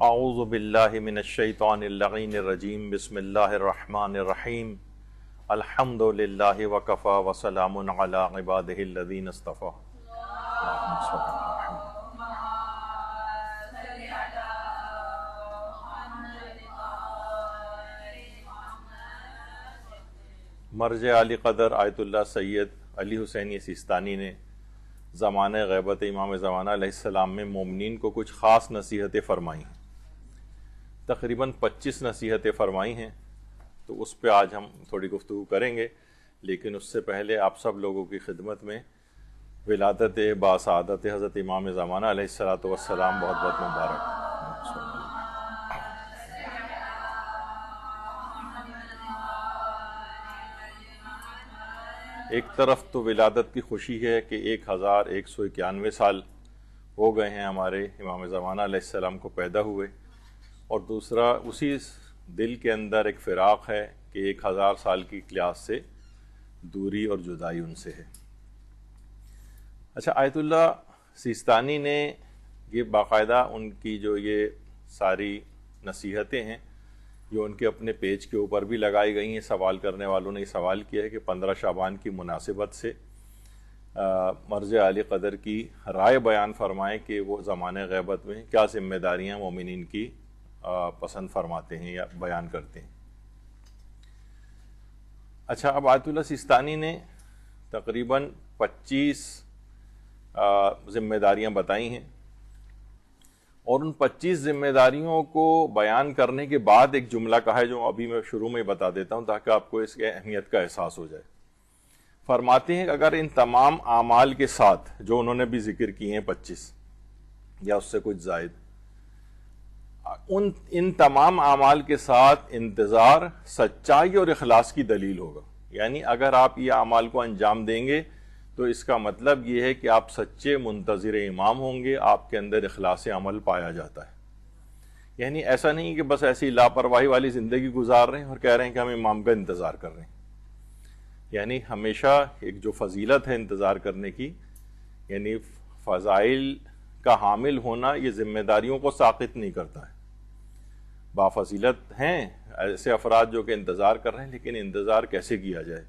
اعوذ باللہ من الشیطان اللعین الرجیم بسم اللہ الرحمن الرحیم الحمد للہ وکفی وسلام علی عبادہ الذین اصطفی. مرجع علی قدر آیت اللہ سید علی حسینی سیستانی نے زمانہ غیبت امام زمانہ علیہ السلام میں مومنین کو کچھ خاص نصیحتیں فرمائی ہیں. تقریباً 25 نصیحتیں فرمائی ہیں، تو اس پہ آج ہم تھوڑی گفتگو کریں گے. لیکن اس سے پہلے آپ سب لوگوں کی خدمت میں ولادت باسعادت حضرت امام زمانہ علیہ السلام بہت بہت مبارک. ایک طرف تو ولادت کی خوشی ہے کہ 1191 سال ہو گئے ہیں ہمارے امام زمانہ علیہ السلام کو پیدا ہوئے، اور دوسرا اسی دل کے اندر ایک فراق ہے کہ 1000 سال کی کلاس سے دوری اور جدائی ان سے ہے. اچھا، آیت اللہ سیستانی نے یہ باقاعدہ ان کی جو یہ ساری نصیحتیں ہیں یہ ان کے اپنے پیج کے اوپر بھی لگائی گئی ہیں. سوال کرنے والوں نے یہ سوال کیا ہے کہ 15 شعبان کی مناسبت سے مرجع علی قدر کی رائے بیان فرمائیں کہ وہ زمانہ غیبت میں کیا ذمہ داریاں مومنین کی پسند فرماتے ہیں یا بیان کرتے ہیں. اچھا، اب آیت اللہ سیستانی نے تقریباً 25 ذمہ داریاں بتائی ہیں، اور ان 25 ذمہ داریوں کو بیان کرنے کے بعد ایک جملہ کہا ہے جو ابھی میں شروع میں بتا دیتا ہوں تاکہ آپ کو اس کے اہمیت کا احساس ہو جائے. فرماتے ہیں کہ اگر ان تمام اعمال کے ساتھ جو انہوں نے بھی ذکر کیے ہیں 25 یا اس سے کچھ زائد، ان تمام اعمال کے ساتھ انتظار سچائی اور اخلاص کی دلیل ہوگا. یعنی اگر آپ یہ اعمال کو انجام دیں گے تو اس کا مطلب یہ ہے کہ آپ سچے منتظر امام ہوں گے، آپ کے اندر اخلاص عمل پایا جاتا ہے. یعنی ایسا نہیں کہ بس ایسی لاپرواہی والی زندگی گزار رہے ہیں اور کہہ رہے ہیں کہ ہم امام کا انتظار کر رہے ہیں. یعنی ہمیشہ ایک جو فضیلت ہے انتظار کرنے کی، یعنی فضائل کا حامل ہونا، یہ ذمہ داریوں کو ساقط نہیں کرتا ہے. بافضیلت ہیں ایسے افراد جو کہ انتظار کر رہے ہیں، لیکن انتظار کیسے کیا جائے؟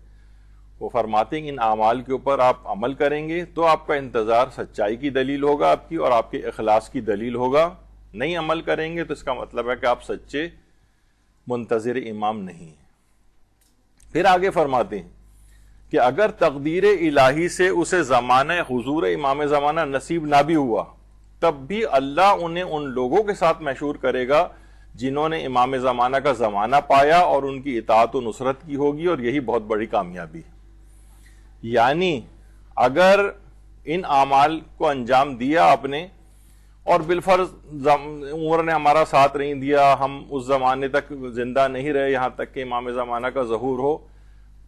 وہ فرماتے ہیں کہ ان اعمال کے اوپر آپ عمل کریں گے تو آپ کا انتظار سچائی کی دلیل ہوگا آپ کی، اور آپ کے اخلاص کی دلیل ہوگا. نہیں عمل کریں گے تو اس کا مطلب ہے کہ آپ سچے منتظر امام نہیں ہیں. پھر آگے فرماتے ہیں کہ اگر تقدیر الہی سے اسے زمانہ حضور امام زمانہ نصیب نہ بھی ہوا، تب بھی اللہ انہیں ان لوگوں کے ساتھ مشہور کرے گا جنہوں نے امام زمانہ کا زمانہ پایا، اور ان کی اطاعت و نصرت کی ہوگی، اور یہی بہت بڑی کامیابی ہے. یعنی اگر ان اعمال کو انجام دیا آپ نے، اور بالفرض عمر نے ہمارا ساتھ نہیں دیا، ہم اس زمانے تک زندہ نہیں رہے یہاں تک کہ امام زمانہ کا ظہور ہو،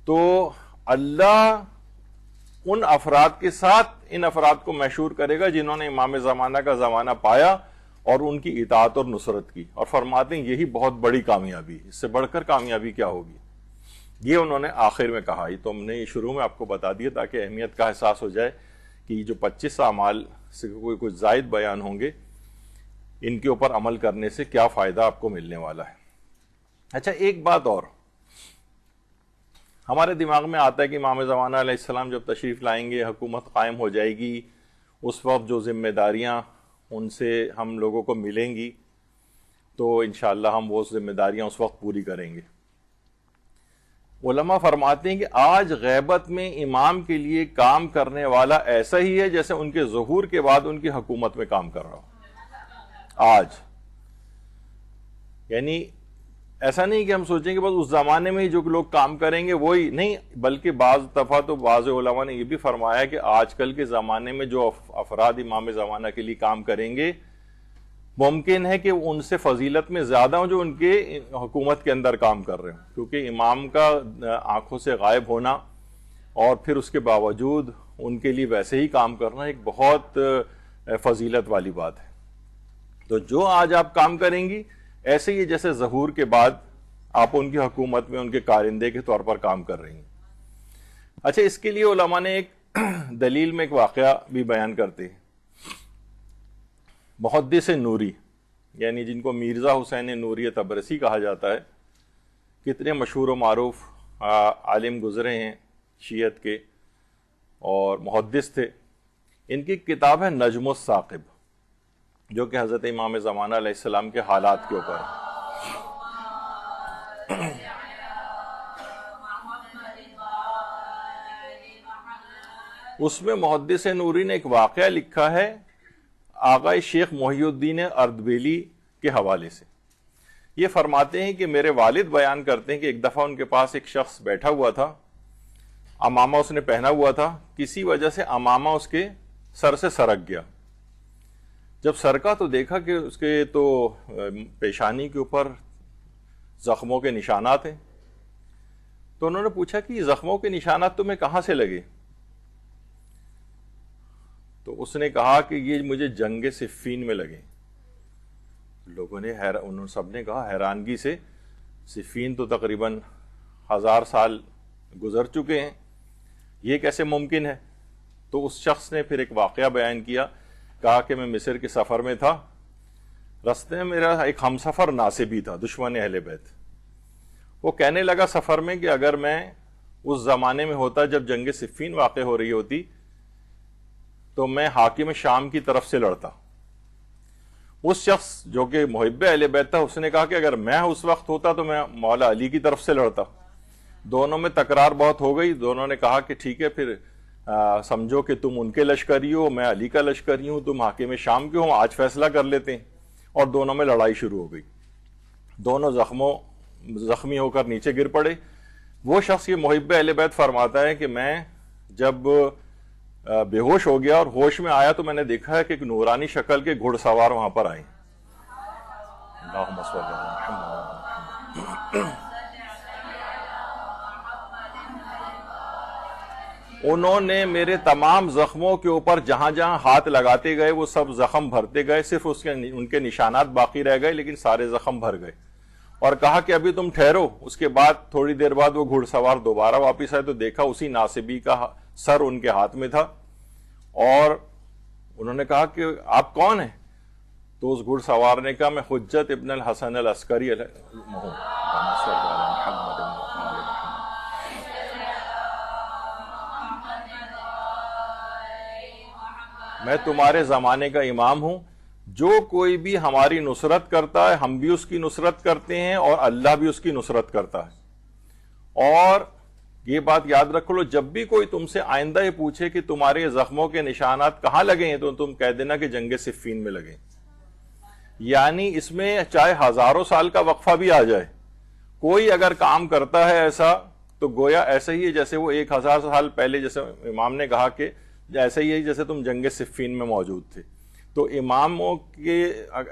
تو اللہ ان افراد کے ساتھ ان افراد کو مشہور کرے گا جنہوں نے امام زمانہ کا زمانہ پایا اور ان کی اطاعت اور نصرت کی. اور فرماتے ہیں یہی بہت بڑی کامیابی، اس سے بڑھ کر کامیابی کیا ہوگی. یہ انہوں نے آخر میں کہا. یہ تو ہم نے شروع میں آپ کو بتا دیا تاکہ اہمیت کا احساس ہو جائے کہ یہ جو 25 اعمال سے کوئی کچھ زائد بیان ہوں گے، ان کے اوپر عمل کرنے سے کیا فائدہ آپ کو ملنے والا ہے. اچھا، ایک بات اور ہمارے دماغ میں آتا ہے کہ امام زمانہ علیہ السلام جب تشریف لائیں گے، حکومت قائم ہو جائے گی، اس وقت جو ذمہ داریاں ان سے ہم لوگوں کو ملیں گی تو انشاءاللہ ہم وہ ذمہ داریاں اس وقت پوری کریں گے. علماء فرماتے ہیں کہ آج غیبت میں امام کے لیے کام کرنے والا ایسا ہی ہے جیسے ان کے ظہور کے بعد ان کی حکومت میں کام کر رہا ہو آج. یعنی ایسا نہیں کہ ہم سوچیں کہ بس اس زمانے میں ہی جو لوگ کام کریں گے وہی نہیں، بلکہ بعض دفعہ تو بعض علماء نے یہ بھی فرمایا کہ آج کل کے زمانے میں جو افراد امام زمانہ کے لیے کام کریں گے، ممکن ہے کہ ان سے فضیلت میں زیادہ ہوں جو ان کے حکومت کے اندر کام کر رہے ہوں. کیونکہ امام کا آنکھوں سے غائب ہونا اور پھر اس کے باوجود ان کے لیے ویسے ہی کام کرنا ایک بہت فضیلت والی بات ہے. تو جو آج آپ کام کریں گی ایسے ہی جیسے ظہور کے بعد آپ ان کی حکومت میں ان کے کارندے کے طور پر کام کر رہی ہیں. اچھا، اس کے لیے علماء نے ایک دلیل میں ایک واقعہ بھی بیان کرتے ہیں. محدث نوری یعنی جن کو مرزا حسین نوری طبرسی کہا جاتا ہے، کتنے مشہور و معروف عالم گزرے ہیں شیعت کے اور محدث تھے. ان کی کتاب ہے نجم الثاقب، جو کہ حضرت امام زمانہ علیہ السلام کے حالات کے اوپر ہے. اس میں محدث نوری نے ایک واقعہ لکھا ہے آقا شیخ محی الدین اردبیلی کے حوالے سے. یہ فرماتے ہیں کہ میرے والد بیان کرتے ہیں کہ ایک دفعہ ان کے پاس ایک شخص بیٹھا ہوا تھا، امامہ اس نے پہنا ہوا تھا، کسی وجہ سے امامہ اس کے سر سے سرک گیا. جب سرکا تو دیکھا کہ اس کے تو پیشانی کے اوپر زخموں کے نشانات ہیں. تو انہوں نے پوچھا کہ یہ زخموں کے نشانات تمہیں کہاں سے لگے؟ تو اس نے کہا کہ یہ مجھے جنگ صفین میں لگے. لوگوں نے انہوں سب نے کہا حیرانگی سے، صفین تو تقریباً 1000 سال گزر چکے ہیں، یہ کیسے ممکن ہے؟ تو اس شخص نے پھر ایک واقعہ بیان کیا، کہا کہ میں مصر کے سفر میں تھا، رستے میں میرا ایک ہم سفر ناصبی تھا، دشمن اہل بیت. وہ کہنے لگا سفر میں کہ اگر میں اس زمانے میں ہوتا جب جنگ صفین واقع ہو رہی ہوتی تو میں حاکم شام کی طرف سے لڑتا. اس شخص جو کہ محب اہل بیت تھا، اس نے کہا کہ اگر میں اس وقت ہوتا تو میں مولا علی کی طرف سے لڑتا. دونوں میں تکرار بہت ہو گئی. دونوں نے کہا کہ ٹھیک ہے پھر سمجھو کہ تم ان کے لشکری ہو، میں علی کا لشکری ہوں، تم حاکم شام کے ہو، آج فیصلہ کر لیتے ہیں. اور دونوں میں لڑائی شروع ہو گئی. دونوں زخمی ہو کر نیچے گر پڑے. وہ شخص یہ محب اہل بیت فرماتا ہے کہ میں جب بے ہوش ہو گیا اور ہوش میں آیا تو میں نے دیکھا ہے کہ ایک نورانی شکل کے گھڑ سوار وہاں پر آئے. اللہم صل علی محمد. انہوں نے میرے تمام زخموں کے اوپر جہاں جہاں ہاتھ لگاتے گئے وہ سب زخم بھرتے گئے، صرف ان کے نشانات باقی رہ گئے لیکن سارے زخم بھر گئے. اور کہا کہ ابھی تم ٹھہرو. اس کے بعد تھوڑی دیر بعد وہ گھڑ سوار دوبارہ واپس آئے تو دیکھا اسی ناصبی کا سر ان کے ہاتھ میں تھا. اور انہوں نے کہا کہ آپ کون ہیں؟ تو اس گھڑ سوار نے کہا میں حجت ابن الحسن العسکری میں تمہارے زمانے کا امام ہوں. جو کوئی بھی ہماری نصرت کرتا ہے ہم بھی اس کی نصرت کرتے ہیں اور اللہ بھی اس کی نصرت کرتا ہے. اور یہ بات یاد رکھ لو، جب بھی کوئی تم سے آئندہ یہ پوچھے کہ تمہارے زخموں کے نشانات کہاں لگے ہیں تو تم کہہ دینا کہ جنگ صفین میں لگے. یعنی اس میں چاہے ہزاروں سال کا وقفہ بھی آ جائے، کوئی اگر کام کرتا ہے ایسا تو گویا ایسا ہی ہے جیسے وہ 1000 سال پہلے، جیسے امام نے کہا کہ ایسا ہی ہے جیسے تم جنگ صفین میں موجود تھے. تو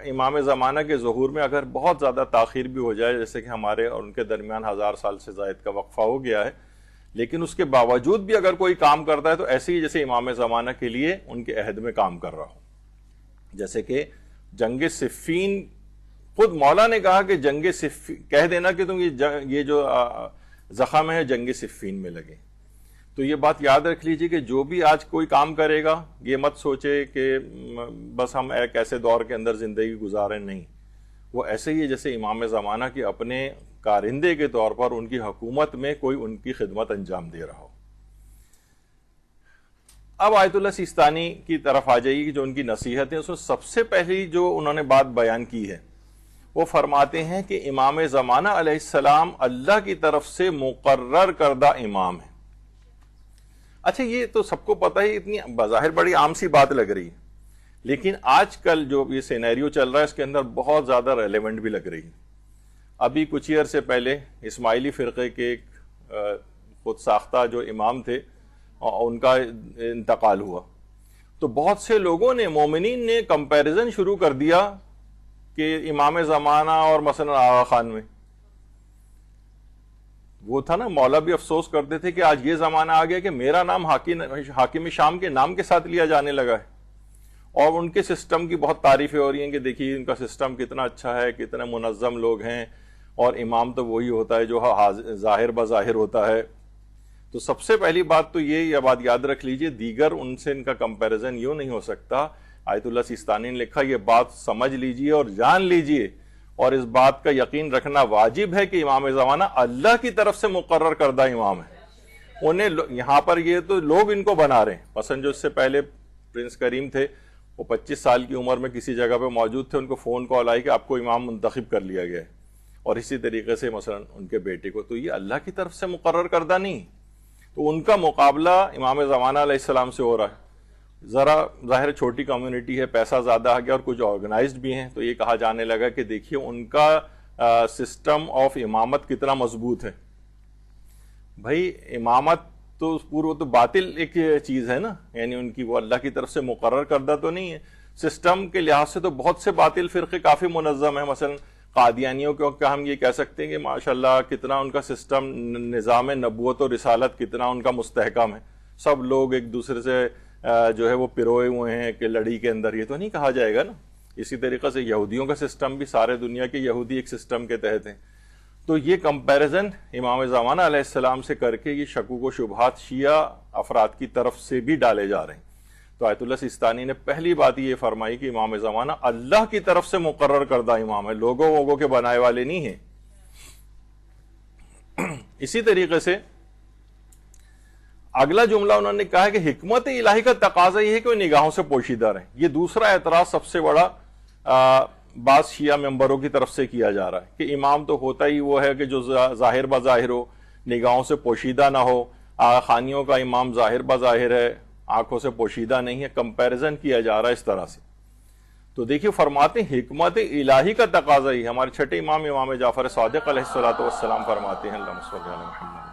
امام زمانہ کے ظہور میں اگر بہت زیادہ تاخیر بھی ہو جائے، جیسے کہ ہمارے اور ان کے درمیان 1000 سال سے زائد کا وقفہ ہو گیا ہے، لیکن اس کے باوجود بھی اگر کوئی کام کرتا ہے تو ایسے ہی جیسے امام زمانہ کے لیے ان کے عہد میں کام کر رہا ہو. جیسے کہ جنگ صفین، خود مولا نے کہا کہ جنگ صفین کہہ دینا کہ تم یہ جو زخم ہے جنگ صفین میں لگے. تو یہ بات یاد رکھ لیجئے کہ جو بھی آج کوئی کام کرے گا یہ مت سوچے کہ بس ہم ایک ایسے دور کے اندر زندگی گزاریں. نہیں، وہ ایسے ہی ہے جیسے امام زمانہ کے اپنے کارندے کے طور پر ان کی حکومت میں کوئی ان کی خدمت انجام دے رہا ہو. اب آیت اللہ سیستانی کی طرف آ جائیے کہ جو ان کی نصیحت ہے، اس میں سب سے پہلی جو انہوں نے بات بیان کی ہے وہ فرماتے ہیں کہ امام زمانہ علیہ السلام اللہ کی طرف سے مقرر کردہ امام ہے. اچھا، یہ تو سب کو پتہ ہے، اتنی بظاہر بڑی عام سی بات لگ رہی ہے، لیکن آج کل جو یہ سینیریو چل رہا ہے اس کے اندر بہت زیادہ ریلیونٹ بھی لگ رہی ہے. ابھی کچھ ہی عرصے پہلے اسماعیلی فرقے کے ایک خود ساختہ جو امام تھے ان کا انتقال ہوا، تو بہت سے لوگوں نے، مومنین نے کمپیریزن شروع کر دیا کہ امام زمانہ اور مثلا آغا خان میں وہ تھا نا، مولا بھی افسوس کرتے تھے کہ آج یہ زمانہ آ گیا کہ میرا نام حاکم شام کے نام کے ساتھ لیا جانے لگا ہے. اور ان کے سسٹم کی بہت تعریفیں ہو رہی ہیں کہ دیکھیے ان کا سسٹم کتنا اچھا ہے، کتنے منظم لوگ ہیں، اور امام تو وہی ہوتا ہے جو ظاہر بظاہر ہوتا ہے. تو سب سے پہلی بات تو یہ بات یاد رکھ لیجئے، دیگر ان سے ان کا کمپیریزن یوں نہیں ہو سکتا آیت اللہ سیستانی نے لکھا یہ بات سمجھ لیجئے اور جان لیجئے اور اس بات کا یقین رکھنا واجب ہے کہ امام زمانہ اللہ کی طرف سے مقرر کردہ امام ہے. انہیں یہاں پر یہ تو لوگ ان کو بنا رہے ہیں. مثلا جو اس سے پہلے پرنس کریم تھے وہ 25 سال کی عمر میں کسی جگہ پہ موجود تھے, ان کو فون کال آئی کہ آپ کو امام منتخب کر لیا گیا ہے. اور اسی طریقے سے مثلا ان کے بیٹے کو, تو یہ اللہ کی طرف سے مقرر کردہ نہیں, تو ان کا مقابلہ امام زمانہ علیہ السلام سے ہو رہا ہے. ذرا ظاہر چھوٹی کمیونٹی ہے, پیسہ زیادہ آ گیا اور کچھ آرگنائزڈ بھی ہیں, تو یہ کہا جانے لگا کہ دیکھیے ان کا سسٹم آف امامت کتنا مضبوط ہے. بھائی امامت تو پورا تو باطل ایک چیز ہے نا, یعنی ان کی وہ اللہ کی طرف سے مقرر کردہ تو نہیں ہے. سسٹم کے لحاظ سے تو بہت سے باطل فرقے کافی منظم ہیں. مثلا قادیانیوں کو ہم یہ کہہ سکتے ہیں کہ ماشاءاللہ کتنا ان کا سسٹم, نظام نبوت و رسالت کتنا ان کا مستحکم ہے. سب لوگ ایک دوسرے سے جو ہے وہ پروئے ہوئے ہیں کہ لڑی کے اندر, یہ تو نہیں کہا جائے گا نا. اسی طریقے سے یہودیوں کا سسٹم بھی, سارے دنیا کے یہودی ایک سسٹم کے تحت ہیں. تو یہ کمپیریزن امام زمانہ علیہ السلام سے کر کے یہ شکوک و شبہات شیعہ افراد کی طرف سے بھی ڈالے جا رہے ہیں. تو آیت اللہ سیستانی نے پہلی بات یہ فرمائی کہ امام زمانہ اللہ کی طرف سے مقرر کردہ امام ہے, لوگوں کے بنائے والے نہیں ہیں. اسی طریقے سے اگلا جملہ انہوں نے کہا کہ حکمت الہی کا تقاضا یہ ہے کہ وہ نگاہوں سے پوشیدہ رہیں. یہ دوسرا اعتراض سب سے بڑا بعض شیعہ ممبروں کی طرف سے کیا جا رہا ہے کہ امام تو ہوتا ہی وہ ہے کہ جو ظاہر بظاہر ہو, نگاہوں سے پوشیدہ نہ ہو. خانیوں کا امام ظاہر بظاہر ہے, آنکھوں سے پوشیدہ نہیں ہے. کمپیریزن کیا جا رہا ہے اس طرح سے. تو دیکھیے فرماتے ہیں حکمت الہی کا تقاضا ہی. ہمارے چھٹے امام جعفر صادق علیہ السلام فرماتے ہیں اللہم صلی علی محمد.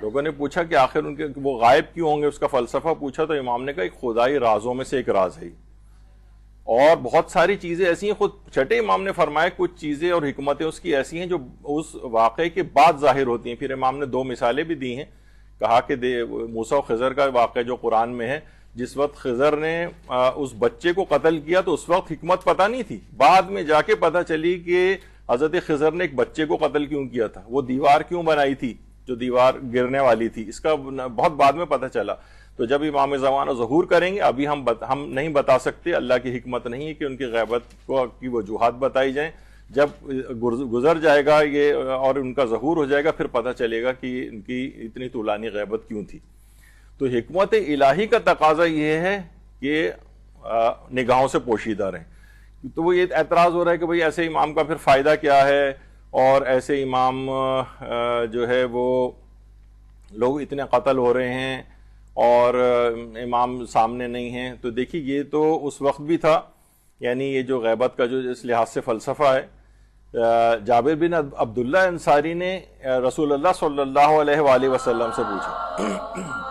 لوگوں نے پوچھا کہ آخر ان کے وہ غائب کیوں ہوں گے, اس کا فلسفہ پوچھا تو امام نے کہا ایک خدائی رازوں میں سے ایک راز ہے, اور بہت ساری چیزیں ایسی ہیں. خود چھٹے امام نے فرمایا کچھ چیزیں اور حکمتیں اس کی ایسی ہیں جو اس واقعے کے بعد ظاہر ہوتی ہیں. پھر امام نے 2 مثالیں بھی دی ہیں. کہا کہ موسیٰ و خضر کا واقعہ جو قرآن میں ہے, جس وقت خضر نے اس بچے کو قتل کیا تو اس وقت حکمت پتہ نہیں تھی, بعد میں جا کے پتہ چلی کہ حضرت خضر نے ایک بچے کو قتل کیوں کیا تھا, وہ دیوار کیوں بنائی تھی جو دیوار گرنے والی تھی, اس کا بہت بعد میں پتہ چلا. تو جب امام زمانہ ظہور کریں گے, ابھی ہم نہیں بتا سکتے, اللہ کی حکمت نہیں ہے کہ ان کی غیبت کی وجوہات بتائی جائیں. جب گزر جائے گا یہ اور ان کا ظہور ہو جائے گا, پھر پتہ چلے گا کہ ان کی اتنی طولانی غیبت کیوں تھی. تو حکمت الہی کا تقاضا یہ ہے کہ نگاہوں سے پوشیدہ رہیں. تو وہ یہ اعتراض ہو رہا ہے کہ بھئی ایسے امام کا پھر فائدہ کیا ہے, اور ایسے امام جو ہے وہ لوگ اتنے قتل ہو رہے ہیں اور امام سامنے نہیں ہیں. تو دیکھیے یہ تو اس وقت بھی تھا, یعنی یہ جو غیبت کا جو اس لحاظ سے فلسفہ ہے. جابر بن عبداللہ انصاری نے رسول اللہ صلی اللہ علیہ وآلہ وسلم سے پوچھا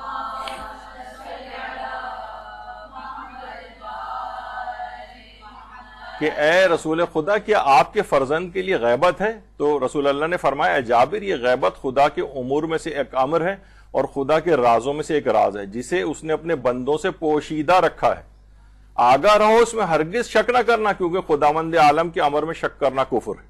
کہ اے رسول خدا کیا آپ کے فرزند کے لیے غیبت ہے؟ تو رسول اللہ نے فرمایا اے جابر یہ غیبت خدا کے امور میں سے ایک امر ہے اور خدا کے رازوں میں سے ایک راز ہے جسے اس نے اپنے بندوں سے پوشیدہ رکھا ہے. آگاہ رہو اس میں ہرگز شک نہ کرنا, کیونکہ خداوند عالم کے امر میں شک کرنا کفر ہے.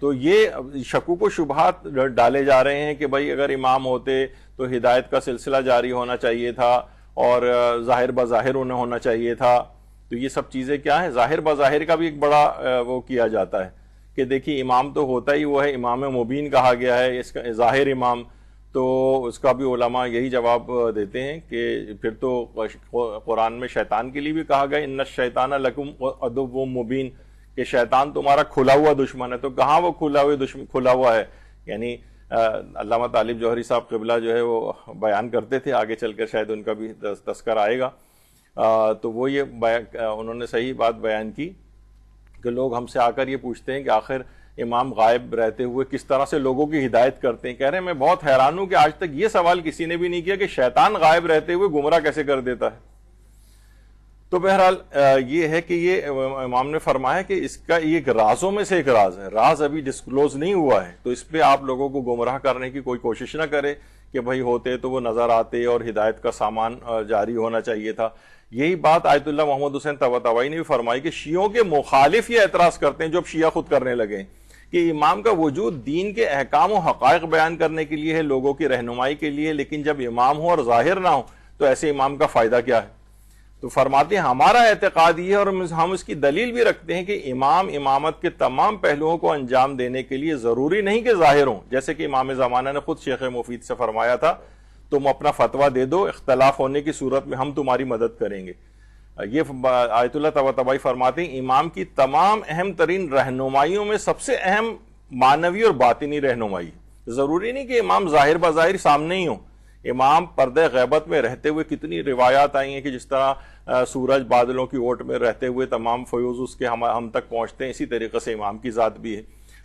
تو یہ شکوک و شبہات ڈالے جا رہے ہیں کہ بھائی اگر امام ہوتے تو ہدایت کا سلسلہ جاری ہونا چاہیے تھا اور ظاہر بظاہر انہیں ہونا چاہیے تھا. تو یہ سب چیزیں کیا ہیں, ظاہر بظاہر کا بھی ایک بڑا وہ کیا جاتا ہے کہ دیکھیے امام تو ہوتا ہی وہ ہے, امام مبین کہا گیا ہے اس کا ظاہر امام. تو اس کا بھی علماء یہی جواب دیتے ہیں کہ پھر تو قرآن میں شیطان کے لیے بھی کہا گیا ان الشیطان لکم عدو مبین, کہ شیطان تمہارا کھلا ہوا دشمن ہے. تو کہاں وہ کھلا ہوا ہے, یعنی علامہ طالب جوہری صاحب قبلہ جو ہے وہ بیان کرتے تھے, آگے چل کر شاید ان کا بھی تذکر آئے گا. تو وہ یہ انہوں نے صحیح بات بیان کی کہ لوگ ہم سے آ کر یہ پوچھتے ہیں کہ آخر امام غائب رہتے ہوئے کس طرح سے لوگوں کی ہدایت کرتے ہیں. کہہ رہے ہیں میں بہت حیران ہوں کہ آج تک یہ سوال کسی نے بھی نہیں کیا کہ شیطان غائب رہتے ہوئے گمراہ کیسے کر دیتا ہے. تو بہرحال یہ ہے کہ یہ امام نے فرمایا کہ اس کا ایک رازوں میں سے ایک راز ہے, راز ابھی ڈسکلوز نہیں ہوا ہے. تو اس پہ آپ لوگوں کو گمراہ کرنے کی کوئی کوشش نہ کرے کہ بھائی ہوتے تو وہ نظر آتے اور ہدایت کا سامان جاری ہونا چاہیے تھا. یہی بات آیت اللہ محمد حسین طباطبائی نے بھی فرمائی کہ شیعوں کے مخالف یہ اعتراض کرتے ہیں جو اب شیعہ خود کرنے لگے کہ امام کا وجود دین کے احکام و حقائق بیان کرنے کے لیے ہے، لوگوں کی رہنمائی کے لیے، لیکن جب امام ہو اور ظاہر نہ ہو تو ایسے امام کا فائدہ کیا ہے؟ تو فرماتے ہیں ہمارا اعتقاد یہ ہے اور ہم اس کی دلیل بھی رکھتے ہیں کہ امام امامت کے تمام پہلوؤں کو انجام دینے کے لیے ضروری نہیں کہ ظاہر ہوں، جیسے کہ امام زمانہ نے خود شیخ مفید سے فرمایا تھا تم اپنا فتویٰ دے دو، اختلاف ہونے کی صورت میں ہم تمہاری مدد کریں گے۔ یہ آیت اللہ طباطبائی فرماتے ہیں امام کی تمام اہم ترین رہنمائیوں میں سب سے اہم معنوی اور باطنی رہنمائی، ضروری نہیں کہ امام ظاہر بظاہر سامنے ہی ہوں، امام پردہ غیبت میں رہتے ہوئے کتنی روایات آئی ہیں کہ جس طرح سورج بادلوں کی اوٹ میں رہتے ہوئے تمام فیوز اس کے ہم تک پہنچتے ہیں، اسی طریقے سے امام کی ذات بھی ہے۔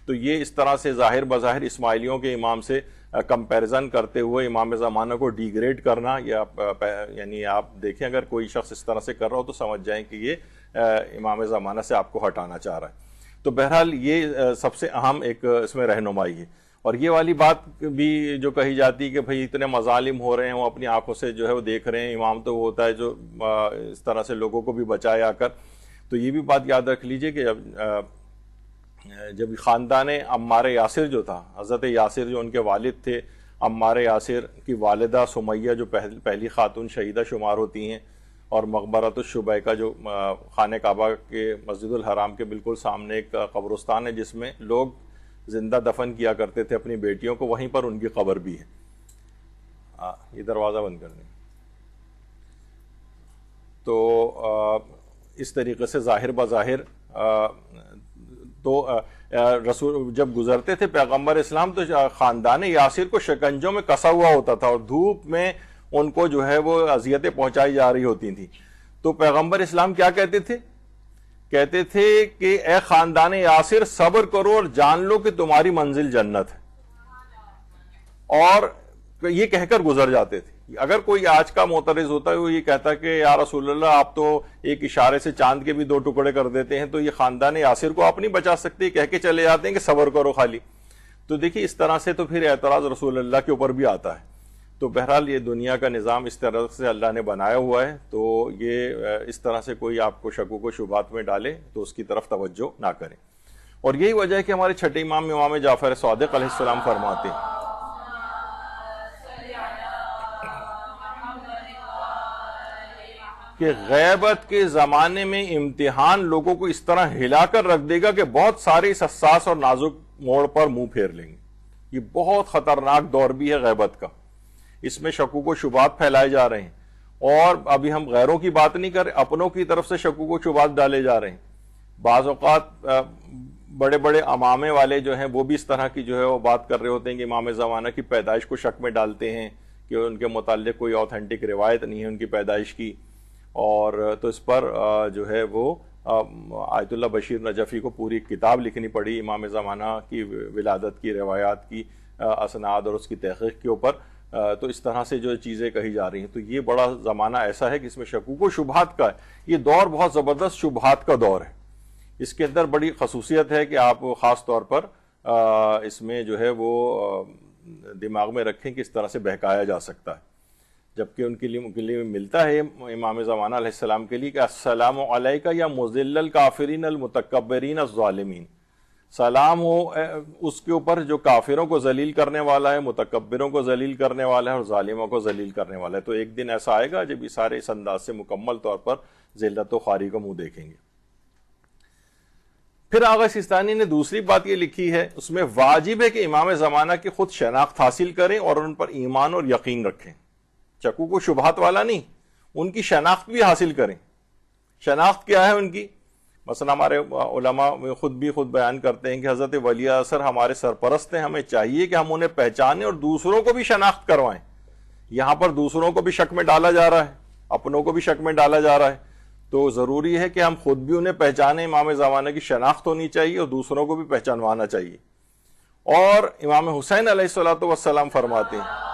تو یہ اس طرح سے ظاہر بظاہر اسماعیلیوں کے امام سے کمپیریزن کرتے ہوئے امام زمانہ کو ڈیگریڈ کرنا، یعنی آپ دیکھیں اگر کوئی شخص اس طرح سے کر رہا ہو تو سمجھ جائیں کہ یہ امام زمانہ سے آپ کو ہٹانا چاہ رہا ہے۔ تو بہرحال یہ سب سے اہم ایک اس میں رہنمائی ہے۔ اور یہ والی بات بھی جو کہی جاتی ہے کہ بھئی اتنے مظالم ہو رہے ہیں، وہ اپنی آنکھوں سے جو ہے وہ دیکھ رہے ہیں، امام تو وہ ہوتا ہے جو اس طرح سے لوگوں کو بھی بچائے آ کر، تو یہ بھی بات یاد رکھ لیجئے کہ جب خاندان عمار یاسر جو تھا، حضرت یاسر جو ان کے والد تھے، عمار یاسر کی والدہ سمیہ جو پہلی خاتون شہیدہ شمار ہوتی ہیں، اور مقبرۃ الشبیکہ جو خانہ کعبہ کے مسجد الحرام کے بالکل سامنے ایک قبرستان ہے جس میں لوگ زندہ دفن کیا کرتے تھے اپنی بیٹیوں کو، وہیں پر ان کی قبر بھی ہے۔ یہ دروازہ بند کر دیں۔ تو اس طریقے سے ظاہر بظاہر تو رسول جب گزرتے تھے پیغمبر اسلام تو خاندان یاسر کو شکنجوں میں کسا ہوا ہوتا تھا اور دھوپ میں ان کو جو ہے وہ اذیتیں پہنچائی جا رہی ہوتی تھیں، تو پیغمبر اسلام کیا کہتے تھے؟ کہتے تھے کہ اے خاندان یاسر صبر کرو اور جان لو کہ تمہاری منزل جنت ہے، اور یہ کہہ کر گزر جاتے تھے۔ اگر کوئی آج کا معترض ہوتا ہے وہ یہ کہتا کہ یا رسول اللہ آپ تو ایک اشارے سے چاند کے بھی 2 ٹکڑے کر دیتے ہیں، تو یہ خاندان یاسر کو آپ نہیں بچا سکتے، کہہ کے چلے جاتے ہیں کہ صبر کرو خالی۔ تو دیکھیے اس طرح سے تو پھر اعتراض رسول اللہ کے اوپر بھی آتا ہے۔ تو بہرحال یہ دنیا کا نظام اس طرح سے اللہ نے بنایا ہوا ہے، تو یہ اس طرح سے کوئی آپ کو شکوک و شبہات میں ڈالے تو اس کی طرف توجہ نہ کریں۔ اور یہی وجہ ہے کہ ہمارے چھٹے امام امام جعفر صادق علیہ السلام فرماتے ہیں کہ غیبت کے زمانے میں امتحان لوگوں کو اس طرح ہلا کر رکھ دے گا کہ بہت سارے اس حساس اور نازک موڑ پر منہ پھیر لیں گے۔ یہ بہت خطرناک دور بھی ہے غیبت کا، اس میں شکوک و شبہات پھیلائے جا رہے ہیں، اور ابھی ہم غیروں کی بات نہیں کر رہے، اپنوں کی طرف سے شکوک و شبہات ڈالے جا رہے ہیں۔ بعض اوقات بڑے بڑے امامے والے جو ہیں وہ بھی اس طرح کی جو ہے وہ بات کر رہے ہوتے ہیں کہ امام زمانہ کی پیدائش کو شک میں ڈالتے ہیں کہ ان کے متعلق کوئی اوتھینٹک روایت نہیں ہے ان کی پیدائش کی، اور تو اس پر جو ہے وہ آیت اللہ بشیر نجفی کو پوری کتاب لکھنی پڑی امام زمانہ کی ولادت کی روایات کی اسناد اور اس کی تحقیق کے اوپر۔ تو اس طرح سے جو چیزیں کہی جا رہی ہیں، تو یہ بڑا زمانہ ایسا ہے کہ اس میں شکوک و شبہات کا ہے۔ یہ دور بہت زبردست شبہات کا دور ہے، اس کے اندر بڑی خصوصیت ہے کہ آپ خاص طور پر اس میں جو ہے وہ دماغ میں رکھیں کہ اس طرح سے بہکایا جا سکتا ہے، جبکہ ان کے لیے ملتا ہے امام زمانہ علیہ السلام کے لیے کہ السلام علیکہ یا مذل الکافرین المتکبرین الظالمین، سلام ہو اس کے اوپر جو کافروں کو ذلیل کرنے والا ہے، متکبروں کو ذلیل کرنے والا ہے اور ظالموں کو ذلیل کرنے والا ہے۔ تو ایک دن ایسا آئے گا جب یہ سارے اس انداز سے مکمل طور پر ذلت و خواری کو منہ دیکھیں گے۔ پھر آغا سیستانی نے دوسری بات یہ لکھی ہے، اس میں واجب ہے کہ امام زمانہ کی خود شناخت حاصل کریں اور ان پر ایمان اور یقین رکھیں، شکوک و شبہات والا نہیں، ان کی شناخت بھی حاصل کریں۔ شناخت کیا ہے ان کی؟ مثلا ہمارے علماء خود بیان کرتے ہیں کہ حضرت ولی اثر ہمارے سرپرست ہیں، ہمیں چاہیے کہ ہم انہیں پہچانیں اور دوسروں کو بھی شناخت کروائیں۔ یہاں پر دوسروں کو بھی شک میں ڈالا جا رہا ہے، اپنوں کو بھی شک میں ڈالا جا رہا ہے، تو ضروری ہے کہ ہم خود بھی انہیں پہچانیں، امام زمانہ کی شناخت ہونی چاہیے اور دوسروں کو بھی پہچانوانا چاہیے۔ اور امام حسین علیہ السلام فرماتے ہیں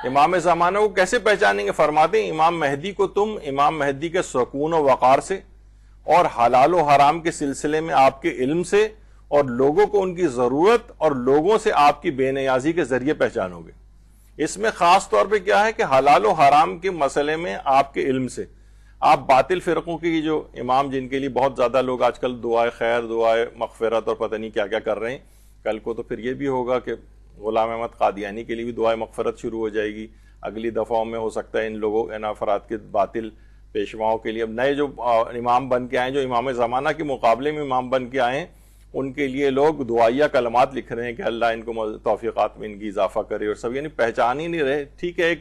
امام زمانہ کو کیسے پہچانیں گے؟ فرماتے ہیں امام مہدی کو تم امام مہدی کے سکون و وقار سے اور حلال و حرام کے سلسلے میں آپ کے علم سے، اور لوگوں کو ان کی ضرورت اور لوگوں سے آپ کی بے نیازی کے ذریعے پہچانو گے۔ اس میں خاص طور پہ کیا ہے کہ حلال و حرام کے مسئلے میں آپ کے علم سے، آپ باطل فرقوں کی جو امام جن کے لیے بہت زیادہ لوگ آج کل دعائے خیر دعائے مغفرت اور پتہ نہیں کیا کیا کر رہے ہیں، کل کو تو پھر یہ بھی ہوگا کہ غلام احمد قادیانی کے لیے بھی دعائے مغفرت شروع ہو جائے گی، اگلی دفعوں میں ہو سکتا ہے ان لوگوں ان افراد کے باطل پیشواؤں کے لیے اب نئے جو امام بن کے آئے، جو امام زمانہ کے مقابلے میں امام بن کے آئے ہیں، ان کے لیے لوگ دعائیہ کلمات لکھ رہے ہیں کہ اللہ ان کو توفیقات میں ان کی اضافہ کرے، اور سب یعنی پہچان ہی نہیں رہے۔ ٹھیک ہے،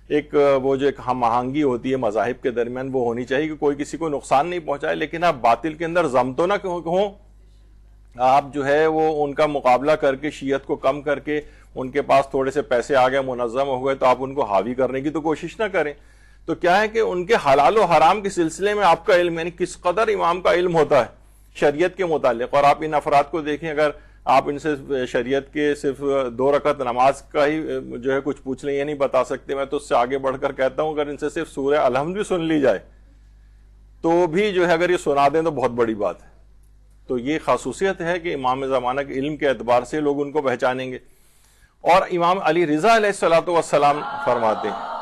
ایک وہ جو ایک ہم آہنگی ہوتی ہے مذاہب کے درمیان وہ ہونی چاہیے کہ کوئی کسی کو نقصان نہیں پہنچائے، لیکن آپ باطل کے اندر ضم تو نہ ہوں، آپ جو ہے وہ ان کا مقابلہ کر کے شیعت کو کم کر کے ان کے پاس تھوڑے سے پیسے آ گئے، منظم ہو گئے، تو آپ ان کو حاوی کرنے کی تو کوشش نہ کریں۔ تو کیا ہے کہ ان کے حلال و حرام کے سلسلے میں آپ کا علم، یعنی کس قدر امام کا علم ہوتا ہے شریعت کے متعلق، اور آپ ان افراد کو دیکھیں، اگر آپ ان سے شریعت کے صرف 2 رکعت نماز کا ہی جو ہے کچھ پوچھ لیں، یہ نہیں بتا سکتے، میں تو اس سے آگے بڑھ کر کہتا ہوں اگر ان سے صرف سورہ الحمد بھی سن لی جائے تو بھی جو ہے اگر یہ سنا دیں تو بہت بڑی بات ہے۔ تو یہ خصوصیت ہے کہ امام زمانہ کے علم کے اعتبار سے لوگ ان کو پہچانیں گے۔ اور امام علی رضا علیہ الصلوۃ والسلام فرماتے ہیں،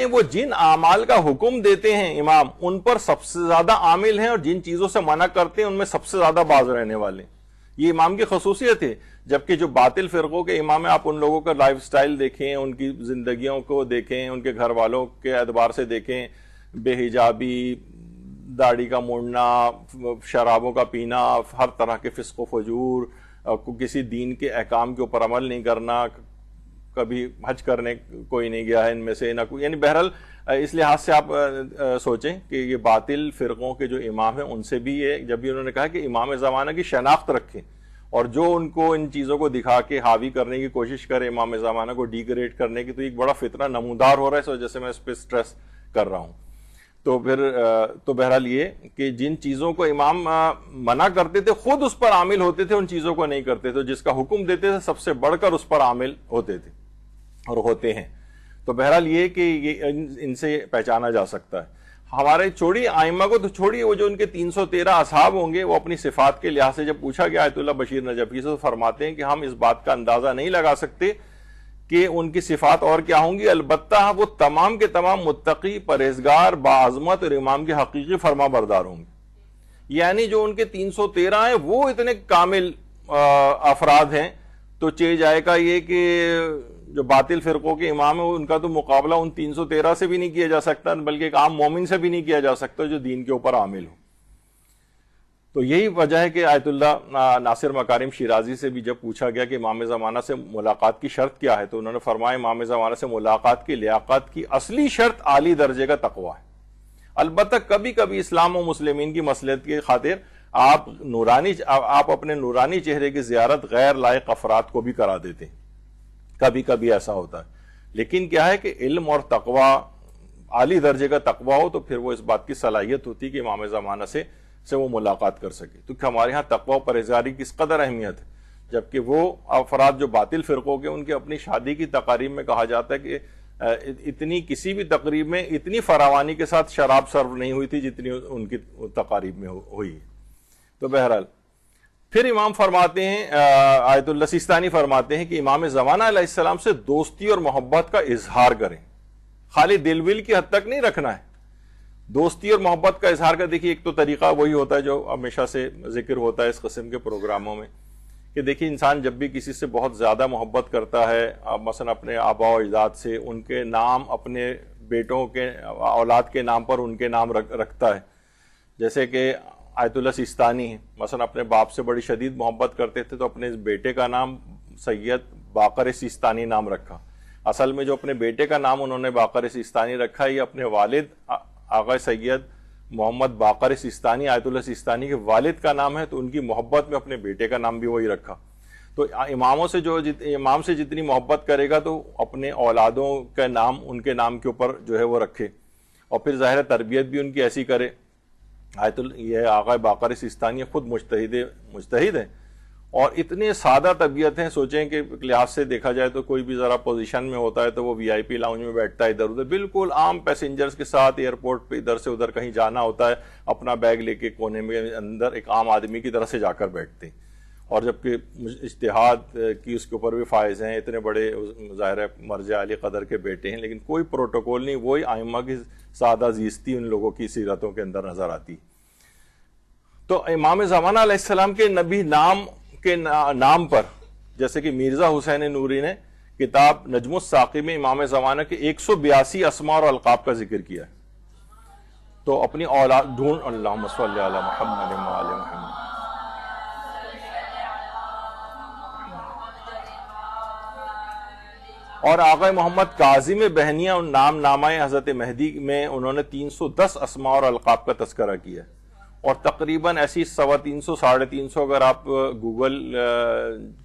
وہ جن اعمال کا حکم دیتے ہیں امام ان پر سب سے زیادہ عامل ہیں، اور جن چیزوں سے منع کرتے ہیں ان میں سب سے زیادہ باز رہنے والے ہیں۔ یہ امام کی خصوصیت ہے۔ جبکہ جو باطل فرقوں کے امام ہیں، آپ ان لوگوں کا لائف سٹائل دیکھیں، ان کی زندگیوں کو دیکھیں، ان کے گھر والوں کے اعتبار سے دیکھیں، بے حجابی، داڑھی کا موڑنا، شرابوں کا پینا، ہر طرح کے فسق و فجور، کسی دین کے احکام کے اوپر عمل نہیں کرنا، کبھی حج کرنے کوئی نہیں گیا ہے ان میں سے نہ کوئی، یعنی بہرحال اس لحاظ سے آپ سوچیں کہ یہ باطل فرقوں کے جو امام ہیں ان سے بھی یہ، جب بھی انہوں نے کہا کہ امام زمانہ کی شناخت رکھیں، اور جو ان کو ان چیزوں کو دکھا کے حاوی کرنے کی کوشش کرے، امام زمانہ کو ڈیگریڈ کرنے کی، تو ایک بڑا فتنہ نمودار ہو رہا ہے، اس وجہ سے میں اس پہ سٹریس کر رہا ہوں۔ تو پھر تو بہرحال یہ کہ جن چیزوں کو امام منع کرتے تھے خود اس پر عامل ہوتے تھے، ان چیزوں کو نہیں کرتے تھے، جس کا حکم دیتے تھے سب سے بڑھ کر اس پر عامل ہوتے تھے اور ہوتے ہیں۔ تو بہرحال یہ کہ یہ ان سے پہچانا جا سکتا ہے۔ ہمارے چھوڑی آئمہ کو تو چھوڑی، وہ جو ان کے 313 اصحاب ہوں گے، وہ اپنی صفات کے لحاظ سے جب پوچھا گیا آیت اللہ بشیر نجفی سے، تو فرماتے ہیں کہ ہم اس بات کا اندازہ نہیں لگا سکتے کہ ان کی صفات اور کیا ہوں گی، البتہ وہ تمام کے تمام متقی، پرہیزگار، باعظمت اور امام کے حقیقی فرما بردار ہوں گے۔ یعنی جو ان کے 313 ہیں وہ اتنے کامل افراد ہیں، تو چہ جائے گا یہ کہ جو باطل فرقوں کے امام ہیں ان کا تو مقابلہ ان 313 سے بھی نہیں کیا جا سکتا، بلکہ ایک عام مومن سے بھی نہیں کیا جا سکتا جو دین کے اوپر عامل ہو۔ تو یہی وجہ ہے کہ آیت اللہ ناصر مکارم شیرازی سے بھی جب پوچھا گیا کہ امام زمانہ سے ملاقات کی شرط کیا ہے، تو انہوں نے فرمایا امام زمانہ سے ملاقات کی لیاقت کی اصلی شرط اعلی درجے کا تقوی ہے۔ البتہ کبھی کبھی اسلام و مسلمین کی مصلحت کی خاطر آپ اپنے نورانی چہرے کی زیارت غیر لائق افراد کو بھی کرا دیتے ہیں، کبھی کبھی ایسا ہوتا ہے۔ لیکن کیا ہے کہ علم اور تقوی، اعلی درجے کا تقوی ہو تو پھر وہ اس بات کی صلاحیت ہوتی کہ امام زمانہ سے وہ ملاقات کر سکے۔ تو ہمارے ہاں تقوی و پرہیزگاری کس قدر اہمیت ہے، جبکہ وہ افراد جو باطل فرقوں کے، ان کے اپنی شادی کی تقاریب میں کہا جاتا ہے کہ اتنی کسی بھی تقریب میں اتنی فراوانی کے ساتھ شراب سرو نہیں ہوئی تھی جتنی ان کی تقاریب میں ہوئی ہے۔ تو بہرحال پھر امام فرماتے ہیں، آیت اللہ سیستانی فرماتے ہیں کہ امام زمانہ علیہ السلام سے دوستی اور محبت کا اظہار کریں، خالی دل ول کی حد تک نہیں رکھنا ہے۔ دوستی اور محبت کا اظہار کا دیکھیے ایک تو طریقہ وہی ہوتا ہے جو ہمیشہ سے ذکر ہوتا ہے اس قسم کے پروگراموں میں، کہ دیکھیے انسان جب بھی کسی سے بہت زیادہ محبت کرتا ہے، مثلا اپنے آبا و اجداد سے، ان کے نام اپنے بیٹوں کے اولاد کے نام پر ان کے نام رکھتا ہے، جیسے کہ آیت اللہ سیستانی ہیں، مثلا اپنے باپ سے بڑی شدید محبت کرتے تھے تو اپنے بیٹے کا نام سید باقر سیستانی نام رکھا۔ اصل میں جو اپنے بیٹے کا نام انہوں نے باقر سیستانی رکھا، یہ اپنے والد آغا سید محمد باقر سیستانی، آیت اللہ سیستانی کے والد کا نام ہے، تو ان کی محبت میں اپنے بیٹے کا نام بھی وہی رکھا۔ تو امام سے جتنی محبت کرے گا تو اپنے اولادوں کا نام ان کے نام کے اوپر جو ہے وہ رکھے، اور پھر ظاہر تربیت بھی ان کی ایسی کرے۔ یہ آغا باقر سیستانی خود مجتہد ہیں اور اتنے سادہ طبیعت ہیں، سوچیں کہ لحاظ سے دیکھا جائے تو کوئی بھی ذرا پوزیشن میں ہوتا ہے تو وہ وی آئی پی لاؤنج میں بیٹھتا ہے، ادھر ادھر بالکل عام پیسنجرز کے ساتھ ایئرپورٹ پہ ادھر سے ادھر کہیں جانا ہوتا ہے، اپنا بیگ لے کے کونے میں اندر ایک عام آدمی کی طرح سے جا کر بیٹھتے ہیں۔ اور جبکہ اجتہاد کی اس کے اوپر بھی فائز ہیں، اتنے بڑے ظاہر مرجع علی قدر کے بیٹے ہیں، لیکن کوئی پروٹوکول نہیں، وہی ائمہ کی سادہ زیستی ان لوگوں کی سیرتوں کے اندر نظر آتی۔ تو امام زمانہ علیہ السلام کے نبی نام کے نام پر، جیسے کہ مرزا حسین نوری نے کتاب نجم الساقی میں امام زمانہ کے 182 اسماء اور القاب کا ذکر کیا ہے۔ تو اپنی اولاد ڈھونڈ، اللہم صلی علی محمد و آل محمد۔ اور آقا محمد کاظم بہنیہ نام نامہ حضرت مہدی میں انہوں نے 310 اسماء اور القاب کا تذکرہ کیا ہے، اور تقریباً ایسی 350 350 اگر آپ گوگل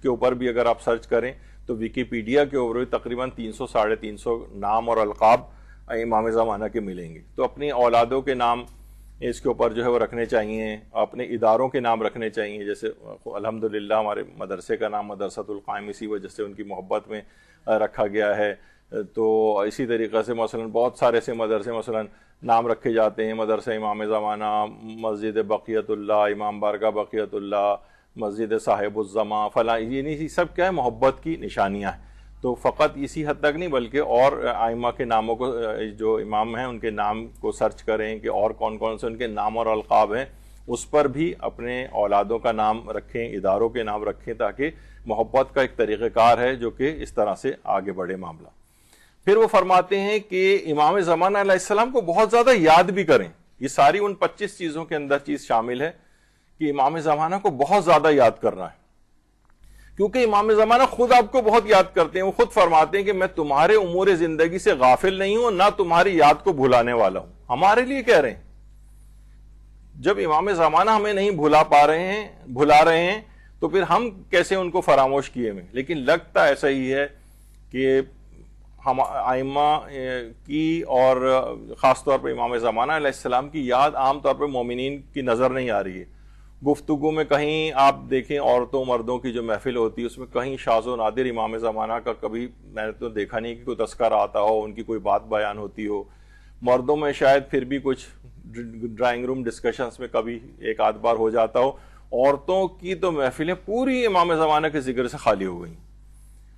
کے اوپر بھی اگر آپ سرچ کریں تو ویکیپیڈیا کے اوپر بھی تقریباً 300 350 نام اور القاب امام زمانہ کے ملیں گے۔ تو اپنی اولادوں کے نام اس کے اوپر جو ہے وہ رکھنے چاہیے، اپنے اداروں کے نام رکھنے چاہیے، جیسے الحمدللہ ہمارے مدرسے کا نام مدرسۃ القائم اسی وجہ سے ان کی محبت میں رکھا گیا ہے۔ تو اسی طریقے سے مثلا بہت سارے سے مدرسے مثلا نام رکھے جاتے ہیں، مدرسہ امام زمانہ، مسجد بقیت اللہ، امام بارگاہ بقیت اللہ، مسجد صاحب الزماں فلاں، یہ سب کیا ہے؟ محبت کی نشانیاں ہیں۔ تو فقط اسی حد تک نہیں بلکہ اور ائمہ کے ناموں کو، جو امام ہیں ان کے نام کو سرچ کریں کہ اور کون کون سے ان کے نام اور القاب ہیں، اس پر بھی اپنے اولادوں کا نام رکھیں، اداروں کے نام رکھیں، تاکہ محبت کا ایک طریقہ کار ہے جو کہ اس طرح سے آگے بڑھے معاملہ۔ پھر وہ فرماتے ہیں کہ امام زمانہ علیہ السلام کو بہت زیادہ یاد بھی کریں۔ یہ ساری ان 25 چیزوں کے اندر چیز شامل ہے کہ امام زمانہ کو بہت زیادہ یاد کرنا ہے، کیونکہ امام زمانہ خود آپ کو بہت یاد کرتے ہیں۔ وہ خود فرماتے ہیں کہ میں تمہارے امور زندگی سے غافل نہیں ہوں، نہ تمہاری یاد کو بھلانے والا ہوں۔ ہمارے لیے کہہ رہے ہیں، جب امام زمانہ ہمیں نہیں بھلا رہے ہیں تو پھر ہم کیسے ان کو فراموش کیے میں؟ لیکن لگتا ایسا ہی ہے کہ ہم ائمہ کی اور خاص طور پہ امام زمانہ علیہ السلام کی یاد عام طور پہ مومنین کی نظر نہیں آ رہی ہے۔ گفتگو میں کہیں آپ دیکھیں عورتوں مردوں کی جو محفل ہوتی ہے اس میں کہیں شاذ و نادر امام زمانہ کا کبھی میں نے تو دیکھا نہیں کہ کوئی تذکرہ آتا ہو، ان کی کوئی بات بیان ہوتی ہو۔ مردوں میں شاید پھر بھی کچھ ڈرائنگ روم ڈسکشنز میں کبھی ایک آدھ بار ہو جاتا ہو۔ عورتوں کی تو محفلیں پوری امام زمانہ کے ذکر سے خالی ہو گئیں۔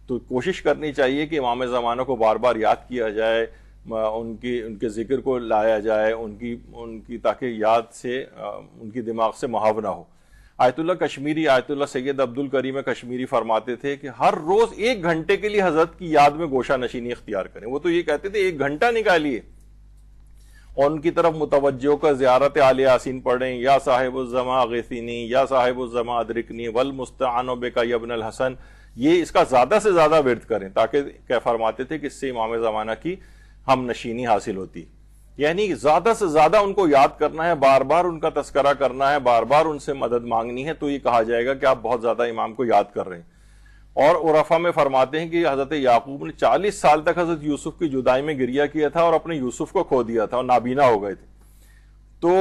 تو کوشش کرنی چاہیے کہ امام زمانہ کو بار بار یاد کیا جائے، ان کے ذکر کو لایا جائے، ان کی تاکہ یاد سے ان کی دماغ سے محو نہ ہو۔ آیت اللہ کشمیری، آیت اللہ سید عبد الکریم کشمیری فرماتے تھے کہ ہر روز 1 گھنٹے کے لیے حضرت کی یاد میں گوشہ نشینی اختیار کریں۔ وہ تو یہ کہتے تھے 1 گھنٹہ نکالیے اور ان کی طرف متوجہ کا زیارت آل یاسین پڑھیں، یا صاحب الزماں اغیثنی، یا صاحب الزماں ادرکنی والمستعان بک یا ابن الحسن، یہ اس کا زیادہ سے زیادہ ورد کریں، تاکہ کیا فرماتے تھے کہ اس سے امام زمانہ کی ہم نشینی حاصل ہوتی۔ یعنی زیادہ سے زیادہ ان کو یاد کرنا ہے، بار بار ان کا تذکرہ کرنا ہے، بار بار ان سے مدد مانگنی ہے، تو یہ کہا جائے گا کہ آپ بہت زیادہ امام کو یاد کر رہے ہیں۔ اور عرفا میں فرماتے ہیں کہ حضرت یعقوب نے 40 سال تک حضرت یوسف کی جدائی میں گریہ کیا تھا اور اپنے یوسف کو کھو دیا تھا اور نابینا ہو گئے تھے۔ تو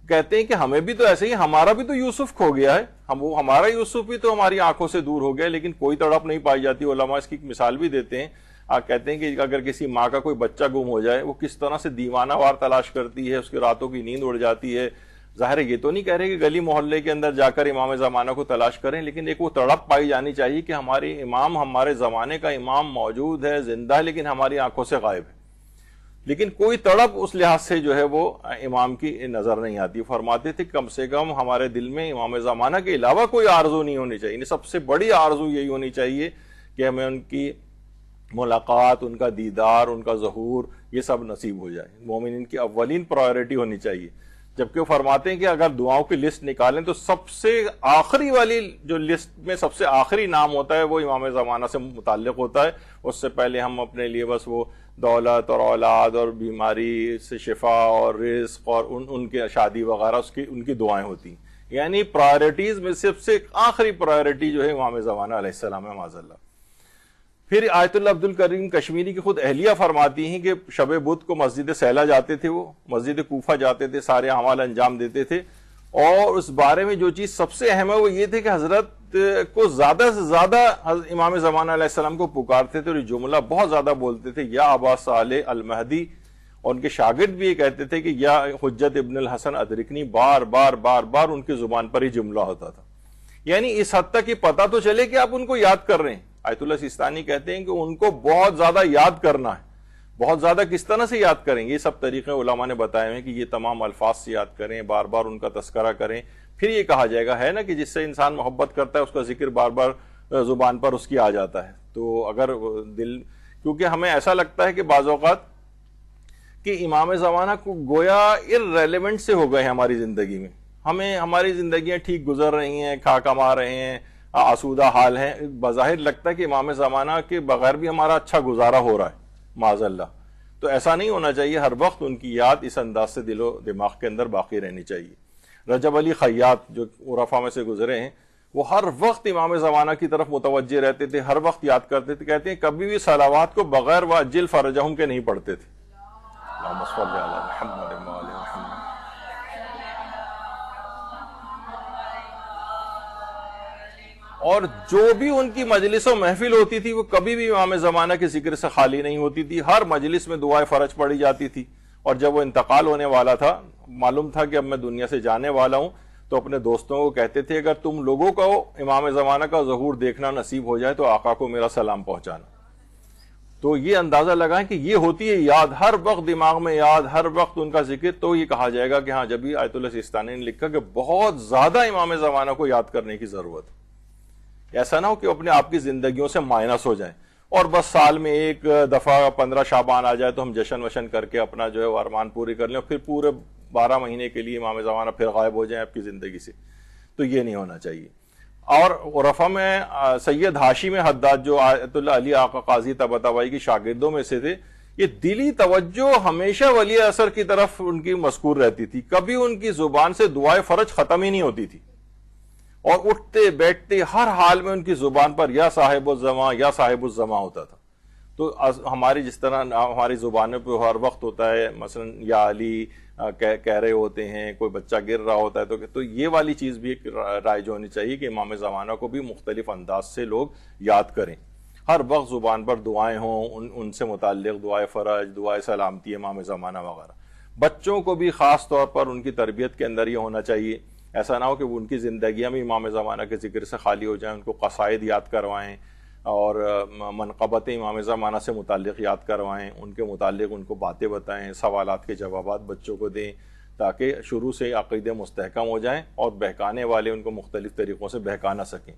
کہتے ہیں کہ ہمیں بھی تو ایسے ہی، ہمارا بھی تو یوسف کھو گیا ہے، ہمارا یوسف بھی تو ہماری آنکھوں سے دور ہو گیا، لیکن کوئی تڑپ نہیں پائی جاتی۔ علماء اس کی ایک مثال بھی دیتے ہیں، کہتے ہیں کہ اگر کسی ماں کا کوئی بچہ گم ہو جائے، وہ کس طرح سے دیوانہ وار تلاش کرتی ہے، اس کی راتوں کی نیند اڑ جاتی ہے۔ ظاہر ہے یہ تو نہیں کہہ رہے کہ گلی محلے کے اندر جا کر امام زمانہ کو تلاش کریں، لیکن ایک وہ تڑپ پائی جانی چاہیے کہ ہمارے امام، ہمارے زمانے کا امام موجود ہے، زندہ ہے، لیکن ہماری آنکھوں سے غائب ہے۔ لیکن کوئی تڑپ اس لحاظ سے جو ہے وہ امام کی نظر نہیں آتی۔ فرماتے تھے کم سے کم ہمارے دل میں امام زمانہ کے علاوہ کوئی آرزو نہیں ہونی چاہیے۔ سب سے بڑی آرزو یہی ہونی چاہیے کہ ہمیں ان کی ملاقات، ان کا دیدار، ان کا ظہور، یہ سب نصیب ہو جائے۔ مومنین کی اولین پرائیورٹی ہونی چاہیے۔ جبکہ وہ فرماتے ہیں کہ اگر دعاؤں کی لسٹ نکالیں تو سب سے آخری والی جو لسٹ میں سب سے آخری نام ہوتا ہے وہ امام زمانہ سے متعلق ہوتا ہے۔ اس سے پہلے ہم اپنے لیے بس وہ دولت اور اولاد اور بیماری سے شفا اور رزق اور ان کے شادی وغیرہ ان کی دعائیں ہوتی ہیں۔ یعنی پرائیورٹیز میں سب سے آخری پرائیورٹی جو ہے امام زمانہ علیہ السلام ہے، معاذ اللہ۔ پھر آیت اللہ عبد الکریم کشمیری کی خود اہلیہ فرماتی ہیں کہ شب بدھ کو مسجد سیلا جاتے تھے، وہ مسجد کوفہ جاتے تھے، سارے اعمال انجام دیتے تھے، اور اس بارے میں جو چیز سب سے اہم ہے وہ یہ تھے کہ حضرت کو زیادہ سے زیادہ امام زمانہ علیہ السلام کو پکارتے تھے، اور یہ جملہ بہت زیادہ بولتے تھے، یا ابا صالح المہدی، اور ان کے شاگرد بھی یہ کہتے تھے کہ یا حجت ابن الحسن ادرکنی، بار بار بار بار ان کی زبان پر ہی جملہ ہوتا تھا۔ یعنی اس حد تک کہ پتہ تو چلے کہ آپ ان کو یاد کر رہے ہیں. آیت اللہ سیستانی کہتے ہیں کہ ان کو بہت زیادہ یاد کرنا ہے. بہت زیادہ کس طرح سے یاد کریں؟ یہ سب طریقے علماء نے بتائے ہیں کہ یہ تمام الفاظ سے یاد کریں، بار بار ان کا تذکرہ کریں. پھر یہ کہا جائے گا ہے نا کہ جس سے انسان محبت کرتا ہے اس کا ذکر بار بار زبان پر اس کی آ جاتا ہے. تو اگر دل، کیونکہ ہمیں ایسا لگتا ہے کہ بعض اوقات کہ امام زمانہ کو گویا ارریلیونٹ سے ہو گئے ہیں ہماری زندگی میں. ہمیں ہماری زندگیاں ٹھیک گزر رہی ہیں، کھا کما رہے ہیں، آسودہ حال ہیں، بظاہر لگتا ہے کہ امام زمانہ کے بغیر بھی ہمارا اچھا گزارا ہو رہا ہے معاذ اللہ. تو ایسا نہیں ہونا چاہیے. ہر وقت ان کی یاد اس انداز سے دل و دماغ کے اندر باقی رہنی چاہیے. رجب علی خیاط جو عرفا میں سے گزرے ہیں، وہ ہر وقت امام زمانہ کی طرف متوجہ رہتے تھے، ہر وقت یاد کرتے تھے. کہتے ہیں کبھی بھی صلوات کو بغیر وعجل فرجہم کے نہیں پڑھتے تھے. اللہم صلی علی محمد وعلی محمد. اور جو بھی ان کی مجلس و محفل ہوتی تھی وہ کبھی بھی امام زمانہ کے ذکر سے خالی نہیں ہوتی تھی. ہر مجلس میں دعائے فرج پڑھی جاتی تھی. اور جب وہ انتقال ہونے والا تھا، معلوم تھا کہ اب میں دنیا سے جانے والا ہوں، تو اپنے دوستوں کو کہتے تھے اگر تم لوگوں کو امام زمانہ کا ظہور دیکھنا نصیب ہو جائے تو آقا کو میرا سلام پہنچانا. تو یہ اندازہ لگائیں کہ یہ ہوتی ہے یاد، ہر وقت دماغ میں یاد، ہر وقت ان کا ذکر. تو یہ کہا جائے گا کہ ہاں، جب ہی آیت اللہ سیستانی نے لکھا کہ بہت زیادہ امام زمانہ کو یاد کرنے کی ضرورت. ایسا نہ ہو کہ اپنے آپ کی زندگیوں سے مائنس ہو جائیں اور بس سال میں ایک دفعہ 15 شعبان آ جائے تو ہم جشن وشن کر کے اپنا جو ہے وہ ارمان پوری کر لیں اور پھر پورے 12 مہینے کے لیے امام زمانہ پھر غائب ہو جائیں آپ کی زندگی سے. تو یہ نہیں ہونا چاہیے. اور عرفہ میں سید ہاشم حداد جو آیت اللہ علی آقا قاضی طباطبائی کی شاگردوں میں سے تھے، یہ دلی توجہ ہمیشہ ولی اثر کی طرف ان کی مذکور رہتی تھی. کبھی ان کی زبان سے دعائے فرج ختم ہی نہیں ہوتی تھی. اور اٹھتے بیٹھتے ہر حال میں ان کی زبان پر یا صاحب الزماں یا صاحب الزماں ہوتا تھا. تو ہماری جس طرح ہماری زبانوں پہ ہر وقت ہوتا ہے مثلا یا علی کہہ رہے ہوتے ہیں، کوئی بچہ گر رہا ہوتا ہے، تو یہ والی چیز بھی ایک رائج ہونی چاہیے کہ امام زمانہ کو بھی مختلف انداز سے لوگ یاد کریں. ہر وقت زبان پر دعائیں ہوں، ان سے متعلق دعائے فرج، دعائے سلامتی امام زمانہ وغیرہ. بچوں کو بھی خاص طور پر ان کی تربیت کے اندر یہ ہونا چاہیے. ایسا نہ ہو کہ وہ ان کی زندگیاں میں امام زمانہ کے ذکر سے خالی ہو جائیں. ان کو قصائد یاد کروائیں اور منقبت امام زمانہ سے متعلق یاد کروائیں، ان کے متعلق ان کو باتیں بتائیں، سوالات کے جوابات بچوں کو دیں تاکہ شروع سے عقیدے مستحکم ہو جائیں اور بہکانے والے ان کو مختلف طریقوں سے بہکا نہ سکیں.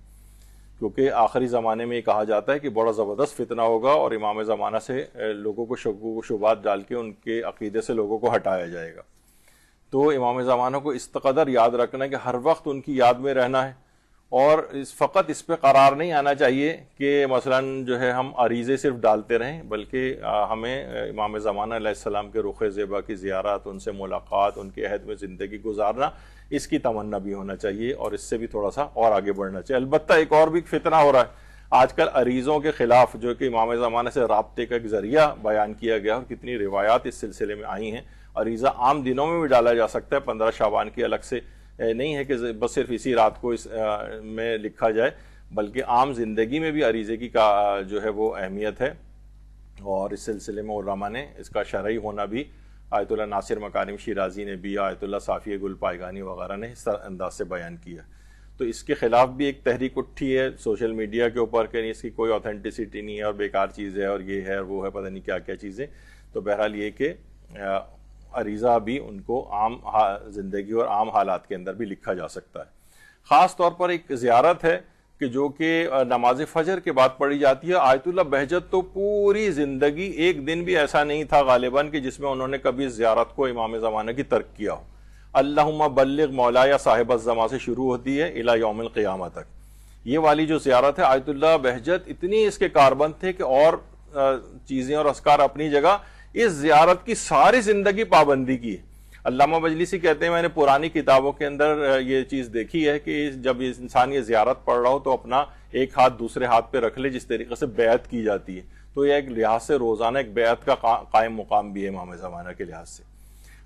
کیونکہ آخری زمانے میں یہ کہا جاتا ہے کہ بڑا زبردست فتنہ ہوگا اور امام زمانہ سے لوگوں کو شکوک و شبہات ڈال کے ان کے عقیدے سے لوگوں کو ہٹایا جائے گا. تو امام زمانہ کو اس قدر یاد رکھنا ہے کہ ہر وقت ان کی یاد میں رہنا ہے. اور فقط اس پہ قرار نہیں آنا چاہیے کہ مثلا جو ہے ہم عریضے صرف ڈالتے رہیں، بلکہ ہمیں امام زمانہ علیہ السلام کے رخ زیبا کی زیارت، ان سے ملاقات، ان کے عہد میں زندگی گزارنا، اس کی تمنا بھی ہونا چاہیے اور اس سے بھی تھوڑا سا اور آگے بڑھنا چاہیے. البتہ ایک اور بھی فتنہ ہو رہا ہے آج کل عریضوں کے خلاف، جو کہ امام زمانہ سے رابطے کا ایک ذریعہ بیان کیا گیا اور کتنی روایات اس سلسلے میں آئی ہیں. عریضہ عام دنوں میں بھی ڈالا جا سکتا ہے، 15 شعبان کی الگ سے نہیں ہے کہ بس صرف اسی رات کو اس میں لکھا جائے، بلکہ عام زندگی میں بھی عریضے کی کا جو ہے وہ اہمیت ہے. اور اس سلسلے میں علماء نے اس کا شرعی ہونا بھی، آیت اللہ ناصر مکارم شیرازی نے بھی، آیت اللہ صافی گل پائگانی وغیرہ نے اس انداز سے بیان کیا. تو اس کے خلاف بھی ایک تحریک اٹھی ہے سوشل میڈیا کے اوپر کہ اس کی کوئی اوتھینٹسٹی نہیں ہے اور بیکار چیز ہے اور یہ ہے اور وہ ہے، پتہ نہیں کیا کیا چیزیں. تو بہرحال یہ کہ عریضہ بھی ان کو عام زندگی اور عام حالات کے اندر بھی لکھا جا سکتا ہے. خاص طور پر ایک زیارت ہے کہ جو کہ نماز فجر کے بعد پڑھی جاتی ہے. آیت اللہ بہجت تو پوری زندگی ایک دن بھی ایسا نہیں تھا غالباً کہ جس میں انہوں نے کبھی زیارت کو امام زمانہ کی ترک کیا ہو. اللہم بلغ مولایا صاحب الزماں سے شروع ہوتی ہے الی یوم القیامہ تک. یہ والی جو زیارت ہے آیت اللہ بہجت اتنی اس کے کاربند تھے کہ اور چیزیں اور اذکار اپنی جگہ، اس زیارت کی ساری زندگی پابندی کی ہے. علامہ مجلسی کہتے ہیں میں نے پرانی کتابوں کے اندر یہ چیز دیکھی ہے کہ جب انسان یہ زیارت پڑھ رہا ہو تو اپنا ایک ہاتھ دوسرے ہاتھ پہ رکھ لے، جس طریقے سے بیعت کی جاتی ہے. تو یہ ایک لحاظ سے روزانہ ایک بیعت کا قائم مقام بھی ہے امام زمانہ کے لحاظ سے.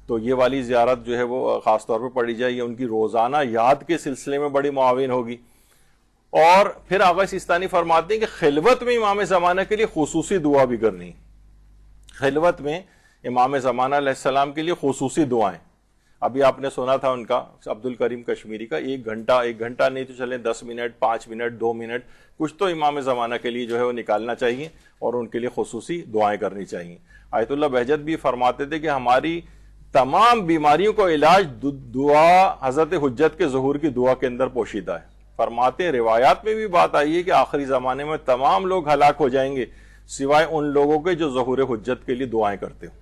تو یہ والی زیارت جو ہے وہ خاص طور پہ پڑھی جائے، یہ ان کی روزانہ یاد کے سلسلے میں بڑی معاون ہوگی. اور پھر آغا سیستانی فرماتے ہیں کہ خلوت میں امام زمانہ کے لیے خصوصی دعا بھی کرنی. خلوت میں امام زمانہ علیہ السلام کے لیے خصوصی دعائیں. ابھی آپ نے سنا تھا ان کا عبد الکریم کشمیری کا، 1 گھنٹہ نہیں تو چلیں 10 منٹ 5 منٹ 2 منٹ کچھ تو امام زمانہ کے لیے جو ہے وہ نکالنا چاہیے، اور ان کے لیے خصوصی دعائیں کرنی چاہیے۔ آیت اللہ بہجت بھی فرماتے تھے کہ ہماری تمام بیماریوں کا علاج دعا حضرت حجت کے ظہور کی دعا کے اندر پوشیدہ ہے۔ فرماتے ہیں روایات میں بھی بات آئی ہے کہ آخری زمانے میں تمام لوگ ہلاک ہو جائیں گے سوائے ان لوگوں کے جو ظہور حجت کے لیے دعائیں کرتے ہوں۔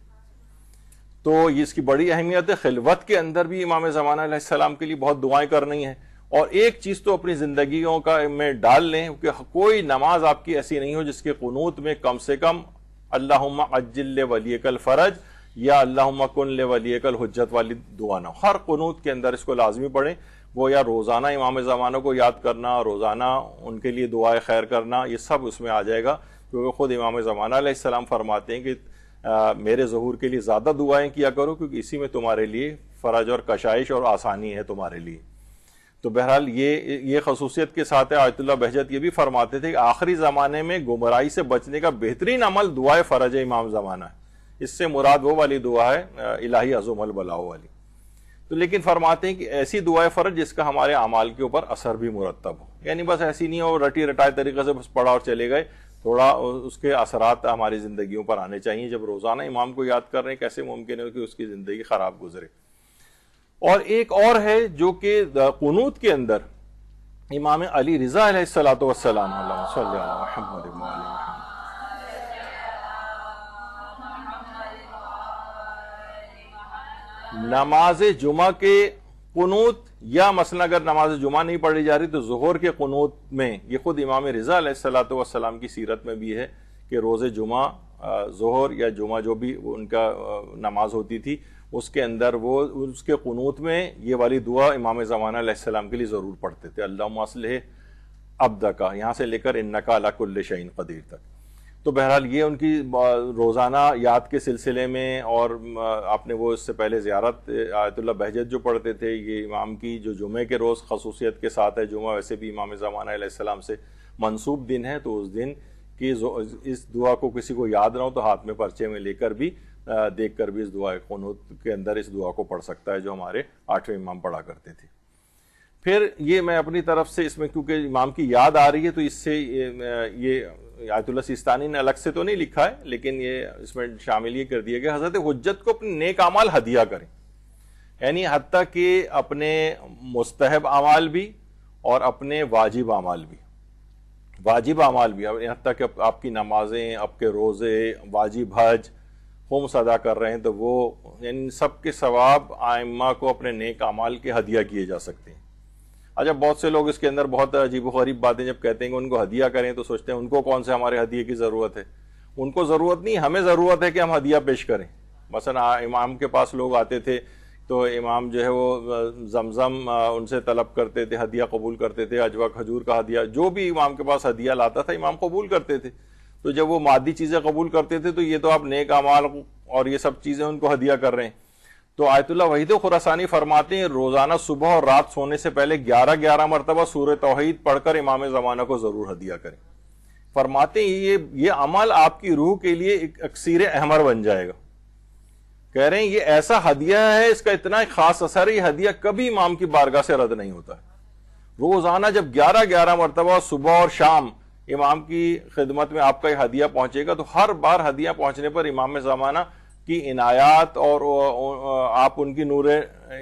تو اس کی بڑی اہمیت ہے۔ خلوت کے اندر بھی امام زمانہ علیہ السلام کے لیے بہت دعائیں کرنی ہیں، اور ایک چیز تو اپنی زندگیوں کا میں ڈال لیں کہ کوئی نماز آپ کی ایسی نہیں ہو جس کے قنوت میں کم سے کم اللہم عجل لولیک الفرج یا اللہم کن لولیک الحجت والی دعا نہ ہو۔ ہر قنوت کے اندر اس کو لازمی پڑھیں، وہ یا روزانہ امام زمانہ کو یاد کرنا، روزانہ ان کے لیے دعائے خیر کرنا، یہ سب اس میں آ جائے گا، کیونکہ خود امام زمانہ علیہ السلام فرماتے ہیں کہ میرے ظہور کے لیے زیادہ دعائیں کیا کرو، کیونکہ اسی میں تمہارے لیے فرج اور کشائش اور آسانی ہے تمہارے لیے۔ تو بہرحال یہ خصوصیت کے ساتھ ہے۔ آیت اللہ بہجت یہ بھی فرماتے تھے کہ آخری زمانے میں گمراہی سے بچنے کا بہترین عمل دعائے فرج امام زمانہ ہے۔ اس سے مراد وہ والی دعا ہے الہی عظم البلاء والی۔ تو لیکن فرماتے ہیں کہ ایسی دعائے فرج جس کا ہمارے اعمال کے اوپر اثر بھی مرتب ہو، یعنی بس ایسی نہیں ہو رٹی رٹائے طریقے سے بس پڑھا اور چلے گئے، تھوڑا اس کے اثرات ہماری زندگیوں پر آنے چاہیے۔ جب روزانہ امام کو یاد کر رہے ہیں، کیسے ممکن ہے کہ اس کی زندگی خراب گزرے؟ اور ایک اور ہے جو کہ قنوت کے اندر امام علی رضا علیہ الصلوۃ والسلام، اللہم صلی علی محمد و علی محمد، نماز جمعہ کے قنوت، یا مثلا اگر نماز جمعہ نہیں پڑھی جا رہی تو ظہر کے قنوت میں، یہ خود امام رضا علیہ الصلوۃ والسلام کی سیرت میں بھی ہے کہ روز جمعہ ظہر یا جمعہ جو بھی ان کا نماز ہوتی تھی اس کے اندر وہ اس کے قنوت میں یہ والی دعا امام زمانہ علیہ السلام کے لیے ضرور پڑھتے تھے، اللہم اصلح عبدک، یہاں سے لے کر انک علی کل شیء قدیر تک۔ تو بہرحال یہ ان کی روزانہ یاد کے سلسلے میں، اور آپ نے وہ اس سے پہلے زیارت آیت اللہ بہجت جو پڑھتے تھے، یہ امام کی جو جمعے کے روز خصوصیت کے ساتھ ہے، جمعہ ویسے بھی امام زمانہ علیہ السلام سے منسوب دن ہے، تو اس دن کی اس دعا کو کسی کو یاد نہ ہو تو ہاتھ میں پرچے میں لے کر بھی دیکھ کر بھی اس دعا قنوت کے اندر اس دعا کو پڑھ سکتا ہے جو ہمارے 8ویں امام پڑھا کرتے تھے۔ پھر یہ میں اپنی طرف سے اس میں کیونکہ امام کی یاد آ رہی ہے تو اس سے یہ آیت اللہ سیستانی نے الگ سے تو نہیں لکھا ہے، لیکن یہ اس میں شامل یہ کر دیا گیا حضرت حجت کو اپنے نیک اعمال ہدیہ کریں، یعنی حتیٰ کہ اپنے مستحب اعمال بھی اور اپنے واجب اعمال بھی، حتیٰ کہ آپ کی نمازیں، آپ کے روزے، واجب حج خمس ادا کر رہے ہیں تو وہ یعنی سب کے ثواب ائمہ کو اپنے نیک اعمال کے ہدیہ کیے جا سکتے ہیں۔ اچھا، بہت سے لوگ اس کے اندر بہت عجیب و غریب باتیں جب کہتے ہیں کہ ان کو ہدیہ کریں تو سوچتے ہیں ان کو کون سے ہمارے ہدیے کی ضرورت ہے۔ ان کو ضرورت نہیں، ہمیں ضرورت ہے کہ ہم ہدیہ پیش کریں۔ مثلا امام کے پاس لوگ آتے تھے تو امام جو ہے وہ زمزم ان سے طلب کرتے تھے، ہدیہ قبول کرتے تھے، اجوا کھجور کا ہدیہ، جو بھی امام کے پاس ہدیہ لاتا تھا امام قبول کرتے تھے۔ تو جب وہ مادی چیزیں قبول کرتے تھے تو یہ تو آپ نیک اعمال اور یہ سب چیزیں ان کو ہدیہ کر رہے ہیں۔ تو آیت اللہ وحید خراسانی فرماتے ہیں روزانہ صبح اور رات سونے سے پہلے 11 مرتبہ سورہ توحید پڑھ کر امام زمانہ کو ضرور ہدیہ کریں۔ فرماتے ہیں یہ عمل آپ کی روح کے لیے ایک اکسیر احمر بن جائے گا۔ کہہ رہے ہیں یہ ایسا ہدیہ ہے، اس کا اتنا خاص اثر ہے، یہ ہدیہ کبھی امام کی بارگاہ سے رد نہیں ہوتا ہے۔ روزانہ جب 11 مرتبہ صبح اور شام امام کی خدمت میں آپ کا یہ ہدیہ پہنچے گا تو ہر بار ہدیہ پہنچنے پر امام زمانہ کی عنایات اور آپ ان کی نور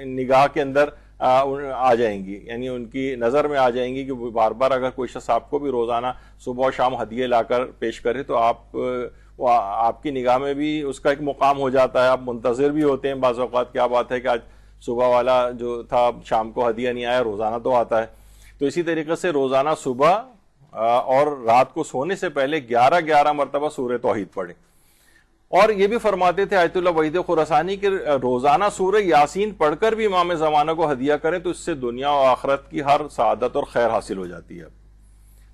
نگاہ کے اندر آ جائیں گی، یعنی ان کی نظر میں آ جائیں گی کہ بار بار اگر کوئی شخص آپ کو بھی روزانہ صبح و شام ہدیے لا کر پیش کرے تو آپ کی نگاہ میں بھی اس کا ایک مقام ہو جاتا ہے، آپ منتظر بھی ہوتے ہیں بعض اوقات، کیا بات ہے کہ آج صبح والا جو تھا شام کو ہدیہ نہیں آیا، روزانہ تو آتا ہے۔ تو اسی طریقے سے روزانہ صبح اور رات کو سونے سے پہلے 11 مرتبہ سورہ توحید پڑھیں۔ اور یہ بھی فرماتے تھے آیت اللہ وحید خراسانی کہ روزانہ سورہ یاسین پڑھ کر بھی امام زمانہ کو ہدیہ کریں تو اس سے دنیا و آخرت کی ہر سعادت اور خیر حاصل ہو جاتی ہے۔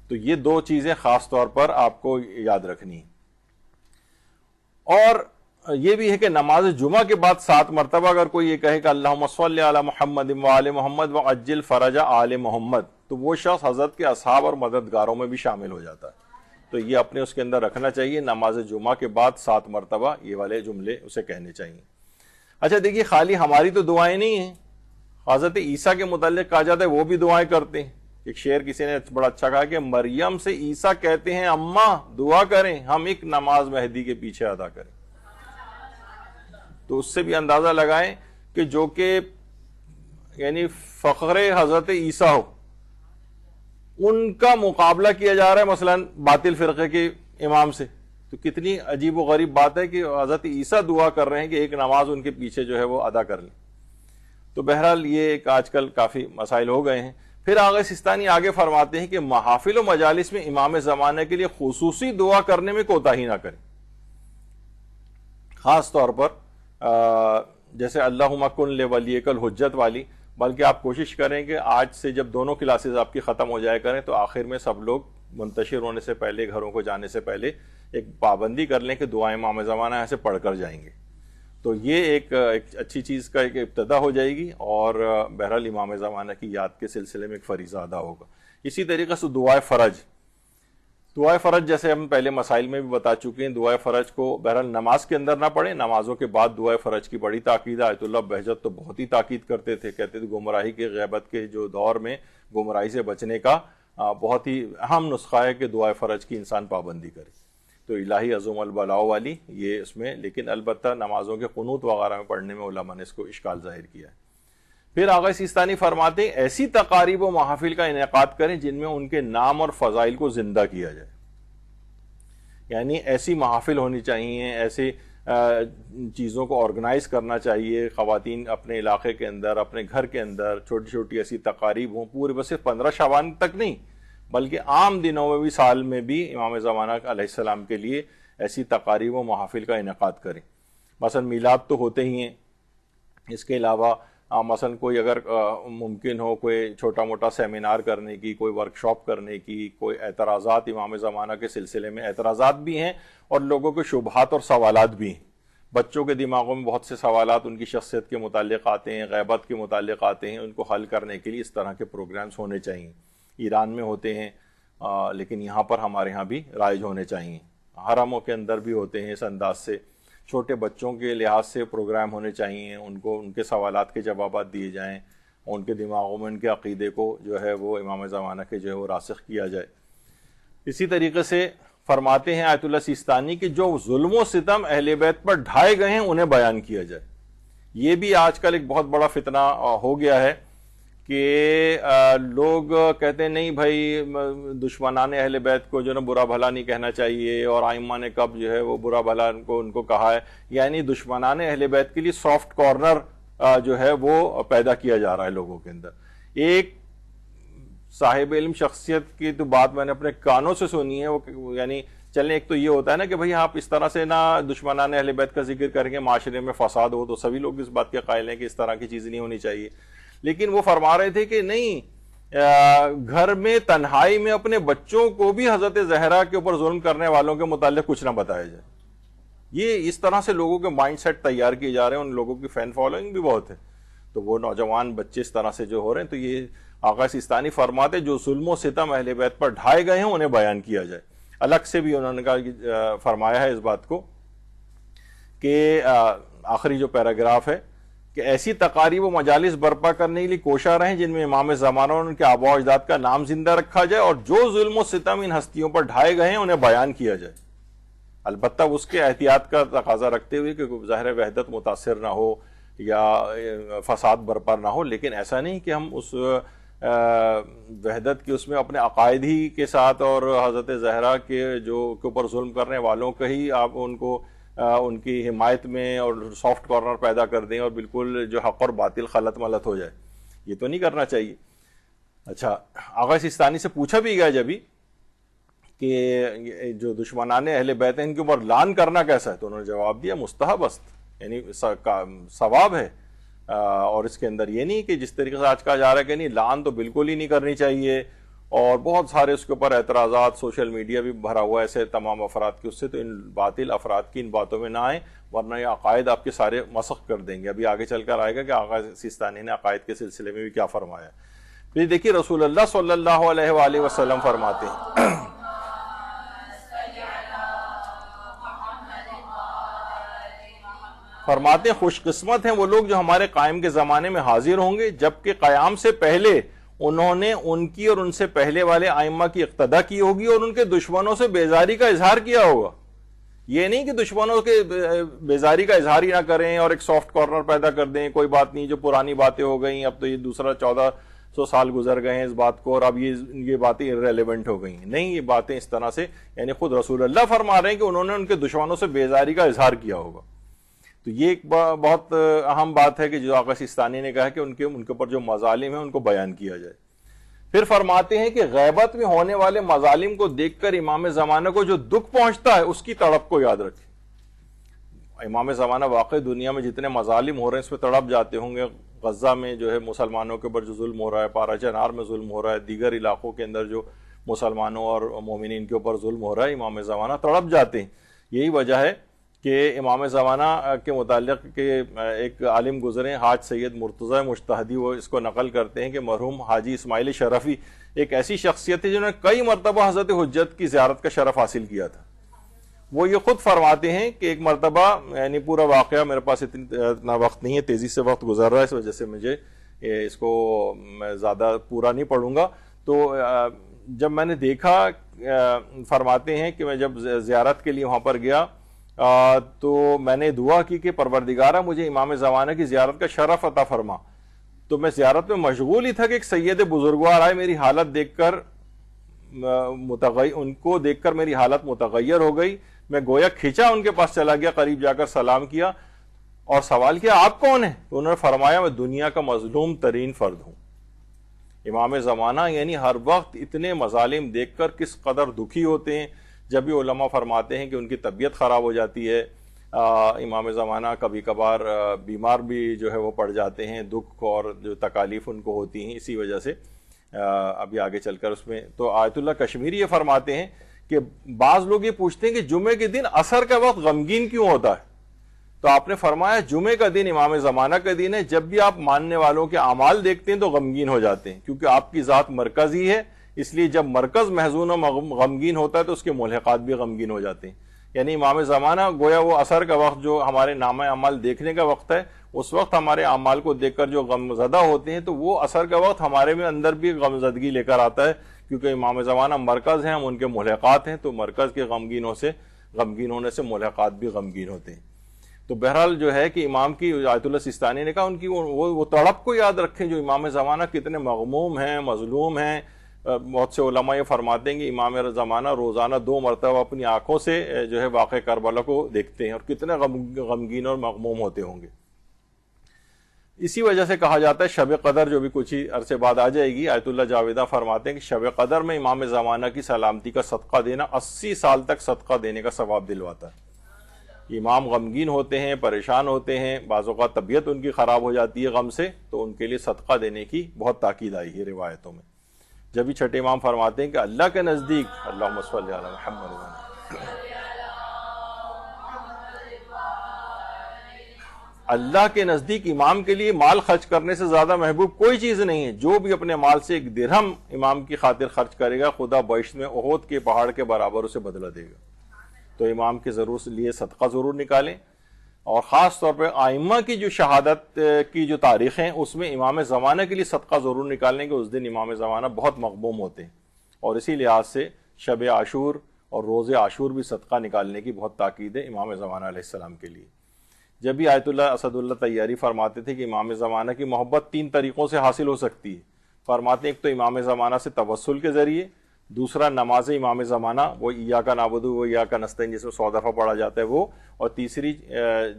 تو یہ دو چیزیں خاص طور پر آپ کو یاد رکھنی ہیں۔ اور یہ بھی ہے کہ نماز جمعہ کے بعد 7 مرتبہ اگر کوئی یہ کہے کہ اللہم صلی علی محمد و آل محمد وعجل فرج آل محمد، تو وہ شخص حضرت کے اصحاب اور مددگاروں میں بھی شامل ہو جاتا ہے۔ تو یہ اپنے اس کے اندر رکھنا چاہیے، نماز جمعہ کے بعد 7 مرتبہ یہ والے جملے اسے کہنے چاہیے۔ اچھا دیکھیے خالی ہماری تو دعائیں نہیں ہیں، حضرت عیسیٰ کے متعلق کہا جاتا ہے وہ بھی دعائیں کرتے ہیں. ایک شعر کسی نے بڑا اچھا کہا کہ مریم سے عیسیٰ کہتے ہیں اماں دعا کریں ہم ایک نماز مہدی کے پیچھے ادا کریں. تو اس سے بھی اندازہ لگائیں کہ جو کہ یعنی فخر حضرت عیسیٰ ہو، ان کا مقابلہ کیا جا رہا ہے مثلا باطل فرقے کے امام سے، تو کتنی عجیب و غریب بات ہے کہ حضرت عیسیٰ دعا کر رہے ہیں کہ ایک نماز ان کے پیچھے جو ہے وہ ادا کر لیں. تو بہرحال یہ ایک آج کل کافی مسائل ہو گئے ہیں. پھر آغا سیستانی آگے فرماتے ہیں کہ محافل و مجالس میں امام زمانہ کے لیے خصوصی دعا کرنے میں کوتاہی نہ کریں، خاص طور پر جیسے اللہم کن لولیک الحجت والی، بلکہ آپ کوشش کریں کہ آج سے جب دونوں کلاسز آپ کی ختم ہو جائے کریں تو آخر میں سب لوگ منتشر ہونے سے پہلے، گھروں کو جانے سے پہلے ایک پابندی کر لیں کہ دعائیں امام زمانہ ایسے پڑھ کر جائیں گے. تو یہ ایک اچھی چیز کا ایک ابتدا ہو جائے گی، اور بہرحال امام زمانہ کی یاد کے سلسلے میں ایک فریضہ ادا ہوگا. اسی طریقے سے دعائے فرج، دعائے فرج جیسے ہم پہلے مسائل میں بھی بتا چکے ہیں، دعائے فرج کو بہرحال نماز کے اندر نہ پڑھیں، نمازوں کے بعد دعائے فرج کی بڑی تاکید ہے. آیت اللہ بہجت تو بہت ہی تاکید کرتے تھے، کہتے تھے گمراہی کے غیبت کے جو دور میں گمراہی سے بچنے کا بہت ہی اہم نسخہ ہے کہ دعائے فرج کی انسان پابندی کرے. تو الہی عظم البلاء والی یہ اس میں، لیکن البتہ نمازوں کے قنوت وغیرہ میں پڑھنے میں علماء نے اس کو اشکال ظاہر کیا ہے. پھر آغا سیستانی فرماتے ہیں ایسی تقاریب و محافل کا انعقاد کریں جن میں ان کے نام اور فضائل کو زندہ کیا جائے. یعنی ایسی محافل ہونی چاہیے، ایسی چیزوں کو آرگنائز کرنا چاہیے. خواتین اپنے علاقے کے اندر، اپنے گھر کے اندر چھوٹی چھوٹی ایسی تقاریب ہوں، پورے بس صرف 15 شعبان تک نہیں بلکہ عام دنوں میں بھی، سال میں بھی امام زمانہ علیہ السلام کے لیے ایسی تقاریب و محافل کا انعقاد کریں. مثلا میلاد تو ہوتے ہی ہیں، اس کے علاوہ مثلا کوئی اگر ممکن ہو کوئی چھوٹا موٹا سیمینار کرنے کی، کوئی ورکشاپ کرنے کی، کوئی اعتراضات امام زمانہ کے سلسلے میں اعتراضات بھی ہیں اور لوگوں کے شبہات اور سوالات بھی ہیں. بچوں کے دماغوں میں بہت سے سوالات ان کی شخصیت کے متعلق آتے ہیں، غیبت کے متعلق آتے ہیں، ان کو حل کرنے کے لیے اس طرح کے پروگرامز ہونے چاہیے. ایران میں ہوتے ہیں لیکن یہاں پر ہمارے ہاں بھی رائج ہونے چاہیے. حرموں کے اندر بھی ہوتے ہیں اس انداز سے. چھوٹے بچوں کے لحاظ سے پروگرام ہونے چاہیے، ان کو ان کے سوالات کے جوابات دیے جائیں، ان کے دماغوں میں ان کے عقیدے کو جو ہے وہ امام زمانہ کے جو ہے وہ راسخ کیا جائے. اسی طریقے سے فرماتے ہیں آیت اللہ سیستانی کہ جو ظلم و ستم اہل بیت پر ڈھائے گئے ہیں انہیں بیان کیا جائے. یہ بھی آج کل ایک بہت بڑا فتنہ ہو گیا ہے کہ لوگ کہتے ہیں نہیں بھائی دشمنان اہل بیت کو جو ہے نا برا بھلا نہیں کہنا چاہیے، اور ائمہ نے کب جو ہے وہ برا بھلا ان کو کہا ہے. یعنی دشمنان اہل بیت کے لیے سافٹ کارنر جو ہے وہ پیدا کیا جا رہا ہے لوگوں کے اندر. ایک صاحب علم شخصیت کی تو بات میں نے اپنے کانوں سے سنی ہے، وہ یعنی چلیں ایک تو یہ ہوتا ہے نا کہ بھئی آپ اس طرح سے نہ دشمنان اہل بیت کا ذکر کریں گے، معاشرے میں فساد ہو، تو سبھی لوگ اس بات کے قائل ہیں کہ اس طرح کی چیز نہیں ہونی چاہیے. لیکن وہ فرما رہے تھے کہ نہیں، گھر میں تنہائی میں اپنے بچوں کو بھی حضرت زہرا کے اوپر ظلم کرنے والوں کے متعلق کچھ نہ بتایا جائے. یہ اس طرح سے لوگوں کے مائنڈ سیٹ تیار کیے جا رہے ہیں، ان لوگوں کی فین فالوئنگ بھی بہت ہے. تو وہ نوجوان بچے اس طرح سے جو ہو رہے ہیں، تو یہ آقا سیستانی فرماتے جو ظلم و ستم اہل بیت پر ڈھائے گئے ہیں انہیں بیان کیا جائے. الگ سے بھی انہوں نے فرمایا ہے اس بات کو کہ آخری جو پیراگراف ہے کہ ایسی تقاریب و مجالس برپا کرنے کے لیے کوشاں رہیں جن میں امام زمانہ اور ان کے آباء و اجداد کا نام زندہ رکھا جائے، اور جو ظلم و ستم ان ہستیوں پر ڈھائے گئے ہیں انہیں بیان کیا جائے. البتہ اس کے احتیاط کا تقاضا رکھتے ہوئے کہ ظاہر وحدت متاثر نہ ہو یا فساد برپا نہ ہو. لیکن ایسا نہیں کہ ہم اس وحدت کی اس میں اپنے عقائد ہی کے ساتھ اور حضرت زہرا کے اوپر ظلم کرنے والوں کا ہی آپ ان کو ان کی حمایت میں اور سافٹ کارنر پیدا کر دیں اور بالکل جو حق اور باطل خلط ملط ہو جائے. یہ تو نہیں کرنا چاہیے. اچھا، آغا سیستانی سے پوچھا بھی گیا جبھی کہ جو دشمنان اہل بیت ہیں ان کے اوپر لعن کرنا کیسا ہے، تو انہوں نے جواب دیا مستحب است، یعنی ثواب ہے. اور اس کے اندر یہ نہیں کہ جس طریقے سے آج کہا جا رہا ہے کہ نہیں لعن تو بالکل ہی نہیں کرنی چاہیے، اور بہت سارے اس کے اوپر اعتراضات، سوشل میڈیا بھی بھرا ہوا ہے ایسے تمام افراد کے. اس سے تو ان باطل افراد کی ان باتوں میں نہ آئیں، ورنہ یہ عقائد آپ کے سارے مسخ کر دیں گے. ابھی آگے چل کر آئے گا کہ آقا سیستانی نے عقائد کے سلسلے میں بھی کیا فرمایا. پھر دیکھیے رسول اللہ صلی اللہ علیہ وآلہ وسلم فرماتے ہیں فرماتے ہیں خوش قسمت ہیں وہ لوگ جو ہمارے قائم کے زمانے میں حاضر ہوں گے، جبکہ قیام سے پہلے انہوں نے ان کی اور ان سے پہلے والے ائمہ کی اقتدا کی ہوگی اور ان کے دشمنوں سے بیزاری کا اظہار کیا ہوگا۔ یہ نہیں کہ دشمنوں کے بیزاری کا اظہار ہی نہ کریں اور ایک سافٹ کارنر پیدا کر دیں، کوئی بات نہیں، جو پرانی باتیں ہو گئیں، اب تو یہ دوسرا 1400 سال گزر گئے ہیں اس بات کو اور اب یہ باتیں irrelevant ہو گئی ہیں۔ نہیں، یہ باتیں اس طرح سے، یعنی خود رسول اللہ فرما رہے ہیں کہ انہوں نے ان کے دشمنوں سے بیزاری کا اظہار کیا ہوگا۔ تو یہ ایک بہت اہم بات ہے کہ جو آقا سیستانی نے کہا کہ ان کے اوپر جو مظالم ہیں ان کو بیان کیا جائے۔ پھر فرماتے ہیں کہ غیبت میں ہونے والے مظالم کو دیکھ کر امام زمانہ کو جو دکھ پہنچتا ہے اس کی تڑپ کو یاد رکھیں۔ امام زمانہ واقعی دنیا میں جتنے مظالم ہو رہے ہیں اس پہ تڑپ جاتے ہوں گے۔ غزہ میں جو ہے مسلمانوں کے اوپر جو ظلم ہو رہا ہے، پارا چنار میں ظلم ہو رہا ہے، دیگر علاقوں کے اندر جو مسلمانوں اور مومنین کے اوپر ظلم ہو رہا ہے، امام زمانہ تڑپ جاتے ہیں۔ یہی وجہ ہے کہ امام زمانہ کے متعلق کہ ایک عالم گزرے حاج سید مرتضی مجتہدی، وہ اس کو نقل کرتے ہیں کہ مرحوم حاجی اسماعیل شرفی ایک ایسی شخصیت تھی جنہوں نے کئی مرتبہ حضرت حجت کی زیارت کا شرف حاصل کیا تھا۔ وہ یہ خود فرماتے ہیں کہ ایک مرتبہ، یعنی پورا واقعہ میرے پاس اتنا وقت نہیں ہے، تیزی سے وقت گزر رہا ہے، اس وجہ سے مجھے اس کو میں زیادہ پورا نہیں پڑھوں گا۔ تو جب میں نے دیکھا، فرماتے ہیں کہ میں جب زیارت کے لیے وہاں پر گیا تو میں نے دعا کی کہ پروردگارہ مجھے امام زمانہ کی زیارت کا شرف عطا فرما۔ تو میں زیارت میں مشغول ہی تھا کہ ایک سید بزرگوار آئے، میری حالت دیکھ کر ان کو دیکھ کر میری حالت متغیر ہو گئی۔ میں گویا کھینچا ان کے پاس چلا گیا، قریب جا کر سلام کیا اور سوال کیا آپ کون ہیں؟ تو انہوں نے فرمایا میں دنیا کا مظلوم ترین فرد ہوں۔ امام زمانہ یعنی ہر وقت اتنے مظالم دیکھ کر کس قدر دکھی ہوتے ہیں۔ جب بھی علماء فرماتے ہیں کہ ان کی طبیعت خراب ہو جاتی ہے، امام زمانہ کبھی کبھار بیمار بھی جو ہے وہ پڑ جاتے ہیں، دکھ اور جو تکالیف ان کو ہوتی ہیں، اسی وجہ سے ابھی آگے چل کر اس میں تو آیت اللہ کشمیری یہ فرماتے ہیں کہ بعض لوگ یہ پوچھتے ہیں کہ جمعے کے دن عصر کا وقت غمگین کیوں ہوتا ہے؟ تو آپ نے فرمایا جمعے کا دن امام زمانہ کا دن ہے، جب بھی آپ ماننے والوں کے اعمال دیکھتے ہیں تو غمگین ہو جاتے ہیں، کیونکہ آپ کی ذات مرکزی ہے، اس لیے جب مرکز محزون و غمگین ہوتا ہے تو اس کے ملحقات بھی غمگین ہو جاتے ہیں۔ یعنی امام زمانہ گویا وہ عصر کا وقت جو ہمارے نامہ اعمال دیکھنے کا وقت ہے، اس وقت ہمارے اعمال کو دیکھ کر جو غمزدہ ہوتے ہیں تو وہ عصر کا وقت ہمارے میں اندر بھی غمزدگی لے کر آتا ہے، کیونکہ امام زمانہ مرکز ہیں، ہم ان کے ملحقات ہیں، تو مرکز کے غمگین ہونے سے ملحقات بھی غمگین ہوتے ہیں۔ تو بہرحال جو ہے کہ امام کی آیت اللہ سیستانی نے کہا ان کی وہ تڑپ کو یاد رکھیں جو امام زمانہ کتنے مغموم ہیں، مظلوم ہیں۔ بہت سے علماء یہ فرماتے ہیں کہ امام زمانہ روزانہ 2 مرتبہ اپنی آنکھوں سے جو ہے واقع کربلا کو دیکھتے ہیں اور کتنے غمگین اور مغموم ہوتے ہوں گے۔ اسی وجہ سے کہا جاتا ہے شب قدر جو بھی کچھ ہی عرصے بعد آ جائے گی، آیت اللہ جاویدہ فرماتے ہیں کہ شب قدر میں امام زمانہ کی سلامتی کا صدقہ دینا 80 سال تک صدقہ دینے کا ثواب دلواتا ہے۔ امام غمگین ہوتے ہیں، پریشان ہوتے ہیں، بعض اوقات طبیعت ان کی خراب ہو جاتی ہے غم سے، تو ان کے لیے صدقہ دینے کی بہت تاکید آئی ہے روایتوں میں۔ جب بھی چھٹے امام فرماتے ہیں کہ اللہ کے نزدیک اللہم صلی علی محمد، اللہ کے نزدیک امام کے لیے مال خرچ کرنے سے زیادہ محبوب کوئی چیز نہیں ہے۔ جو بھی اپنے مال سے 1 درہم امام کی خاطر خرچ کرے گا، خدا بہشت میں احد کے پہاڑ کے برابر اسے بدلہ دے گا۔ تو امام کے لیے صدقہ ضرور نکالیں، اور خاص طور پہ آئمہ کی جو شہادت کی جو تاریخیں اس میں امام زمانہ کے لیے صدقہ ضرور نکالنے کے، اس دن امام زمانہ بہت مغموم ہوتے ہیں، اور اسی لحاظ سے شب عاشور اور روز عاشور بھی صدقہ نکالنے کی بہت تاکید ہے امام زمانہ علیہ السلام کے لیے۔ جب بھی آیت اللہ اسد اللہ تیاری فرماتے تھے کہ امام زمانہ کی محبت 3 طریقوں سے حاصل ہو سکتی ہے۔ فرماتے ہیں ایک تو امام زمانہ سے توسل کے ذریعے، دوسرا نماز امام زمانہ وہ ایاک نعبد و ایاک نستعین جس میں 100 دفعہ پڑھا جاتا ہے وہ، اور تیسری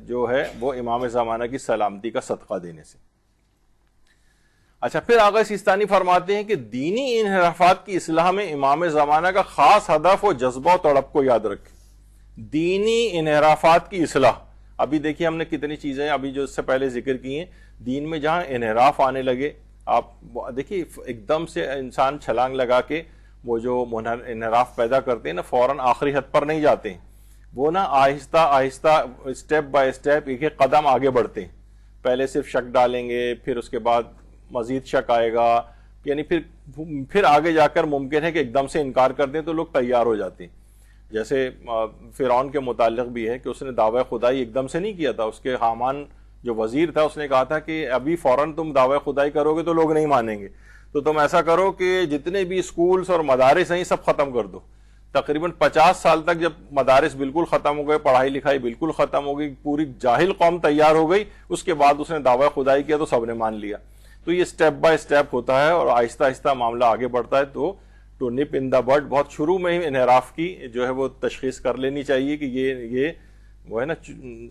جو ہے وہ امام زمانہ کی سلامتی کا صدقہ دینے سے۔ اچھا، پھر آقا سیستانی فرماتے ہیں کہ دینی انحرافات کی اصلاح میں امام زمانہ کا خاص ہدف و جذبہ و تڑپ کو یاد رکھیں۔ دینی انحرافات کی اصلاح، ابھی دیکھیے ہم نے کتنی چیزیں ابھی جو اس سے پہلے ذکر کی ہیں، دین میں جہاں انحراف آنے لگے، آپ دیکھیے ایک دم سے انسان چھلانگ لگا کے وہ جو انحراف پیدا کرتے ہیں نا، فوراً آخری حد پر نہیں جاتے ہیں، وہ نا آہستہ آہستہ اسٹیپ بائی اسٹیپ ایک ایک قدم آگے بڑھتے ہیں۔ پہلے صرف شک ڈالیں گے، پھر اس کے بعد مزید شک آئے گا، یعنی پھر آگے جا کر ممکن ہے کہ ایک دم سے انکار کر دیں تو لوگ تیار ہو جاتے ہیں۔ جیسے فرعون کے متعلق بھی ہے کہ اس نے دعوی خدائی ایک دم سے نہیں کیا تھا. اس کے حامان جو وزیر تھا اس نے کہا تھا کہ ابھی فوراً تم دعوی خدائی کرو گے تو لوگ نہیں مانیں گے, تو تم ایسا کرو کہ جتنے بھی اسکولز اور مدارس ہیں سب ختم کر دو. تقریباً 50 سال تک جب مدارس بالکل ختم ہو گئے, پڑھائی لکھائی بالکل ختم ہو گئی, پوری جاہل قوم تیار ہو گئی, اس کے بعد اس نے دعوی خدائی کیا تو سب نے مان لیا. تو یہ سٹیپ بائی سٹیپ ہوتا ہے اور آہستہ آہستہ معاملہ آگے بڑھتا ہے. تو ٹو نپ ان دا بڈ, بہت شروع میں ہی انحراف کی جو ہے وہ تشخیص کر لینی چاہیے کہ یہ وہ ہے نا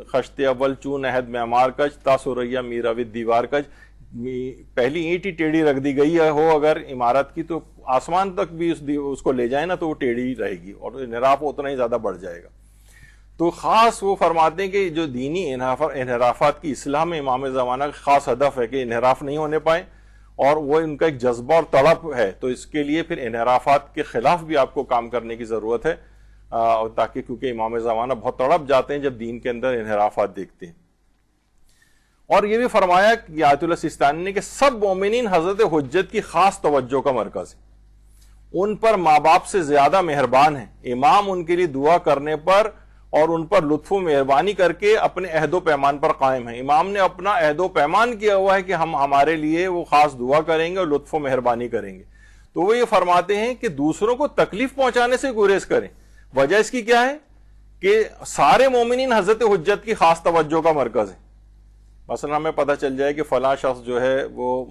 خشت اول چون عہد معمار کج تا سوریا میراوت دیوار کج, پہلی اینٹ ہی ٹیڑھی رکھ دی گئی ہو اگر عمارت کی تو آسمان تک بھی اس کو لے جائیں نا تو وہ ٹیڑھی رہے گی اور انحراف اتنا ہی زیادہ بڑھ جائے گا. تو خاص وہ فرماتے ہیں کہ جو دینی انحرافات کی اصلاح میں امام زمانہ کا خاص ہدف ہے کہ انحراف نہیں ہونے پائیں, اور وہ ان کا ایک جذبہ اور تڑپ ہے. تو اس کے لیے پھر انحرافات کے خلاف بھی آپ کو کام کرنے کی ضرورت ہے, تاکہ کیونکہ امام زمانہ بہت تڑپ جاتے ہیں جب دین کے اندر انحرافات دیکھتے ہیں. اور یہ بھی فرمایا کہ آیت اللہ سیستانی نے کہ سب مومنین حضرت حجت کی خاص توجہ کا مرکز ہے, ان پر ماں باپ سے زیادہ مہربان ہیں. امام ان کے لیے دعا کرنے پر اور ان پر لطف و مہربانی کر کے اپنے عہد و پیمان پر قائم ہیں. امام نے اپنا عہد و پیمان کیا ہوا ہے کہ ہم ہمارے لیے وہ خاص دعا کریں گے اور لطف و مہربانی کریں گے. تو وہ یہ فرماتے ہیں کہ دوسروں کو تکلیف پہنچانے سے گریز کریں. وجہ اس کی کیا ہے کہ سارے مومنین حضرت حجت کی خاص توجہ کا مرکز ہے. مثلا ہمیں پتہ چل جائے کہ فلاں شخص جو ہے وہ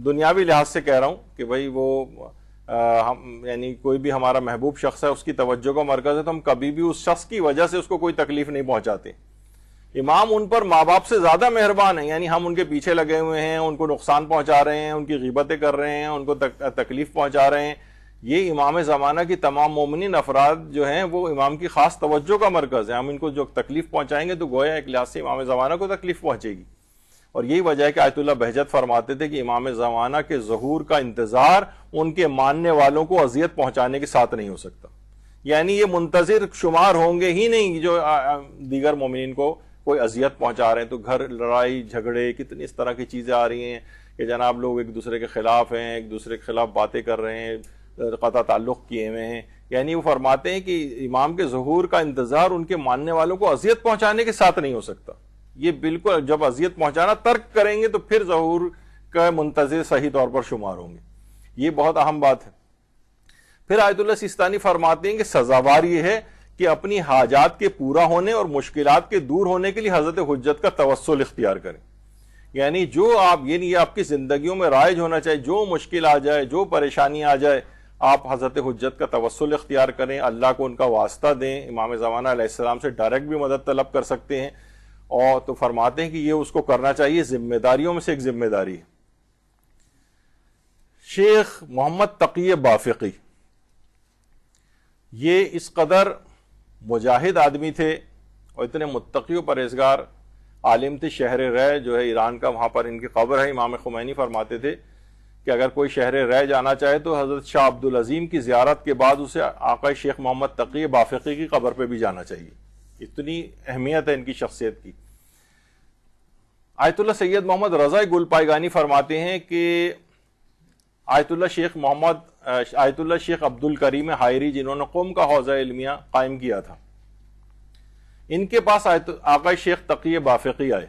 دنیاوی لحاظ سے کہہ رہا ہوں کہ بھئی وہ یعنی کوئی بھی ہمارا محبوب شخص ہے, اس کی توجہ کا مرکز ہے, تو ہم کبھی بھی اس شخص کی وجہ سے اس کو کوئی تکلیف نہیں پہنچاتے. امام ان پر ماں باپ سے زیادہ مہربان ہیں, یعنی ہم ان کے پیچھے لگے ہوئے ہیں, ان کو نقصان پہنچا رہے ہیں, ان کی غیبتیں کر رہے ہیں, ان کو تکلیف پہنچا رہے ہیں. یہ امام زمانہ کی تمام مومنین افراد جو ہیں وہ امام کی خاص توجہ کا مرکز ہے. ہم ان کو جو تکلیف پہنچائیں گے تو گویا ایک لحاظ سے امام زمانہ کو تکلیف پہنچے گی. اور یہی وجہ ہے کہ آیت اللہ بہجت فرماتے تھے کہ امام زمانہ کے ظہور کا انتظار ان کے ماننے والوں کو اذیت پہنچانے کے ساتھ نہیں ہو سکتا. یعنی یہ منتظر شمار ہوں گے ہی نہیں جو دیگر مومنین کو کوئی اذیت پہنچا رہے ہیں. تو گھر لڑائی جھگڑے کتنی اس طرح کی چیزیں آ رہی ہیں کہ جناب لوگ ایک دوسرے کے خلاف ہیں, ایک دوسرے کے خلاف باتیں کر رہے ہیں, قطع تعلق کیے ہوئے ہیں. یعنی وہ فرماتے ہیں کہ امام کے ظہور کا انتظار ان کے ماننے والوں کو اذیت پہنچانے کے ساتھ نہیں ہو سکتا. یہ بالکل جب اذیت پہنچانا ترک کریں گے تو پھر ظہور کا منتظر صحیح طور پر شمار ہوں گے. یہ بہت اہم بات ہے. پھر آیت اللہ سیستانی فرماتے ہیں کہ سزاوار یہ ہے کہ اپنی حاجات کے پورا ہونے اور مشکلات کے دور ہونے کے لیے حضرت حجت کا توسل اختیار کریں. یعنی جو آپ یہ آپ کی زندگیوں میں رائج ہونا چاہیے, جو مشکل آ جائے, جو پریشانی آ جائے, آپ حضرت حجت کا توسل اختیار کریں, اللہ کو ان کا واسطہ دیں. امام زمانہ علیہ السلام سے ڈائریکٹ بھی مدد طلب کر سکتے ہیں. اور تو فرماتے ہیں کہ یہ اس کو کرنا چاہیے, ذمہ داریوں میں سے ایک ذمہ داری ہے. شیخ محمد تقی بافقی یہ اس قدر مجاہد آدمی تھے اور اتنے متقی و پرہیزگار عالم تھے. شہر رے جو ہے ایران کا, وہاں پر ان کی قبر ہے. امام خمینی فرماتے تھے کہ اگر کوئی شہر رے جانا چاہے تو حضرت شاہ عبد العظیم کی زیارت کے بعد اسے آقا شیخ محمد تقی بافقی کی قبر پہ بھی جانا چاہیے. اتنی اہمیت ہے ان کی شخصیت کی. آیت اللہ سید محمد رضا گل پائیگانی فرماتے ہیں کہ آیت اللہ شیخ عبد الکریم حائری جنہوں نے قم کا حوزہ علمیہ قائم کیا تھا, ان کے پاس آقا شیخ تقی بافقی آئے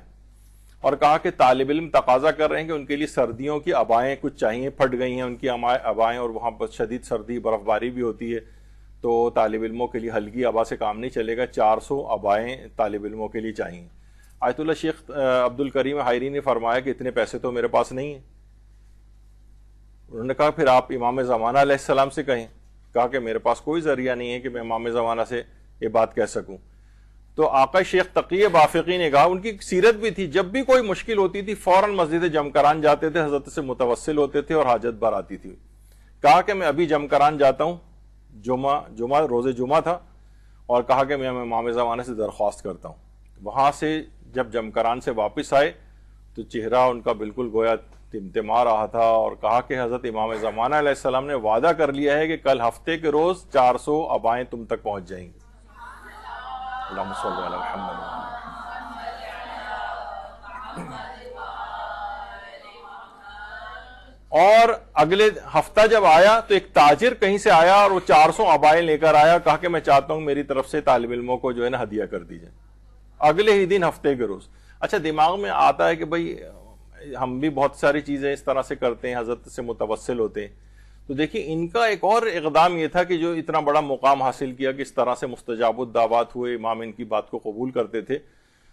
اور کہا کہ طالب علم تقاضا کر رہے ہیں کہ ان کے لیے سردیوں کی عبائیں کچھ چاہیے, پھٹ گئی ہیں ان کی عبائیں, اور وہاں پر شدید سردی برف باری بھی ہوتی ہے, تو طالب علموں کے لیے ہلکی عبا سے کام نہیں چلے گا, 400 عبائیں طالب علموں کے لیے چاہیے. آیت اللہ شیخ عبد الکریم حائری نے فرمایا کہ اتنے پیسے تو میرے پاس نہیں ہیں. انہوں نے کہا پھر آپ امام زمانہ علیہ السلام سے کہیں. کہا کہ میرے پاس کوئی ذریعہ نہیں ہے کہ میں امام زمانہ سے یہ بات کہہ سکوں. تو آقا شیخ تقی بافقی نے کہا, ان کی سیرت بھی تھی, جب بھی کوئی مشکل ہوتی تھی فوراً مسجد جمکران جاتے تھے, حضرت سے متوسل ہوتے تھے اور حاجت بھر آتی تھی. کہا کہ میں ابھی جمکران جاتا ہوں, روز جمعہ تھا, اور کہا کہ میں امام زمانہ سے درخواست کرتا ہوں. وہاں سے جب جمکران سے واپس آئے تو چہرہ ان کا بالکل گویا تمتما رہا تھا, اور کہا کہ حضرت امام زمانہ علیہ السلام نے وعدہ کر لیا ہے کہ کل ہفتے کے روز 400 عبائیں تم تک پہنچ جائیں گی. اللہم صلی علی محمد. اور اگلے ہفتہ جب آیا تو ایک تاجر کہیں سے آیا اور وہ 400 عبائیں لے کر آیا, کہا کہ میں چاہتا ہوں میری طرف سے طالب علموں کو جو ہے نا ہدیہ کر دیجئے اگلے ہی دن, ہفتے کے روز. اچھا دماغ میں آتا ہے کہ بھئی ہم بھی بہت ساری چیزیں اس طرح سے کرتے ہیں, حضرت سے متوسل ہوتے ہیں. تو دیکھیں ان کا ایک اور اقدام یہ تھا کہ جو اتنا بڑا مقام حاصل کیا کہ اس طرح سے مستجاب الدعوات ہوئے, امام ان کی بات کو قبول کرتے تھے.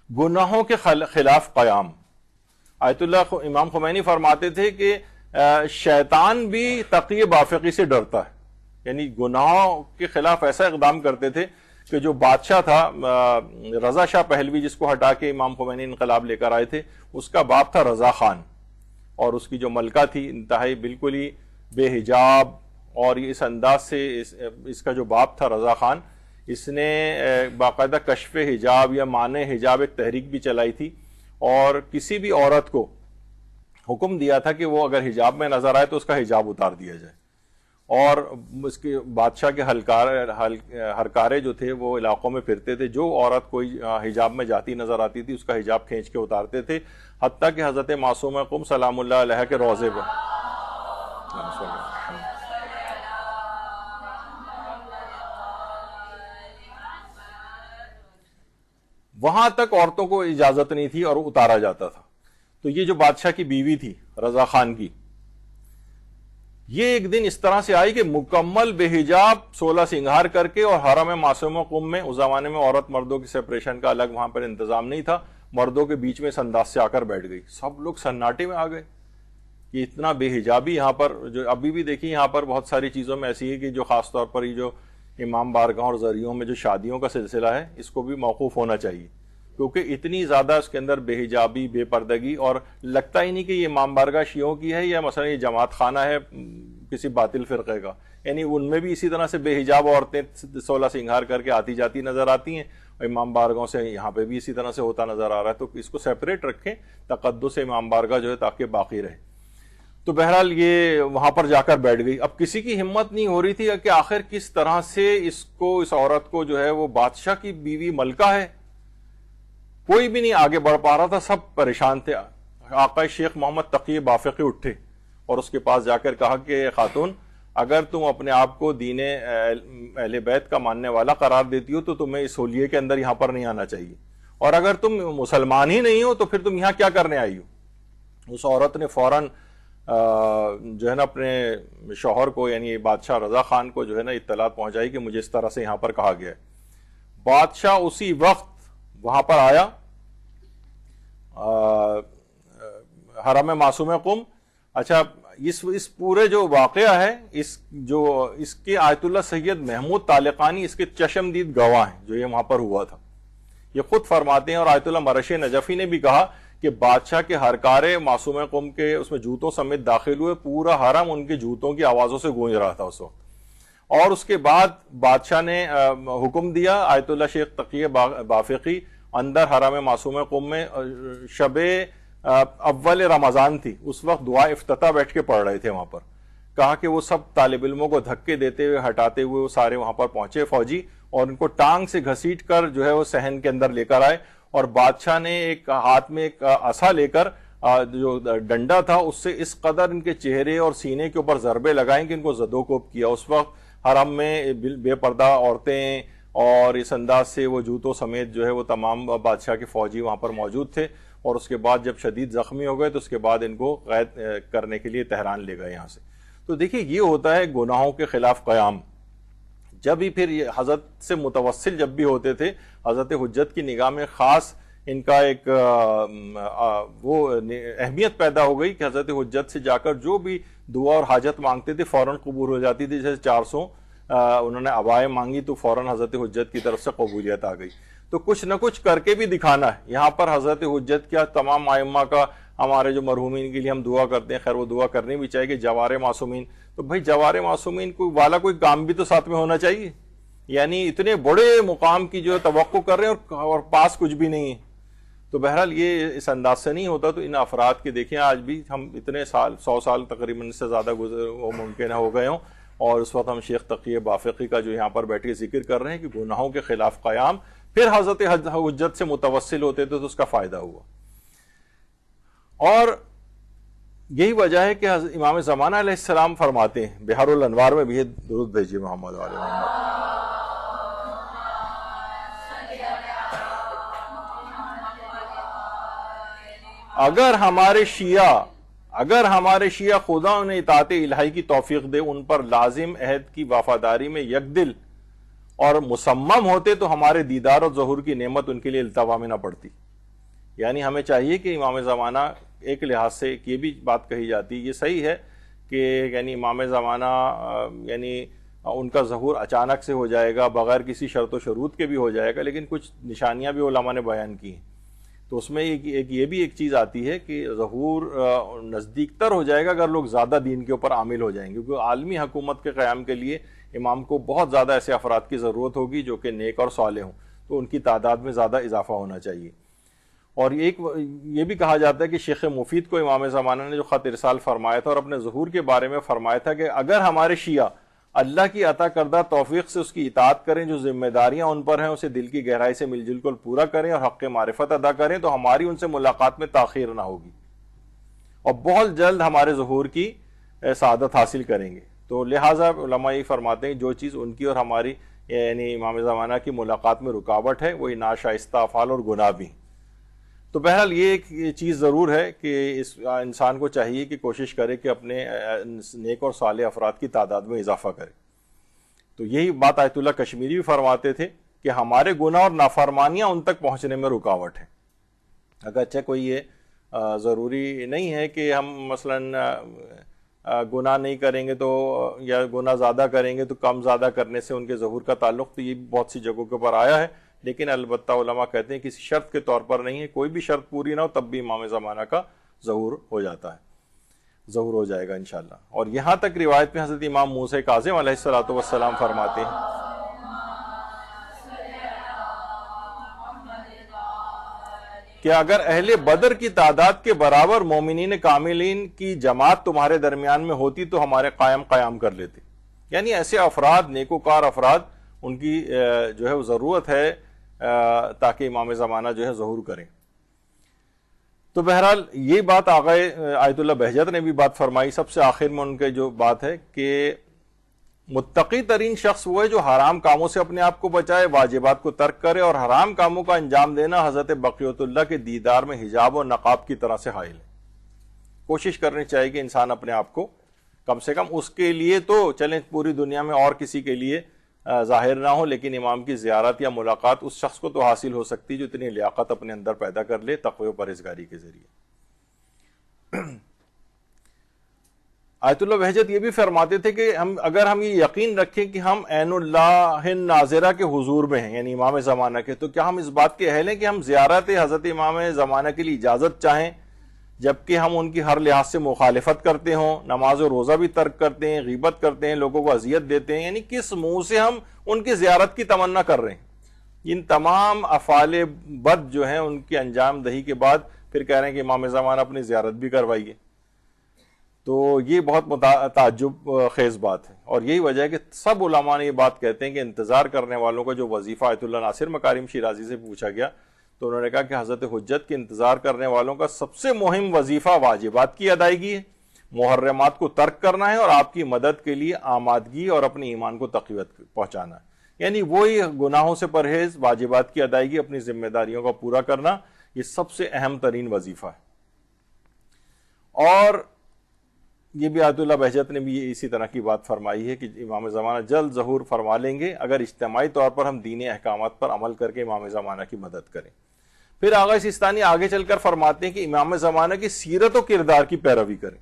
گناہوں کے خلاف قیام. آیت اللہ امام خمینی فرماتے تھے کہ شیطان بھی تقی بافقی سے ڈرتا ہے, یعنی گناہوں کے خلاف ایسا اقدام کرتے تھے کہ جو بادشاہ تھا رضا شاہ پہلوی, جس کو ہٹا کے امام خمینی انقلاب لے کر آئے تھے, اس کا باپ تھا رضا خان, اور اس کی جو ملکہ تھی انتہائی بالکل ہی بے حجاب, اور اس انداز سے اس کا جو باپ تھا رضا خان, اس نے باقاعدہ کشف حجاب یا مانع حجاب ایک تحریک بھی چلائی تھی, اور کسی بھی عورت کو حکم دیا تھا کہ وہ اگر حجاب میں نظر آئے تو اس کا حجاب اتار دیا جائے. اور اس کے بادشاہ کے ہرکارے جو تھے وہ علاقوں میں پھرتے تھے, جو عورت کوئی حجاب میں جاتی نظر آتی تھی اس کا حجاب کھینچ کے اتارتے تھے, حتیٰ کہ حضرت معصومہ قم سلام اللہ علیہ کے روضے پر وہاں تک عورتوں کو اجازت نہیں تھی اور اتارا جاتا تھا. تو یہ جو بادشاہ کی بیوی تھی رضا خان کی, یہ ایک دن اس طرح سے آئی کہ مکمل بے حجاب 16 سنگھار کر کے, اور حرم معصومہ قم میں اس زمانے میں عورت مردوں کی سپریشن کا الگ وہاں پر انتظام نہیں تھا, مردوں کے بیچ میں اس انداز سے آ کر بیٹھ گئی. سب لوگ سناٹے میں آ گئے کہ اتنا بے حجابی یہاں پر, جو ابھی بھی دیکھیں یہاں پر بہت ساری چیزوں میں ایسی ہے کہ جو خاص طور پر یہ جو امام بارگاہ اور ذریعوں میں جو شادیوں کا سلسلہ ہے اس کو بھی موقوف ہونا چاہیے, کیونکہ اتنی زیادہ اس کے اندر بے حجابی, بے پردگی, اور لگتا ہی نہیں کہ یہ امام بارگاہ شیعوں کی ہے یا مثلا یہ جماعت خانہ ہے کسی باطل فرقے کا. یعنی ان میں بھی اسی طرح سے بے حجاب عورتیں 16 سنگھار کر کے آتی جاتی نظر آتی ہیں, اور امام بارگاہوں سے یہاں پہ بھی اسی طرح سے ہوتا نظر آ رہا ہے. تو اس کو سیپریٹ رکھیں, تقدس امام بارگاہ جو ہے تاکہ باقی رہے. تو بہرحال یہ وہاں پر جا کر بیٹھ گئی. اب کسی کی ہمت نہیں ہو رہی تھی کہ آخر کس طرح سے اس عورت کو جو ہے وہ بادشاہ کی بیوی ملکہ ہے, کوئی بھی نہیں آگے بڑھ پا رہا تھا, سب پریشان تھے. آقا شیخ محمد تقی بافقی اٹھے اور اس کے پاس جا کر کہا کہ خاتون, اگر تم اپنے آپ کو دین اہل بیت کا ماننے والا قرار دیتی ہو تو تمہیں اس ہولیے کے اندر یہاں پر نہیں آنا چاہیے, اور اگر تم مسلمان ہی نہیں ہو تو پھر تم یہاں کیا کرنے آئی ہو. اس عورت نے فوراً جو ہے نا اپنے شوہر کو, یعنی بادشاہ رضا خان کو جو ہے نا اطلاعات پہنچائی کہ مجھے اس طرح سے یہاں پر کہا گیا ہے. بادشاہ اسی وقت وہاں پر آیا حرم معصومہ قم. اچھا اس پورے جو واقعہ ہے اس کے آیت اللہ سید محمود طالقانی اس کے چشمدید گواہ ہیں جو یہ وہاں پر ہوا تھا. یہ خود فرماتے ہیں, اور آیت اللہ مرش نجفی نے بھی کہا کہ بادشاہ کے ہرکارے معصومہ قم کے اس میں جوتوں سمیت داخل ہوئے, پورا حرم ان کے جوتوں کی آوازوں سے گونج رہا تھا اس وقت. اور اس کے بعد بادشاہ نے حکم دیا, آیت اللہ شیخ تقی بافقی اندر حرم معصومہ قم میں شب اول رمضان تھی, اس وقت دعا افتتاح بیٹھ کے پڑھ رہے تھے وہاں پر. کہا کہ وہ سب طالب علموں کو دھکے دیتے ہوئے ہٹاتے ہوئے وہ سارے وہاں پر پہنچے فوجی, اور ان کو ٹانگ سے گھسیٹ کر جو ہے وہ صحن کے اندر لے کر آئے. اور بادشاہ نے ایک ہاتھ میں ایک عصا لے کر جو ڈنڈا تھا اس سے اس قدر ان کے چہرے اور سینے کے اوپر ضربے لگائیں کہ ان کو زدوکوب کیا. اس وقت حرم میں بے پردہ عورتیں اور اس انداز سے وہ جوتوں سمیت جو ہے وہ تمام بادشاہ کے فوجی وہاں پر موجود تھے. اور اس کے بعد جب شدید زخمی ہو گئے تو اس کے بعد ان کو قید کرنے کے لیے تہران لے گئے یہاں سے. تو دیکھیے یہ ہوتا ہے گناہوں کے خلاف قیام. جب ہی پھر یہ حضرت سے متوسل جب بھی ہوتے تھے, حضرت حجت کی نگاہ میں خاص ان کا ایک وہ اہمیت پیدا ہو گئی کہ حضرت حجت سے جا کر جو بھی دعا اور حاجت مانگتے تھے فوراً قبول ہو جاتی تھی. جیسے 400 انہوں نے عبائیں مانگی تو فوراً حضرت حجت کی طرف سے قبولیت آ گئی. تو کچھ نہ کچھ کر کے بھی دکھانا ہے. یہاں پر حضرت حجت کیا تمام ائمہ کا, ہمارے جو مرحومین کے لیے ہم دعا کرتے ہیں, خیر وہ دعا کرنی بھی چاہیے کہ جوار معصومین. تو بھائی جوار معصومین کوئی کام بھی تو ساتھ میں ہونا چاہیے. یعنی اتنے بڑے مقام کی جو توقع کر رہے ہیں اور پاس کچھ بھی نہیں ہے. تو بہرحال یہ اس انداز سے نہیں ہوتا. تو ان افراد کے دیکھیں آج بھی ہم اتنے سال 100 سال تقریباً سے زیادہ وہ ممکن ہو گئے ہوں, اور اس وقت ہم شیخ تقی بافقی کا جو یہاں پر بیٹھ کے ذکر کر رہے ہیں کہ گناہوں کے خلاف قیام. پھر حضرت حجت سے متوسل ہوتے تھے تو اس کا فائدہ ہوا. اور یہی وجہ ہے کہ امام زمانہ علیہ السلام فرماتے ہیں، بحر الانوار میں بھی درود بھیجیے محمد علیہ محمد، اگر ہمارے شیعہ خدا انہیں اطاعت الہی کی توفیق دے، ان پر لازم عہد کی وفاداری میں یکدل اور مصمم ہوتے تو ہمارے دیدار اور ظہور کی نعمت ان کے لیے التوا میں نہ پڑتی۔ یعنی ہمیں چاہیے کہ امام زمانہ ایک لحاظ سے یہ بھی بات کہی جاتی، یہ صحیح ہے کہ یعنی امام زمانہ یعنی ان کا ظہور اچانک سے ہو جائے گا، بغیر کسی شرط و شروط کے بھی ہو جائے گا، لیکن کچھ نشانیاں بھی علماء نے بیان کی ہیں۔ تو اس میں یہ بھی ایک چیز آتی ہے کہ ظہور نزدیک تر ہو جائے گا اگر لوگ زیادہ دین کے اوپر عامل ہو جائیں گے، کیونکہ عالمی حکومت کے قیام کے لیے امام کو بہت زیادہ ایسے افراد کی ضرورت ہوگی جو کہ نیک اور صالح ہوں، تو ان کی تعداد میں زیادہ اضافہ ہونا چاہیے۔ اور یہ بھی کہا جاتا ہے کہ شیخ مفید کو امام زمانہ نے جو خط ارسال فرمایا تھا اور اپنے ظہور کے بارے میں فرمایا تھا کہ اگر ہمارے شیعہ اللہ کی عطا کردہ توفیق سے اس کی اطاعت کریں، جو ذمہ داریاں ان پر ہیں اسے دل کی گہرائی سے مل جل کر پورا کریں اور حق معرفت ادا کریں، تو ہماری ان سے ملاقات میں تاخیر نہ ہوگی اور بہت جلد ہمارے ظہور کی سعادت حاصل کریں گے۔ تو لہٰذا علماء یہ فرماتے ہیں جو چیز ان کی اور ہماری یعنی امام زمانہ کی ملاقات میں رکاوٹ ہے وہی ناشائستہ افعال اور گناہ بھی۔ تو بہرحال یہ ایک چیز ضرور ہے کہ اس انسان کو چاہیے کہ کوشش کرے کہ اپنے نیک اور صالح افراد کی تعداد میں اضافہ کرے۔ تو یہی بات آیت اللہ کشمیری بھی فرماتے تھے کہ ہمارے گناہ اور نافرمانیاں ان تک پہنچنے میں رکاوٹ ہے۔ اگرچہ کوئی یہ ضروری نہیں ہے کہ ہم مثلاً گناہ نہیں کریں گے تو یا گناہ زیادہ کریں گے تو کم زیادہ کرنے سے ان کے ظہور کا تعلق، تو یہ بہت سی جگہوں کے اوپر آیا ہے، لیکن البتہ علماء کہتے ہیں کسی شرط کے طور پر نہیں ہے، کوئی بھی شرط پوری نہ ہو تب بھی امام زمانہ کا ظہور ہو جاتا ہے، ظہور ہو جائے گا انشاءاللہ۔ اور یہاں تک روایت میں حضرت امام موسیٰ کاظم علیہ السلام فرماتے ہیں کہ اگر اہل بدر کی تعداد کے برابر مومنین کاملین کی جماعت تمہارے درمیان میں ہوتی تو ہمارے قیام کر لیتے۔ یعنی ایسے افراد، نیکوکار افراد، ان کی جو ہے وہ ضرورت ہے تاکہ امام زمانہ جو ہے ظہور کریں۔ تو بہرحال یہ بات آقا آیت اللہ بہجت نے بھی بات فرمائی، سب سے آخر میں ان کے جو بات ہے کہ متقی ترین شخص وہ ہے جو حرام کاموں سے اپنے آپ کو بچائے، واجبات کو ترک کرے، اور حرام کاموں کا انجام دینا حضرت بقیت اللہ کے دیدار میں حجاب اور نقاب کی طرح سے حائل ہے۔ کوشش کرنی چاہیے کہ انسان اپنے آپ کو کم سے کم اس کے لیے تو چلیں پوری دنیا میں اور کسی کے لیے ظاہر نہ ہو، لیکن امام کی زیارت یا ملاقات اس شخص کو تو حاصل ہو سکتی جو اتنی لیاقت اپنے اندر پیدا کر لے تقوی و پرہیزگاری کے ذریعے۔ آیت اللہ بہجت یہ بھی فرماتے تھے کہ اگر ہم یہ یقین رکھیں کہ ہم عین اللہ ناظرہ کے حضور میں ہیں، یعنی امام زمانہ کے، تو کیا ہم اس بات کے اہل ہیں کہ ہم زیارت حضرت امام زمانہ کے لیے اجازت چاہیں جبکہ ہم ان کی ہر لحاظ سے مخالفت کرتے ہوں، نماز و روزہ بھی ترک کرتے ہیں، غیبت کرتے ہیں، لوگوں کو اذیت دیتے ہیں؟ یعنی کس منہ سے ہم ان کی زیارت کی تمنا کر رہے ہیں؟ ان تمام افعال بد جو ہیں ان کی انجام دہی کے بعد پھر کہہ رہے ہیں کہ امام زمانہ اپنی زیارت بھی کروائیے، تو یہ بہت تعجب خیز بات ہے۔ اور یہی وجہ ہے کہ سب علماء نے یہ بات کہتے ہیں کہ انتظار کرنے والوں کا جو وظیفہ آیت اللہ ناصر مکارم شیرازی سے پوچھا گیا تو انہوں نے کہا کہ حضرت حجت کے انتظار کرنے والوں کا سب سے مہم وظیفہ واجبات کی ادائیگی ہے، محرمات کو ترک کرنا ہے، اور آپ کی مدد کے لیے آمادگی اور اپنے ایمان کو تقویت پہنچانا ہے۔ یعنی وہی گناہوں سے پرہیز، واجبات کی ادائیگی، اپنی ذمہ داریوں کا پورا کرنا، یہ سب سے اہم ترین وظیفہ ہے۔ اور یہ بھی آیت اللہ بہجت نے بھی اسی طرح کی بات فرمائی ہے کہ امام زمانہ جلد ظہور فرما لیں گے اگر اجتماعی طور پر ہم دینی احکامات پر عمل کر کے امام زمانہ کی مدد کریں۔ پھر آغا سیستانی آگے چل کر فرماتے ہیں کہ امام زمانہ کی سیرت و کردار کی پیروی کریں۔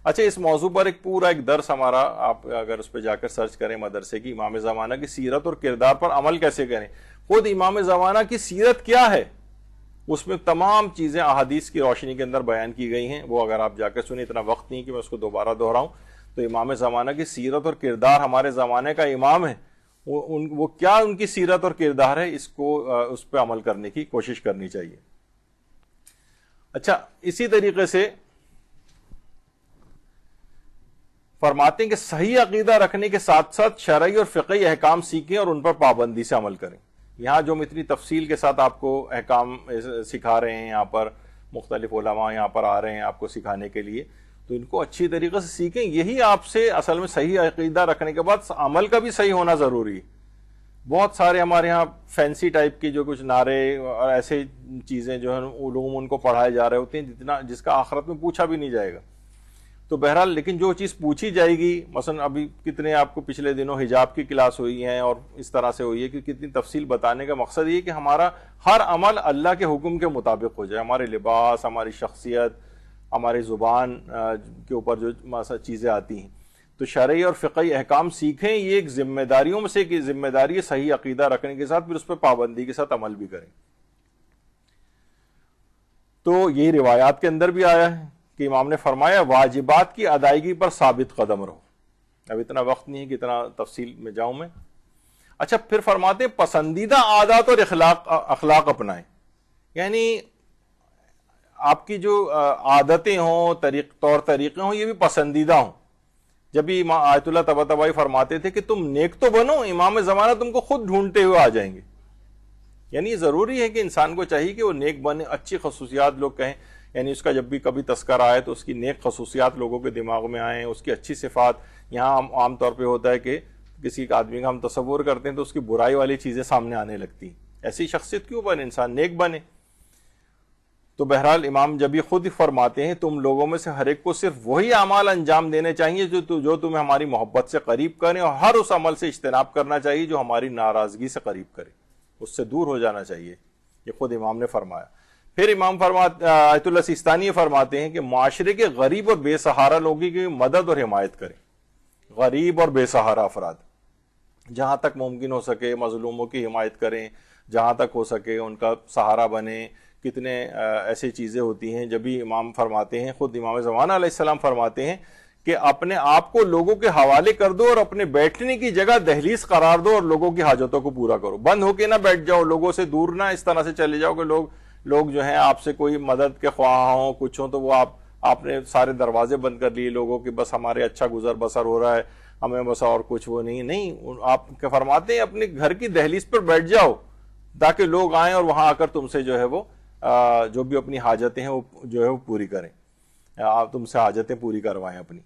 اچھا، اس موضوع پر پورا ایک درس ہمارا، آپ اگر اس پہ جا کر سرچ کریں مدرسے کی، امام زمانہ کی سیرت اور کردار پر عمل کیسے کریں، خود امام زمانہ کی سیرت کیا ہے اس میں تمام چیزیں احادیث کی روشنی کے اندر بیان کی گئی ہیں، وہ اگر آپ جا کر سنیں، اتنا وقت نہیں کہ میں اس کو دوبارہ دہراؤں۔ تو امام زمانہ کی سیرت اور کردار، ہمارے زمانے کا امام ہے، وہ کیا ان کی سیرت اور کردار ہے، اس پہ عمل کرنے کی کوشش کرنی چاہیے۔ اچھا، اسی طریقے سے فرماتے ہیں کہ صحیح عقیدہ رکھنے کے ساتھ ساتھ شرعی اور فقہی احکام سیکھیں اور ان پر پابندی سے عمل کریں۔ یہاں جو ہم اتنی تفصیل کے ساتھ آپ کو احکام سکھا رہے ہیں، یہاں پر مختلف علماء یہاں پر آ رہے ہیں آپ کو سکھانے کے لیے، تو ان کو اچھی طریقے سے سیکھیں. یہی آپ سے اصل میں صحیح عقیدہ رکھنے کے بعد عمل کا بھی صحیح ہونا ضروری ہے. بہت سارے ہمارے ہاں فینسی ٹائپ کی جو کچھ نعرے اور ایسے چیزیں جو ہیں علوم ان کو پڑھائے جا رہے ہوتے ہیں جس کا آخرت میں پوچھا بھی نہیں جائے گا. تو بہرحال لیکن جو چیز پوچھی جائے گی، مثلا ابھی کتنے آپ کو پچھلے دنوں حجاب کی کلاس ہوئی ہیں اور اس طرح سے ہوئی ہے کہ کتنی تفصیل بتانے کا مقصد یہ کہ ہمارا ہر عمل اللہ کے حکم کے مطابق ہو جائے. ہمارے لباس، ہماری شخصیت، ہماری زبان کے اوپر جو چیزیں آتی ہیں، تو شرعی اور فقہی احکام سیکھیں. یہ ایک ذمہ داریوں میں سے ایک ذمہ داری ہے، صحیح عقیدہ رکھنے کے ساتھ پھر اس پہ پابندی کے ساتھ عمل بھی کریں. تو یہی روایات کے اندر بھی آیا ہے کہ امام نے فرمایا واجبات کی ادائیگی پر ثابت قدم رہو. اب اتنا وقت نہیں ہے کہ اتنا تفصیل میں جاؤں میں. اچھا پھر فرماتے ہیں پسندیدہ عادات اور اخلاق اپنائیں. یعنی آپ کی جو عادتیں ہوں، طور طریقے ہوں، یہ بھی پسندیدہ ہوں. جب بھی آیت اللہ طباطبائی فرماتے تھے کہ تم نیک تو بنو، امام زمانہ تم کو خود ڈھونڈتے ہوئے آ جائیں گے. یعنی ضروری ہے کہ انسان کو چاہیے کہ وہ نیک بنے. اچھی خصوصیات لوگ کہیں، یعنی اس کا جب بھی کبھی تذکرہ آئے تو اس کی نیک خصوصیات لوگوں کے دماغ میں آئیں، اس کی اچھی صفات. یہاں عام طور پہ ہوتا ہے کہ کسی آدمی کا ہم تصور کرتے ہیں تو اس کی برائی والی چیزیں سامنے آنے لگتی ہیں. ایسی شخصیت کیوں بنے؟ انسان نیک بنے. تو بہرحال امام جب یہ خود فرماتے ہیں تم لوگوں میں سے ہر ایک کو صرف وہی اعمال انجام دینے چاہیے جو تمہیں ہماری محبت سے قریب کریں، اور ہر اس عمل سے اجتناب کرنا چاہیے جو ہماری ناراضگی سے قریب کرے، اس سے دور ہو جانا چاہیے. یہ خود امام نے فرمایا. پھر امام آیت اللہ سیستانی فرماتے ہیں کہ معاشرے کے غریب اور بے سہارا لوگوں کی مدد اور حمایت کریں. غریب اور بے سہارا افراد جہاں تک ممکن ہو سکے مظلوموں کی حمایت کریں، جہاں تک ہو سکے ان کا سہارا بنیں. کتنے ایسی چیزیں ہوتی ہیں. جب بھی امام فرماتے ہیں، خود امام زمانہ علیہ السلام فرماتے ہیں کہ اپنے آپ کو لوگوں کے حوالے کر دو اور اپنے بیٹھنے کی جگہ دہلیز قرار دو اور لوگوں کی حاجتوں کو پورا کرو. بند ہو کے نہ بیٹھ جاؤ، لوگوں سے دور نہ اس طرح سے چلے جاؤ کہ لوگ جو ہیں آپ سے کوئی مدد کے خواہاں ہوں، کچھ ہوں، تو وہ آپ نے سارے دروازے بند کر لیے لوگوں کے، بس ہمارے اچھا گزر بسر ہو رہا ہے، ہمیں بس اور کچھ وہ نہیں. آپ کے فرماتے ہیں اپنے گھر کی دہلیز پر بیٹھ جاؤ تاکہ لوگ آئیں اور وہاں آ کر تم سے جو ہے وہ جو بھی اپنی حاجتیں ہیں وہ جو ہے وہ پوری کریں، آپ تم سے حاجتیں پوری کروائیں اپنی.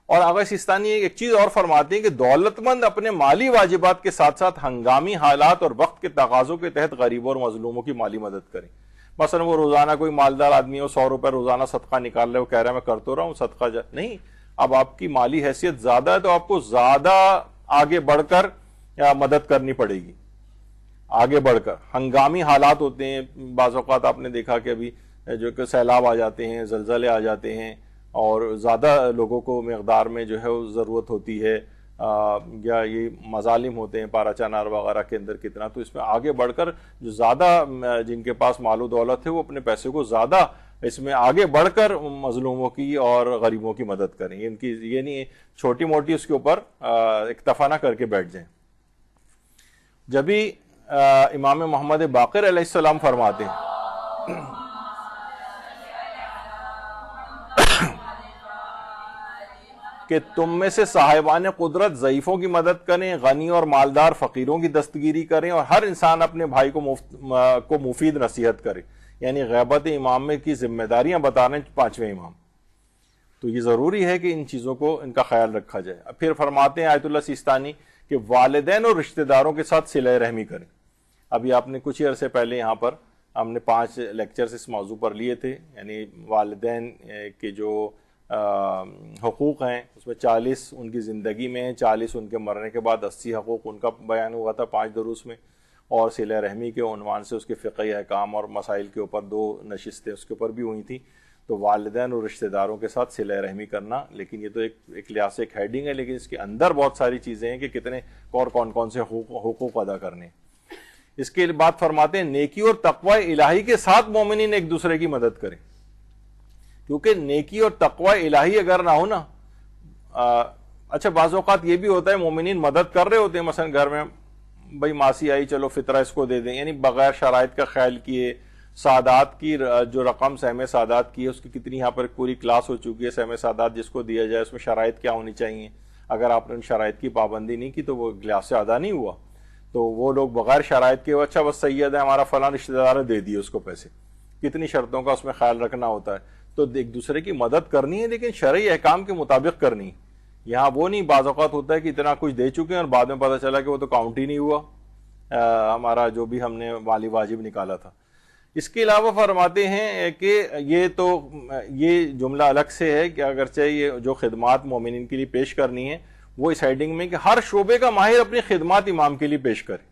اور آغا سیستانی ایک چیز اور فرماتے ہیں کہ دولت مند اپنے مالی واجبات کے ساتھ ساتھ ہنگامی حالات اور وقت کے تقاضوں کے تحت غریبوں اور مظلوموں کی مالی مدد کریں. مثلا وہ روزانہ کوئی مالدار آدمی ہو، 100 روپے روزانہ صدقہ نکال رہے، وہ کہہ رہا ہے میں کر تو رہا ہوں صدقہ نہیں. اب آپ کی مالی حیثیت زیادہ ہے تو آپ کو زیادہ آگے بڑھ کر مدد کرنی پڑے گی. آگے بڑھ کر ہنگامی حالات ہوتے ہیں، بعض اوقات آپ نے دیکھا کہ ابھی جو کہ سیلاب آ جاتے ہیں، زلزلے آ جاتے ہیں اور زیادہ لوگوں کو مقدار میں جو ہے وہ ضرورت ہوتی ہے، یا یہ مظالم ہوتے ہیں پارا چنار وغیرہ کے اندر کتنا. تو اس میں آگے بڑھ کر جو زیادہ جن کے پاس مال و دولت ہے وہ اپنے پیسے کو زیادہ اس میں آگے بڑھ کر مظلوموں کی اور غریبوں کی مدد کریں. ان کی یہ نہیں چھوٹی موٹی اس کے اوپر اکتفا نہ کر کے بیٹھ جائیں. جبھی امام محمد باقر علیہ السلام فرماتے ہیں کہ تم میں سے صاحبان قدرت ضعیفوں کی مدد کریں، غنی اور مالدار فقیروں کی دستگیری کریں، اور ہر انسان اپنے بھائی کو مفید نصیحت کرے. یعنی غیبت امام میں کی ذمہ داریاں بتا رہے ہیں 5ویں امام. تو یہ ضروری ہے کہ ان چیزوں کو ان کا خیال رکھا جائے. پھر فرماتے ہیں آیت اللہ سیستانی کہ والدین اور رشتہ داروں کے ساتھ صلہ رحمی کریں. ابھی آپ نے کچھ ہی عرصے پہلے یہاں پر ہم نے 5 لیکچرز اس موضوع پر لیے تھے. یعنی والدین کے جو حقوق ہیں اس میں 40 ان کی زندگی میں، 40 ان کے مرنے کے بعد، 80 حقوق ان کا بیان ہوا تھا 5 دروس میں. اور صلہ رحمی کے عنوان سے اس کے فقہی احکام اور مسائل کے اوپر 2 نشستیں اس کے اوپر بھی ہوئی تھیں. تو والدین اور رشتہ داروں کے ساتھ صلہ رحمی کرنا، لیکن یہ تو ایک لحاظ سے ایک ہیڈنگ ہے، لیکن اس کے اندر بہت ساری چیزیں ہیں کہ کتنے اور کون سے حقوق ادا کرنے. اس کے بعد فرماتے ہیں نیکی اور تقوی الہی کے ساتھ مومنین ایک دوسرے کی مدد کریں. کیونکہ نیکی اور تقوی الہی اگر نہ ہو نا، اچھا بعض اوقات یہ بھی ہوتا ہے مومنین مدد کر رہے ہوتے ہیں، مثلا گھر میں بھائی ماسی آئی چلو فطرہ اس کو دے دیں، یعنی بغیر شرائط کا خیال کیے. سادات کی جو رقم سہم سادات کی ہے اس کی کتنی یہاں پر پوری کلاس ہو چکی ہے. سہم سادات جس کو دیا جائے اس میں شرائط کیا ہونی چاہیے، اگر آپ نے ان شرائط کی پابندی نہیں کی تو وہ گلاس سے ادا نہیں ہوا. تو وہ لوگ بغیر شرائط کے اچھا بس سید ہے ہمارا فلاں رشتہ دار دے دیے اس کو پیسے. کتنی شرطوں کا اس میں خیال رکھنا ہوتا ہے. تو ایک دوسرے کی مدد کرنی ہے لیکن شرعی احکام کے مطابق کرنی ہے. یہاں وہ نہیں بعض اوقات ہوتا ہے کہ اتنا کچھ دے چکے ہیں اور بعد میں پتہ چلا کہ وہ تو کاؤنٹ ہی نہیں ہوا ہمارا جو بھی ہم نے مالی واجب نکالا تھا. اس کے علاوہ فرماتے ہیں کہ یہ جملہ الگ سے ہے کہ اگرچہ یہ جو خدمات مومنین کے لیے پیش کرنی ہے وہ اس ہیڈنگ میں کہ ہر شعبے کا ماہر اپنی خدمات امام کے لیے پیش کرے,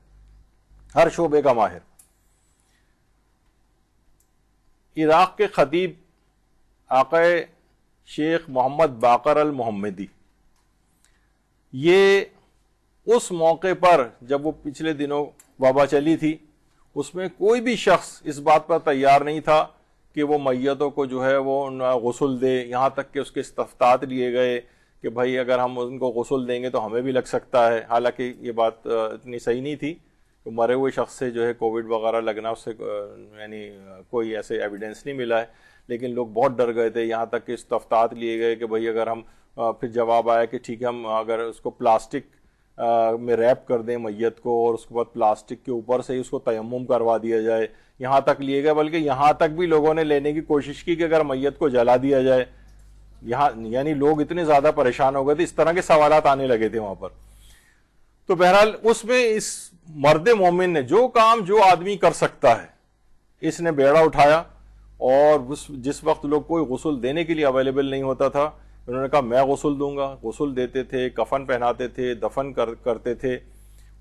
ہر شعبے کا ماہر. عراق کے خطیب آقا شیخ محمد باقر المحمدی, یہ اس موقع پر جب وہ پچھلے دنوں وبا چلی تھی اس میں کوئی بھی شخص اس بات پر تیار نہیں تھا کہ وہ میتوں کو جو ہے وہ غسل دے, یہاں تک کہ اس کے استفتات لیے گئے کہ بھائی اگر ہم ان کو غسل دیں گے تو ہمیں بھی لگ سکتا ہے. حالانکہ یہ بات اتنی صحیح نہیں تھی کہ مرے ہوئے شخص سے جو ہے کووڈ وغیرہ لگنا اس سے یعنی کوئی ایسے ایویڈنس نہیں ملا ہے, لیکن لوگ بہت ڈر گئے تھے. یہاں تک کہ استفتات لیے گئے کہ بھائی اگر ہم پھر جواب آیا کہ ٹھیک ہے ہم اگر اس کو پلاسٹک میں ریپ کر دیں میت کو اور اس کے بعد پلاسٹک کے اوپر سے ہی اس کو تیمم کروا دیا جائے, یہاں تک لیے گئے. بلکہ یہاں تک بھی لوگوں نے لینے کی کوشش کی کہ اگر میت کو جلا دیا جائے. یہاں یعنی لوگ اتنے زیادہ پریشان ہو گئے تھے, اس طرح کے سوالات آنے لگے تھے وہاں پر. تو بہرحال اس میں اس مرد مومن نے جو کام جو آدمی کر سکتا ہے اس نے بیڑا اٹھایا, اور جس وقت لوگ کوئی غسل دینے کے لیے اویلیبل نہیں ہوتا تھا انہوں نے کہا میں غسل دوں گا. غسل دیتے تھے, کفن پہناتے تھے, دفن کرتے تھے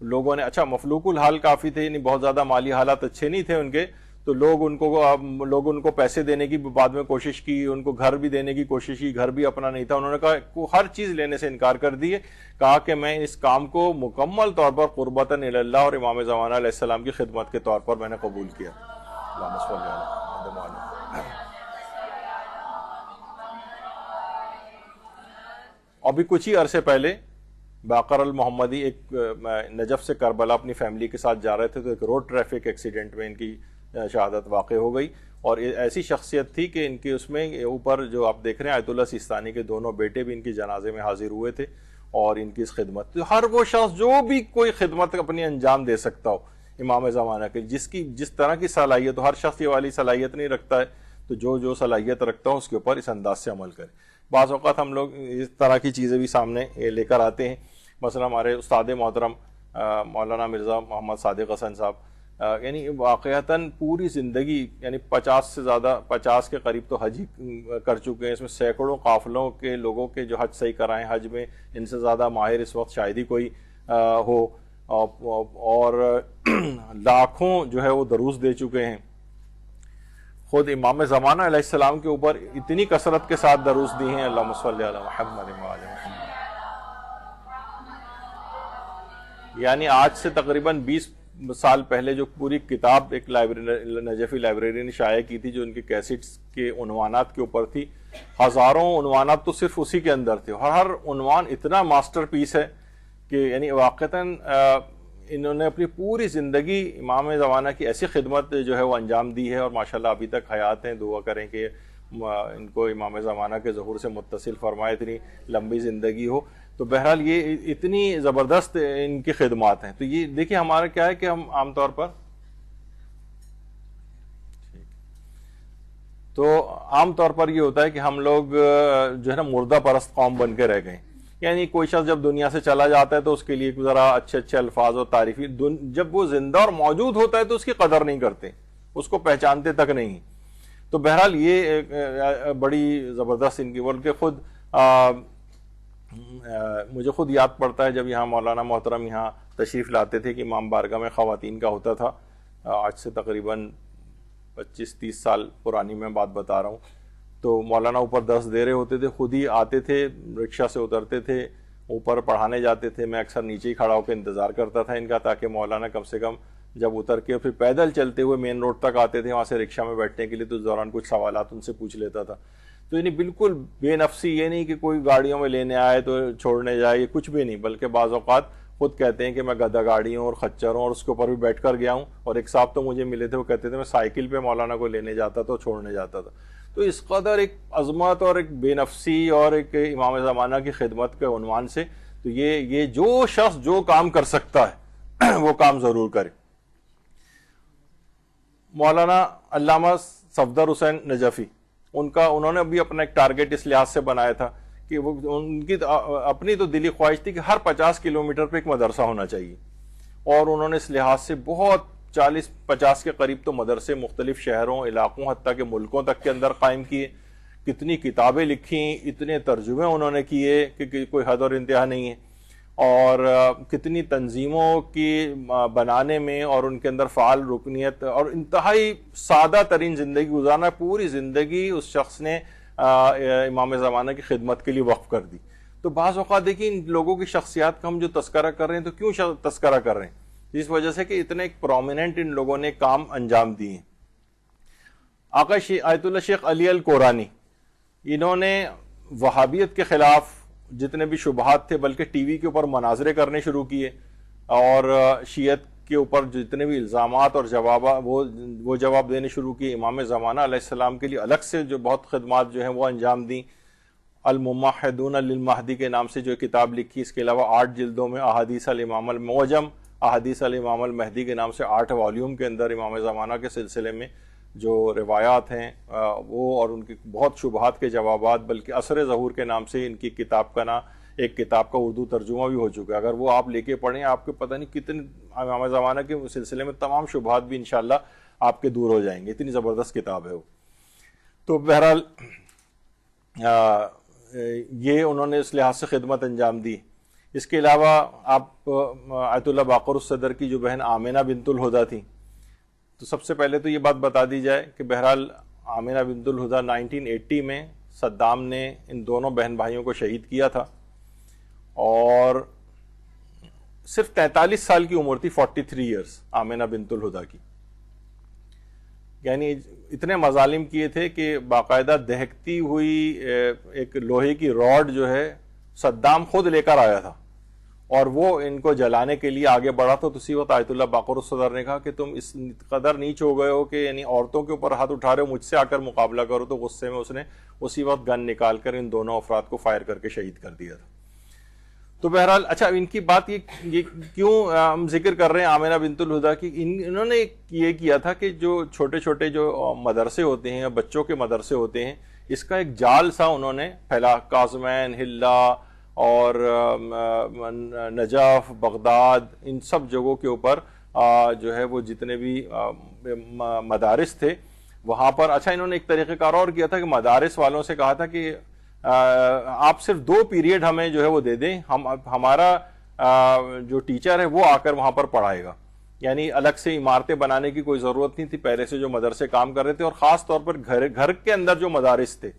لوگوں نے. اچھا مفلوق الحال کافی تھے, یعنی بہت زیادہ مالی حالات اچھے نہیں تھے ان کے, تو لوگ ان کو پیسے دینے کی بعد میں کوشش کی, ان کو گھر بھی دینے کی کوشش کی, گھر بھی اپنا نہیں تھا. انہوں نے کہا ہر چیز لینے سے انکار کر دیے, کہا کہ میں اس کام کو مکمل طور پر قربتاً الی اللہ اور امام زمانہ علیہ السلام کی خدمت کے طور پر میں نے قبول کیا. اللہم صلی اللہ علیہ وسلم. ابھی کچھ ہی عرصے پہلے باقر المحمدی ایک نجف سے کربلا اپنی فیملی کے ساتھ جا رہے تھے, تو ایک روڈ ٹریفک ایکسیڈنٹ میں ان کی شہادت واقع ہو گئی. اور ایسی شخصیت تھی کہ ان کے اس میں اوپر جو آپ دیکھ رہے ہیں آیت اللہ سیستانی کے دونوں بیٹے بھی ان کی جنازے میں حاضر ہوئے تھے اور ان کی اس خدمت. تو ہر وہ شخص جو بھی کوئی خدمت اپنی انجام دے سکتا ہو امام زمانہ کے, جس طرح کی صلاحیت ہو, ہر شخص یہ والی صلاحیت نہیں رکھتا ہے, تو جو صلاحیت رکھتا ہو اس کے اوپر اس انداز سے عمل کرے. بعض اوقات ہم لوگ اس طرح کی چیزیں بھی سامنے لے کر آتے ہیں. مثلا ہمارے استاد محترم مولانا مرزا محمد صادق حسن صاحب, یعنی واقعتاً پوری زندگی یعنی 50 کے قریب تو حج کر چکے ہیں. اس میں سینکڑوں قافلوں کے لوگوں کے جو حج صحیح کرائیں حج میں, ان سے زیادہ ماہر اس وقت شاید ہی کوئی ہو, اور لاکھوں جو ہے وہ دروس دے چکے ہیں. خود امام زمانہ علیہ السلام کے اوپر اتنی کثرت کے ساتھ دروس دی ہیں, اللہم صلی علی محمد وعلی محمد. یعنی آج سے تقریباً 20 سال پہلے جو پوری کتاب ایک نجفی لائبریری نے شائع کی تھی جو ان کے کیسٹس کے عنوانات کے اوپر تھی, ہزاروں عنوانات تو صرف اسی کے اندر تھے, اور ہر عنوان اتنا ماسٹر پیس ہے کہ یعنی واقعتاً انہوں نے اپنی پوری زندگی امام زمانہ کی ایسی خدمت جو ہے وہ انجام دی ہے, اور ماشاءاللہ ابھی تک حیات ہیں. دعا کریں کہ ان کو امام زمانہ کے ظہور سے متصل فرمائے, اتنی لمبی زندگی ہو. تو بہرحال یہ اتنی زبردست ان کی خدمات ہیں. تو یہ دیکھیں ہمارا کیا ہے کہ ہم عام طور پر یہ ہوتا ہے کہ ہم لوگ جو ہے نا مردہ پرست قوم بن کے رہ گئے. یعنی کوئی شخص جب دنیا سے چلا جاتا ہے تو اس کے لیے ذرا اچھے الفاظ اور تعریفی, جب وہ زندہ اور موجود ہوتا ہے تو اس کی قدر نہیں کرتے, اس کو پہچانتے تک نہیں. تو بہرحال یہ بڑی زبردست ان کی, بلکہ خود مجھے خود یاد پڑتا ہے جب یہاں مولانا محترم یہاں تشریف لاتے تھے کہ امام بارگاہ میں خواتین کا ہوتا تھا, آج سے تقریباً 25-30 سال پرانی میں بات بتا رہا ہوں. تو مولانا اوپر درس دے رہے ہوتے تھے, خود ہی آتے تھے, رکشہ سے اترتے تھے, اوپر پڑھانے جاتے تھے. میں اکثر نیچے ہی کھڑا ہو کے انتظار کرتا تھا ان کا, تاکہ مولانا کم سے کم جب اتر کے پھر پیدل چلتے ہوئے مین روڈ تک آتے تھے, وہاں سے رکشہ میں بیٹھنے کے لیے, تو اس دوران کچھ سوالات ان سے پوچھ لیتا تھا. تو یعنی بالکل بے نفسی, یہ نہیں کہ کوئی گاڑیوں میں لینے آئے تو چھوڑنے جائے, یہ کچھ بھی نہیں, بلکہ بعض اوقات خود کہتے ہیں کہ میں گدھا گاڑیوں اور خچروں اور اس کے اوپر بھی بیٹھ کر گیا ہوں. اور ایک صاحب تو مجھے ملے تھے, وہ کہتے تھے میں سائیکل پہ مولانا کو لینے جاتا تھا, چھوڑنے جاتا تھا. تو اس قدر ایک عظمت اور ایک بے نفسی اور ایک امام زمانہ کی خدمت کے عنوان سے, تو یہ جو شخص جو کام کر سکتا ہے وہ کام ضرور کرے. مولانا علامہ صفدر حسین نجفی انہوں نے بھی اپنا ایک ٹارگیٹ اس لحاظ سے بنایا تھا کہ وہ ان کی اپنی تو دلی خواہش تھی کہ ہر 50 کلومیٹر پہ ایک مدرسہ ہونا چاہیے، اور انہوں نے اس لحاظ سے بہت 40-50 کے قریب تو مدرسے مختلف شہروں، علاقوں، حتیٰ کہ ملکوں تک کے اندر قائم کیے، کتنی کتابیں لکھیں، اتنے ترجمے انہوں نے کیے کہ کوئی حد اور انتہا نہیں ہے، اور کتنی تنظیموں کی بنانے میں اور ان کے اندر فعال رکنیت، اور انتہائی سادہ ترین زندگی گزارنا، پوری زندگی اس شخص نے امام زمانہ کی خدمت کے لیے وقف کر دی۔ تو بعض اوقات دیکھیں ان لوگوں کی شخصیات کا ہم جو تذکرہ کر رہے ہیں تو کیوں تذکرہ کر رہے ہیں؟ جس وجہ سے کہ اتنے ایک پرومیننٹ ان لوگوں نے کام انجام دیے ہیں۔ آقا آیت اللہ شیخ علی القورانی، انہوں نے وہابیت کے خلاف جتنے بھی شبہات تھے، بلکہ ٹی وی کے اوپر مناظرے کرنے شروع کیے، اور شیعت کے اوپر جتنے بھی الزامات اور جوابات وہ جواب دینے شروع کیے۔ امام زمانہ علیہ السلام کے لیے الگ سے جو بہت خدمات جو ہیں وہ انجام دیں۔ الممحدون للمہدی کے نام سے جو کتاب لکھی، اس کے علاوہ 8 جلدوں میں احادیث الامام المعجم، احادیث الامام المہدی کے نام سے 8 والیوم کے اندر امام زمانہ کے سلسلے میں جو روایات ہیں وہ، اور ان کی بہت شبہات کے جوابات، بلکہ اثر ظہور کے نام سے ان کی کتاب کا نام، ایک کتاب کا اردو ترجمہ بھی ہو چکا ہے۔ اگر وہ آپ لے کے پڑھیں، آپ کو پتہ نہیں کتنے امام زمانہ کے سلسلے میں تمام شبہات بھی انشاءاللہ آپ کے دور ہو جائیں گے، اتنی زبردست کتاب ہے وہ۔ تو بہرحال یہ انہوں نے اس لحاظ سے خدمت انجام دی۔ اس کے علاوہ آپ آیت اللہ باقر الصدر کی جو بہن آمنہ بنت الہدیٰ تھی، تو سب سے پہلے تو یہ بات بتا دی جائے کہ بہرحال آمنہ بنت الہدیٰ 1980 میں صدام نے ان دونوں بہن بھائیوں کو شہید کیا تھا، اور صرف 43 سال کی عمر تھی، 43 ایئرس آمنہ بنت الہدیٰ کی۔ یعنی اتنے مظالم کیے تھے کہ باقاعدہ دہکتی ہوئی ایک لوہے کی راڈ جو ہے صدام خود لے کر آیا تھا، اور وہ ان کو جلانے کے لیے آگے بڑھا تھا۔ تو اسی وقت آیت اللہ باقر الصدر نے کہا کہ تم اس قدر نیچ ہو گئے ہو کہ یعنی عورتوں کے اوپر ہاتھ اٹھا رہے ہو، مجھ سے آ کر مقابلہ کرو۔ تو غصے میں اس نے اسی وقت گن نکال کر ان دونوں افراد کو فائر کر کے شہید کر دیا تھا۔ تو بہرحال اچھا، ان کی بات یہ کیوں ہم ذکر کر رہے ہیں آمنہ بنت الہدیٰ کی؟ انہوں نے یہ کیا تھا کہ جو چھوٹے چھوٹے جو مدرسے ہوتے ہیں، بچوں کے مدرسے ہوتے ہیں، اس کا ایک جال سا انہوں نے پھیلا۔ کاظمین، حلہ اور نجف، بغداد، ان سب جگہوں کے اوپر جو ہے وہ جتنے بھی مدارس تھے وہاں پر، اچھا انہوں نے ایک طریقہ کار اور کیا تھا کہ مدارس والوں سے کہا تھا کہ آپ صرف 2 پیریڈ ہمیں جو ہے وہ دے دیں، ہمارا جو ٹیچر ہے وہ آ کر وہاں پر پڑھائے گا۔ یعنی الگ سے عمارتیں بنانے کی کوئی ضرورت نہیں تھی، پہلے سے جو مدرسے کام کر رہے تھے، اور خاص طور پر گھر کے اندر جو مدارس تھے،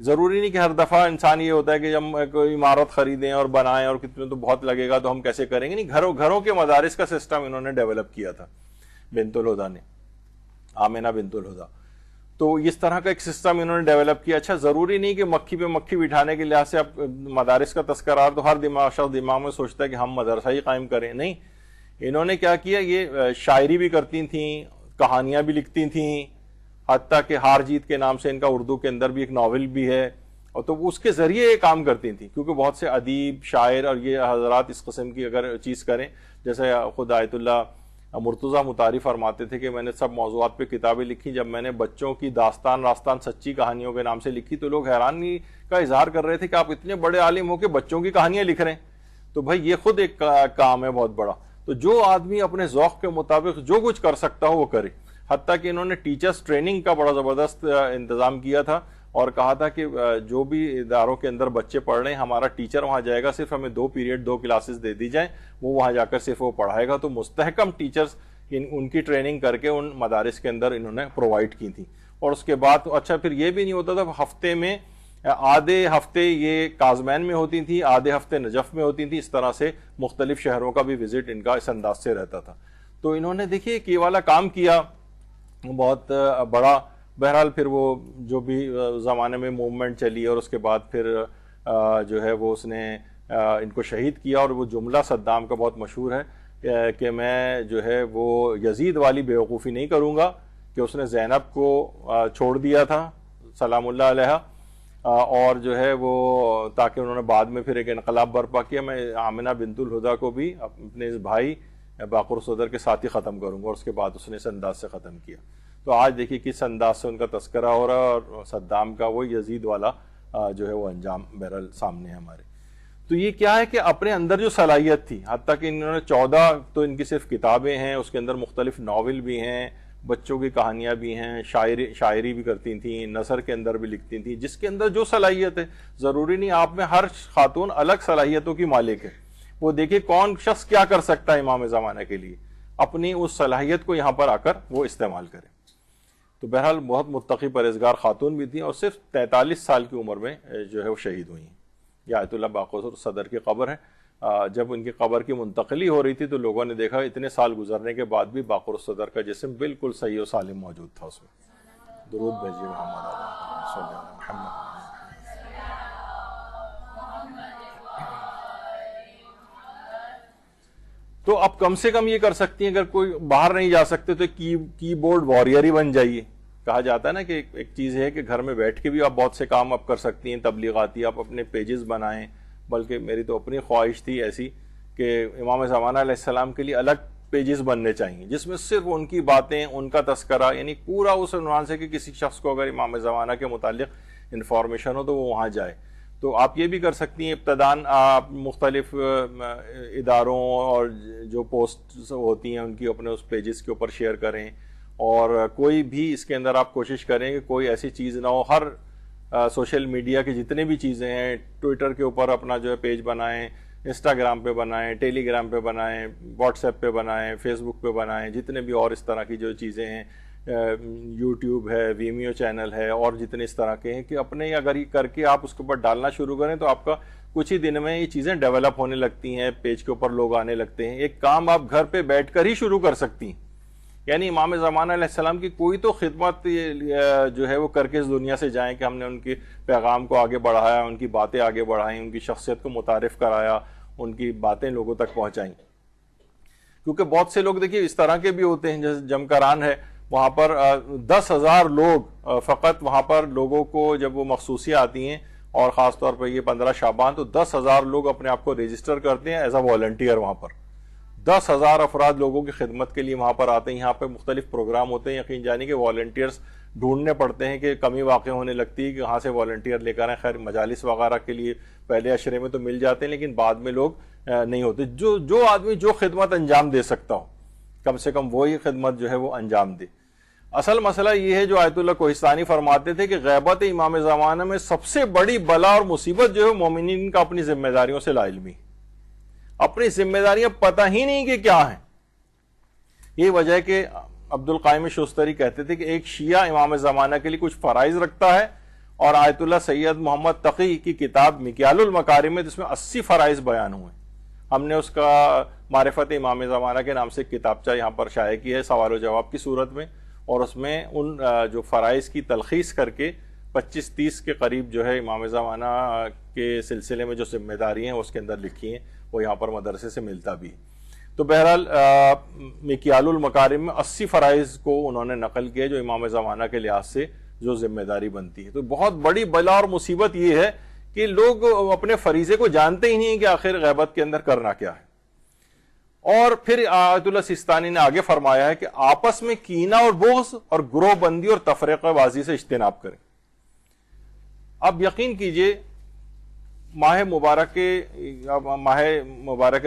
ضروری نہیں کہ ہر دفعہ انسان یہ ہوتا ہے کہ ہم کوئی عمارت خریدیں اور بنائیں اور کتنے تو بہت لگے گا تو ہم کیسے کریں گے، نہیں، گھروں کے مدارس کا سسٹم انہوں نے ڈیولپ کیا تھا بنت الہدیٰ نے، آمنہ بنت الہدیٰ۔ تو اس طرح کا ایک سسٹم انہوں نے ڈیولپ کیا۔ اچھا ضروری نہیں کہ مکھی پہ مکھی بٹھانے کے لحاظ سے اب مدارس کا تذکرہ تو ہر شخص دماغ میں سوچتا ہے کہ ہم مدرسہ ہی قائم کریں، نہیں، انہوں نے کیا کیا، یہ شاعری بھی کرتی تھیں، کہانیاں بھی لکھتی تھیں، حتیٰ کہ ہار جیت کے نام سے ان کا اردو کے اندر بھی ایک ناول بھی ہے، اور تو اس کے ذریعے یہ کام کرتی تھیں، کیونکہ بہت سے ادیب، شاعر اور یہ حضرات اس قسم کی اگر چیز کریں، جیسے خود آیت اللہ مرتضیٰ مطاری فرماتے تھے کہ میں نے سب موضوعات پہ کتابیں لکھی، جب میں نے بچوں کی داستان سچی کہانیوں کے نام سے لکھی تو لوگ حیرانی کا اظہار کر رہے تھے کہ آپ اتنے بڑے عالم ہو کے بچوں کی کہانیاں لکھ رہے ہیں۔ تو بھائی یہ خود ایک کام ہے بہت بڑا۔ تو جو آدمی اپنے ذوق کے مطابق جو کچھ کر سکتا ہو وہ کرے، حتیٰ کہ انہوں نے ٹیچرز ٹریننگ کا بڑا زبردست انتظام کیا تھا، اور کہا تھا کہ جو بھی اداروں کے اندر بچے پڑھ رہے ہیں، ہمارا ٹیچر وہاں جائے گا، صرف ہمیں 2 پیریڈ 2 کلاسز دے دی جائیں، وہ وہاں جا کر صرف وہ پڑھائے گا۔ تو مستحکم ٹیچرز ان کی ٹریننگ کر کے ان مدارس کے اندر انہوں نے پرووائڈ کی تھی۔ اور اس کے بعد اچھا پھر یہ بھی نہیں ہوتا تھا، ہفتے میں آدھے ہفتے یہ کاظمین میں ہوتی تھیں، آدھے ہفتے نجف میں ہوتی تھیں، اس طرح سے مختلف شہروں کا بھی وزٹ ان کا اس انداز سے رہتا تھا۔ تو انہوں نے دیکھیے کہ یہ والا کام کیا بہت بڑا۔ بہرحال پھر وہ جو بھی زمانے میں موومنٹ چلی، اور اس کے بعد پھر جو ہے وہ اس نے ان کو شہید کیا، اور وہ جملہ صدام کا بہت مشہور ہے کہ میں جو ہے وہ یزید والی بیوقوفی نہیں کروں گا کہ اس نے زینب کو چھوڑ دیا تھا سلام اللہ علیہ، اور جو ہے وہ تاکہ انہوں نے بعد میں پھر ایک انقلاب برپا کیا، میں آمنہ بنت الہدیٰ کو بھی اپنے اس بھائی باقر الصدر کے ساتھ ہی ختم کروں گا، اور اس کے بعد اس نے اس انداز سے ختم کیا۔ تو آج دیکھیے کس انداز سے ان کا تذکرہ ہو رہا ہے، اور صدام کا وہ یزید والا جو ہے وہ انجام بہرحال سامنے ہے ہمارے. تو یہ کیا ہے کہ اپنے اندر جو صلاحیت تھی، حتیٰ کہ انہوں نے 14 تو ان کی صرف کتابیں ہیں، اس کے اندر مختلف ناول بھی ہیں، بچوں کی کہانیاں بھی ہیں، شاعری بھی کرتی تھیں، نثر کے اندر بھی لکھتی تھیں، جس کے اندر جو صلاحیت ہے. ضروری نہیں آپ میں ہر خاتون الگ صلاحیتوں کی مالک ہے. وہ دیکھیں کون شخص کیا کر سکتا ہے امام زمانہ کے لیے، اپنی اس صلاحیت کو یہاں پر آ کر وہ استعمال کرے. تو بہرحال بہت متقی پرہیزگار خاتون بھی تھیں، اور صرف 43 سال کی عمر میں جو ہے وہ شہید ہوئی ہیں. یہ آیت اللہ باقر صدر کی قبر ہے. جب ان کی قبر کی منتقلی ہو رہی تھی تو لوگوں نے دیکھا اتنے سال گزرنے کے بعد بھی باقر صدر کا جسم بالکل صحیح و سالم موجود تھا اس میں. درود بھیجیے محمد صلی اللہ علیہ محمد. تو اب کم سے کم یہ کر سکتی ہیں، اگر کوئی باہر نہیں جا سکتے تو کی بورڈ وارئر ہی بن جائیے. کہا جاتا ہے نا کہ ایک چیز ہے کہ گھر میں بیٹھ کے بھی آپ بہت سے کام آپ کر سکتی ہیں تبلیغاتی، آپ اپنے پیجز بنائیں. بلکہ میری تو اپنی خواہش تھی ایسی کہ امام زمانہ علیہ السلام کے لیے الگ پیجز بننے چاہیے، جس میں صرف ان کی باتیں، ان کا تذکرہ، یعنی پورا اس عنوان سے کہ کسی شخص کو اگر امام زمانہ کے متعلق انفارمیشن ہو تو وہ وہاں جائے. تو آپ یہ بھی کر سکتی ہیں، ابتداً آپ مختلف اداروں اور جو پوسٹ ہوتی ہیں ان کی اپنے اس پیجز کے اوپر شیئر کریں. اور کوئی بھی اس کے اندر آپ کوشش کریں کہ کوئی ایسی چیز نہ ہو، ہر سوشل میڈیا کی جتنے بھی چیزیں ہیں، ٹویٹر کے اوپر اپنا جو ہے پیج بنائیں، انسٹاگرام پہ بنائیں، ٹیلی گرام پہ بنائیں، واٹس ایپ پہ بنائیں، فیس بک پہ بنائیں، جتنے بھی اور اس طرح کی جو چیزیں ہیں، یوٹیوب ہے، ویمیو چینل ہے، اور جتنے اس طرح کے ہیں، کہ اپنے اگر یہ کر کے آپ اس کے اوپر ڈالنا شروع کریں تو آپ کا کچھ ہی دن میں یہ چیزیں ڈیولپ ہونے لگتی ہیں، پیج کے اوپر لوگ آنے لگتے ہیں. ایک کام آپ گھر پہ بیٹھ کر ہی شروع کر سکتی ہیں. یعنی امام زمانہ علیہ السلام کی کوئی تو خدمت جو ہے وہ کر کے اس دنیا سے جائیں کہ ہم نے ان کے پیغام کو آگے بڑھایا، ان کی باتیں آگے بڑھائیں، ان کی شخصیت کو متعارف کرایا، ان کی باتیں لوگوں تک پہنچائیں. کیونکہ بہت سے لوگ دیکھیے اس طرح کے بھی ہوتے ہیں، جیسے جمکران ہے، وہاں پر 10,000 لوگ فقط وہاں پر لوگوں کو جب وہ مخصوصیاں آتی ہیں، اور خاص طور پر یہ 15 شعبان، تو 10,000 لوگ اپنے آپ کو رجسٹر کرتے ہیں ایز اے والنٹیئر. وہاں پر 10,000 افراد لوگوں کی خدمت کے لیے وہاں پر آتے ہیں. یہاں پہ مختلف پروگرام ہوتے ہیں، یقین جانی کہ والنٹیئرز ڈھونڈنے پڑتے ہیں کہ کمی واقع ہونے لگتی ہے کہ کہاں سے والنٹیئر لے کر آئیں. خیر مجالس وغیرہ کے لیے پہلے اشرے میں تو مل جاتے ہیں، لیکن بعد میں لوگ نہیں ہوتے. جو آدمی جو خدمت انجام دے سکتا ہو، کم سے کم وہی خدمت جو ہے وہ انجام دے. اصل مسئلہ یہ ہے جو آیت اللہ کوہستانی فرماتے تھے کہ غیبت امام زمانہ میں سب سے بڑی بلا اور مصیبت جو ہے مومنین کا اپنی ذمہ داریوں سے لا علمی، اپنی ذمہ داریاں پتہ ہی نہیں کہ کیا ہیں. یہ وجہ ہے کہ عبد القائم شوستری کہتے تھے کہ ایک شیعہ امام زمانہ کے لیے کچھ فرائض رکھتا ہے، اور آیت اللہ سید محمد تقی کی کتاب مکیال المکارم میں جس میں 80 فرائض بیان ہوئے. ہم نے اس کا معرفت امام زمانہ کے نام سے ایک کتابچہ یہاں پر شائع کیا ہے سوال و جواب کی صورت میں، اور اس میں ان جو فرائض کی تلخیص کر کے 25-30 کے قریب جو ہے امام زمانہ کے سلسلے میں جو ذمہ داری ہیں اس کے اندر لکھی ہیں، وہ یہاں پر مدرسے سے ملتا بھی ہے. تو بہرحال مکیال المکارم میں 80 فرائض کو انہوں نے نقل کیا جو امام زمانہ کے لحاظ سے جو ذمہ داری بنتی ہے. تو بہت بڑی بلا اور مصیبت یہ ہے کہ لوگ اپنے فریضے کو جانتے ہی نہیں کہ آخر غیبت کے اندر کرنا کیا ہے. اور پھر آیت اللہ سیستانی نے آگے فرمایا ہے کہ آپس میں کینہ اور بغض اور گروہ بندی اور تفرقہ بازی سے اجتناب کریں. اب یقین کیجئے ماہ مبارک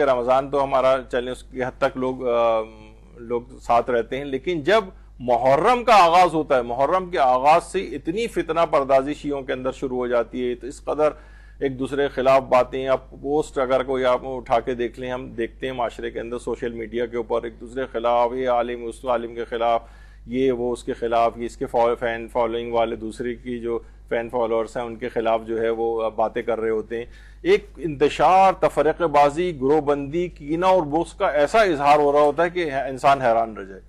رمضان تو ہمارا چلے اس کی حد تک لوگ ساتھ رہتے ہیں، لیکن جب محرم کا آغاز ہوتا ہے، محرم کے آغاز سے اتنی فتنہ پردازی شیعوں کے اندر شروع ہو جاتی ہے، تو اس قدر ایک دوسرے کے خلاف باتیں، آپ پوسٹ اگر کوئی آپ اٹھا کے دیکھ لیں، ہم دیکھتے ہیں معاشرے کے اندر سوشل میڈیا کے اوپر ایک دوسرے کے خلاف، یہ عالم اس عالم کے خلاف، یہ وہ اس کے خلاف، یہ اس کے فین فالوئنگ والے دوسرے کی جو فین فالوورس ہیں ان کے خلاف جو ہے وہ باتیں کر رہے ہوتے ہیں. ایک انتشار، تفرقہ بازی، گروہ بندی، کینہ اور بغض کا ایسا اظہار ہو رہا ہوتا ہے کہ انسان حیران رہ جائے.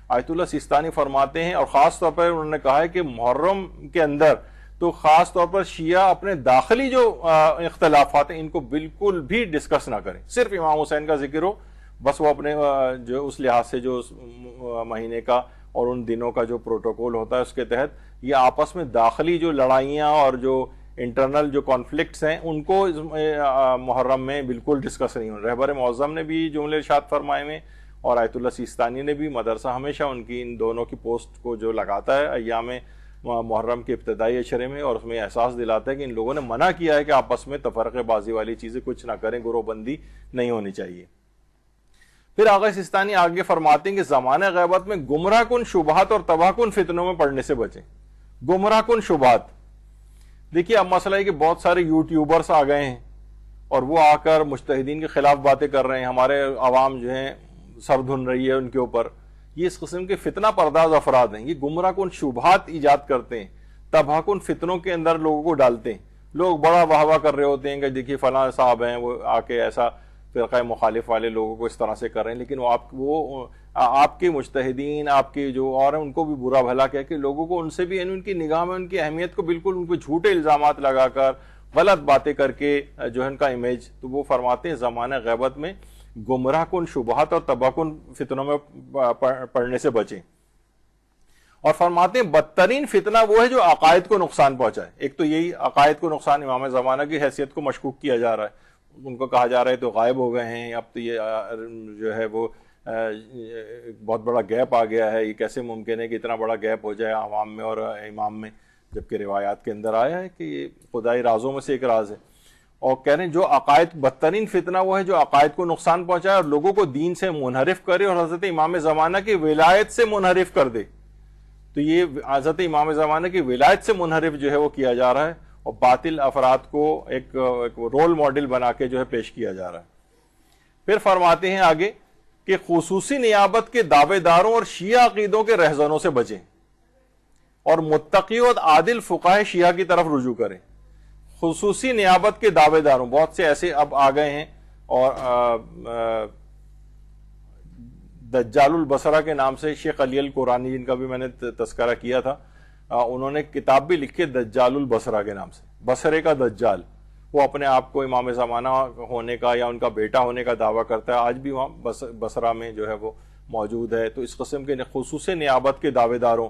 آیت اللہ سیستانی فرماتے ہیں، اور خاص طور پر انہوں نے کہا ہے کہ محرم کے اندر تو خاص طور پر شیعہ اپنے داخلی جو اختلافات ہیں ان کو بالکل بھی ڈسکس نہ کریں. صرف امام حسین کا ذکر ہو، بس وہ اپنے جو اس لحاظ سے جو مہینے کا اور ان دنوں کا جو پروٹوکول ہوتا ہے اس کے تحت یہ آپس میں داخلی جو لڑائیاں اور جو انٹرنل جو کانفلکٹس ہیں ان کو محرم میں بالکل ڈسکس نہیں ہو. رہبر معظم نے بھی جملے ارشاد فرمائے میں، اور آیت اللہ سیستانی نے بھی مدرسہ ہمیشہ ان کی ان دونوں کی پوسٹ کو جو لگاتا ہے ایام محرم کے ابتدائی اشرے میں، اور اس میں احساس دلاتا ہے کہ ان لوگوں نے منع کیا ہے کہ آپس میں تفرقے بازی والی چیزیں کچھ نہ کریں، گروہ بندی نہیں ہونی چاہیے۔ پھر آغا سیستانی آگے فرماتے ہیں کہ زمانہ غیبت میں گمراہ کن شبہات اور تباہ کن فتنوں میں پڑنے سے بچیں۔ گمراہ کن شبہات، دیکھیے اب مسئلہ ہے کہ بہت سارے یوٹیوبرز آ گئے ہیں اور وہ آ کر مجتہدین کے خلاف باتیں کر رہے ہیں، ہمارے عوام جو ہیں سر دھن رہی ہے ان کے اوپر۔ یہ اس قسم کے فتنہ پرداز افراد ہیں، یہ گمراہ کن شبہات ایجاد کرتے ہیں، تباہ کن فتنوں کے اندر لوگوں کو ڈالتے ہیں۔ لوگ بڑا واہ واہ کر رہے ہوتے ہیں کہ دیکھیے فلاں صاحب ہیں، وہ آ کے ایسا فرقہ مخالف والے لوگوں کو اس طرح سے کر رہے ہیں، لیکن وہ آپ کے مجتہدین، آپ کے جو اور ہیں ان کو بھی برا بھلا کہہ کے لوگوں کو ان سے بھی ان کی نگاہ میں ان کی اہمیت کو بالکل ان کو جھوٹے الزامات لگا کر غلط باتیں کر کے جو ہے ان کا امیج، تو وہ فرماتے ہیں زمانہ غیبت میں گمراہ کن شبہات اور تباہ کن فتنوں میں پڑنے سے بچیں۔ اور فرماتے ہیں بدترین فتنہ وہ ہے جو عقائد کو نقصان پہنچائے۔ ایک تو یہی عقائد کو نقصان، امام زمانہ کی حیثیت کو مشکوک کیا جا رہا ہے، ان کو کہا جا رہا ہے تو غائب ہو گئے ہیں، اب تو یہ جو ہے وہ بہت بڑا گیپ آ گیا ہے، یہ کیسے ممکن ہے کہ اتنا بڑا گیپ ہو جائے عوام میں اور امام میں، جبکہ روایات کے اندر آیا ہے کہ یہ خدائی رازوں میں سے ایک راز ہے۔ اور کہہ رہے ہیں جو عقائد، بدترین فتنہ وہ ہے جو عقائد کو نقصان پہنچائے اور لوگوں کو دین سے منحرف کرے اور حضرت امام زمانہ کی ولایت سے منحرف کر دے۔ تو یہ حضرت امام زمانہ کی ولایت سے منحرف جو ہے وہ کیا جا رہا ہے، اور باطل افراد کو ایک رول ماڈل بنا کے جو ہے پیش کیا جا رہا ہے۔ پھر فرماتے ہیں آگے کہ خصوصی نیابت کے دعوے داروں اور شیعہ عقیدوں کے رہزنوں سے بچیں اور متقی اور عادل فقہاء شیعہ کی طرف رجوع کریں۔ خصوصی نیابت کے دعوے داروں، بہت سے ایسے اب آ گئے ہیں، اور دجال البصرہ کے نام سے شیخ علی القرانی، جن کا بھی میں نے تذکرہ کیا تھا، انہوں نے کتاب بھی لکھی دجال البصرہ کے نام سے، بصرے کا دجال۔ وہ اپنے آپ کو امام زمانہ ہونے کا یا ان کا بیٹا ہونے کا دعویٰ کرتا ہے، آج بھی وہاں بصرہ میں جو ہے وہ موجود ہے۔ تو اس قسم کے خصوصی نیابت کے دعوے داروں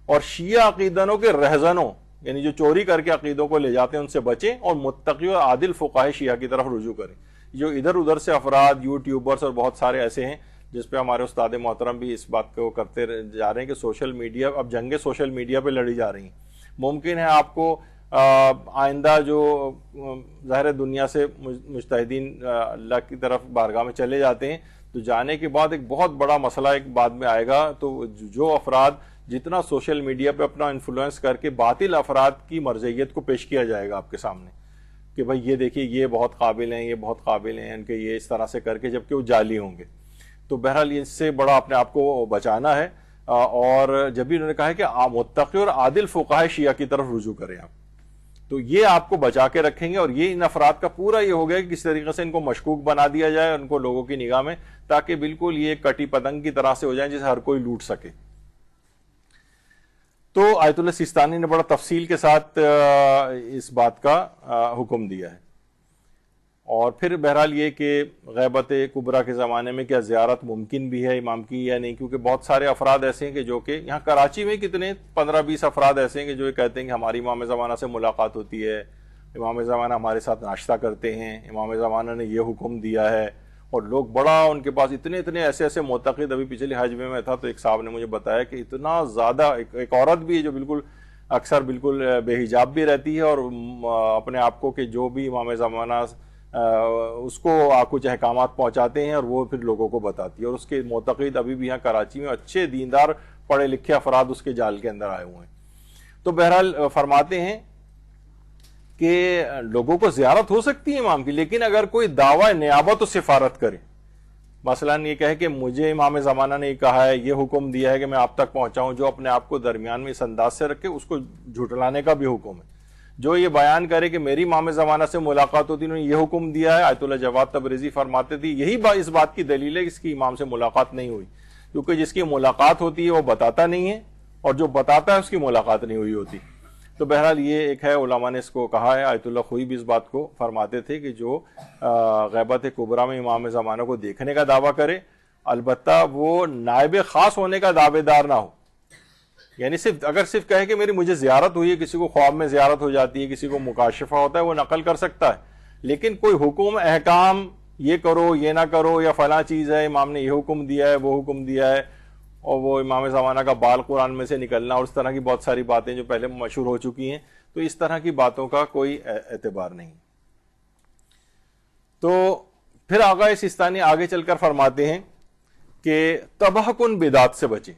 اور شیعہ عقیدوں کے رہزنوں، یعنی جو چوری کر کے عقیدوں کو لے جاتے ہیں، ان سے بچیں اور متقی اور عادل فقہاء شیعہ کی طرف رجوع کریں۔ جو ادھر ادھر سے افراد، یوٹیوبرز اور بہت سارے ایسے ہیں جس پہ ہمارے استاد محترم بھی اس بات کو کرتے جا رہے ہیں کہ سوشل میڈیا، اب جنگیں سوشل میڈیا پہ لڑی جا رہی ہیں۔ ممکن ہے آپ کو آئندہ جو ظاہر دنیا سے مجتہدین اللہ کی طرف بارگاہ میں چلے جاتے ہیں، تو جانے کے بعد ایک بہت بڑا مسئلہ ایک بعد میں آئے گا، تو جو افراد جتنا سوشل میڈیا پہ اپنا انفلوئنس کر کے باطل افراد کی مرجعیت کو پیش کیا جائے گا آپ کے سامنے کہ بھائی یہ دیکھیے یہ بہت قابل ہیں، یہ بہت قابل ہیں، ان کے یہ اس طرح سے کر کے، جبکہ وہ جعلی ہوں گے۔ تو بہرحال اس سے بڑا اپنے آپ کو بچانا ہے، اور جب بھی انہوں نے کہا ہے کہ متقی اور عادل فقہاء شیعہ کی طرف رجوع کریں آپ، تو یہ آپ کو بچا کے رکھیں گے۔ اور یہ ان افراد کا پورا یہ ہو گیا کہ کس طریقے سے ان کو مشکوک بنا دیا جائے ان کو لوگوں کی نگاہ میں، تاکہ بالکل یہ کٹی پتنگ کی طرح سے ہو جائیں جسے ہر کوئی لوٹ سکے۔ تو آیت اللہ سیستانی نے بڑا تفصیل کے ساتھ اس بات کا حکم دیا ہے۔ اور پھر بہرحال یہ کہ غیبت کبریٰ کے زمانے میں کیا زیارت ممکن بھی ہے امام کی یا نہیں، کیونکہ بہت سارے افراد ایسے ہیں کہ جو کہ یہاں کراچی میں کتنے 15-20 افراد ایسے ہیں کہ جو یہ کہتے ہیں کہ ہماری امام زمانہ سے ملاقات ہوتی ہے، امام زمانہ ہمارے ساتھ ناشتہ کرتے ہیں، امام زمانہ نے یہ حکم دیا ہے، اور لوگ بڑا ان کے پاس اتنے ایسے معتقد۔ ابھی پچھلے حج میں تھا تو ایک صاحب نے مجھے بتایا کہ اتنا زیادہ، ایک عورت بھی ہے جو بالکل اکثر بالکل بے حجاب بھی رہتی ہے، اور اپنے آپ کو کہ جو بھی امام زمانہ اس کو کچھ احکامات پہنچاتے ہیں اور وہ پھر لوگوں کو بتاتی ہے، اور اس کے معتقد ابھی بھی یہاں کراچی میں اچھے دیندار پڑھے لکھے افراد اس کے جال کے اندر آئے ہوئے ہیں۔ تو بہرحال فرماتے ہیں کہ لوگوں کو زیارت ہو سکتی ہے امام کی، لیکن اگر کوئی دعویٰ نیابت و سفارت کرے، مثلا یہ کہے کہ مجھے امام زمانہ نے یہ کہا ہے، یہ حکم دیا ہے کہ میں آپ تک پہنچاؤں، جو اپنے آپ کو درمیان میں اس انداز سے رکھے، اس کو جھٹلانے کا بھی حکم ہے۔ جو یہ بیان کرے کہ میری امام زمانہ سے ملاقات ہوتی، انہوں نے یہ حکم دیا ہے، آیت اللہ جواد تبریزی فرماتے تھے یہی اس بات کی دلیل ہے کہ اس کی امام سے ملاقات نہیں ہوئی، کیونکہ جس کی ملاقات ہوتی ہے وہ بتاتا نہیں ہے، اور جو بتاتا ہے اس کی ملاقات نہیں ہوئی ہوتی۔ تو بہرحال یہ ایک ہے، علماء نے اس کو کہا ہے، آیت اللہ خوئی بھی اس بات کو فرماتے تھے کہ جو غیبت کبریٰ میں امام زمانہ کو دیکھنے کا دعویٰ کرے، البتہ وہ نائب خاص ہونے کا دعوے دار نہ ہو، یعنی اگر صرف کہے کہ مجھے زیارت ہوئی ہے، کسی کو خواب میں زیارت ہو جاتی ہے، کسی کو مکاشفہ ہوتا ہے، وہ نقل کر سکتا ہے، لیکن کوئی حکم احکام یہ کرو یہ نہ کرو یا فلاں چیز ہے, امام نے یہ حکم دیا ہے وہ حکم دیا ہے, اور وہ امام زمانہ کا بال قرآن میں سے نکلنا اور اس طرح کی بہت ساری باتیں جو پہلے مشہور ہو چکی ہیں, تو اس طرح کی باتوں کا کوئی اعتبار نہیں. تو پھر آغا سیستانی آگے چل کر فرماتے ہیں کہ تباہ کن بدعت سے بچیں,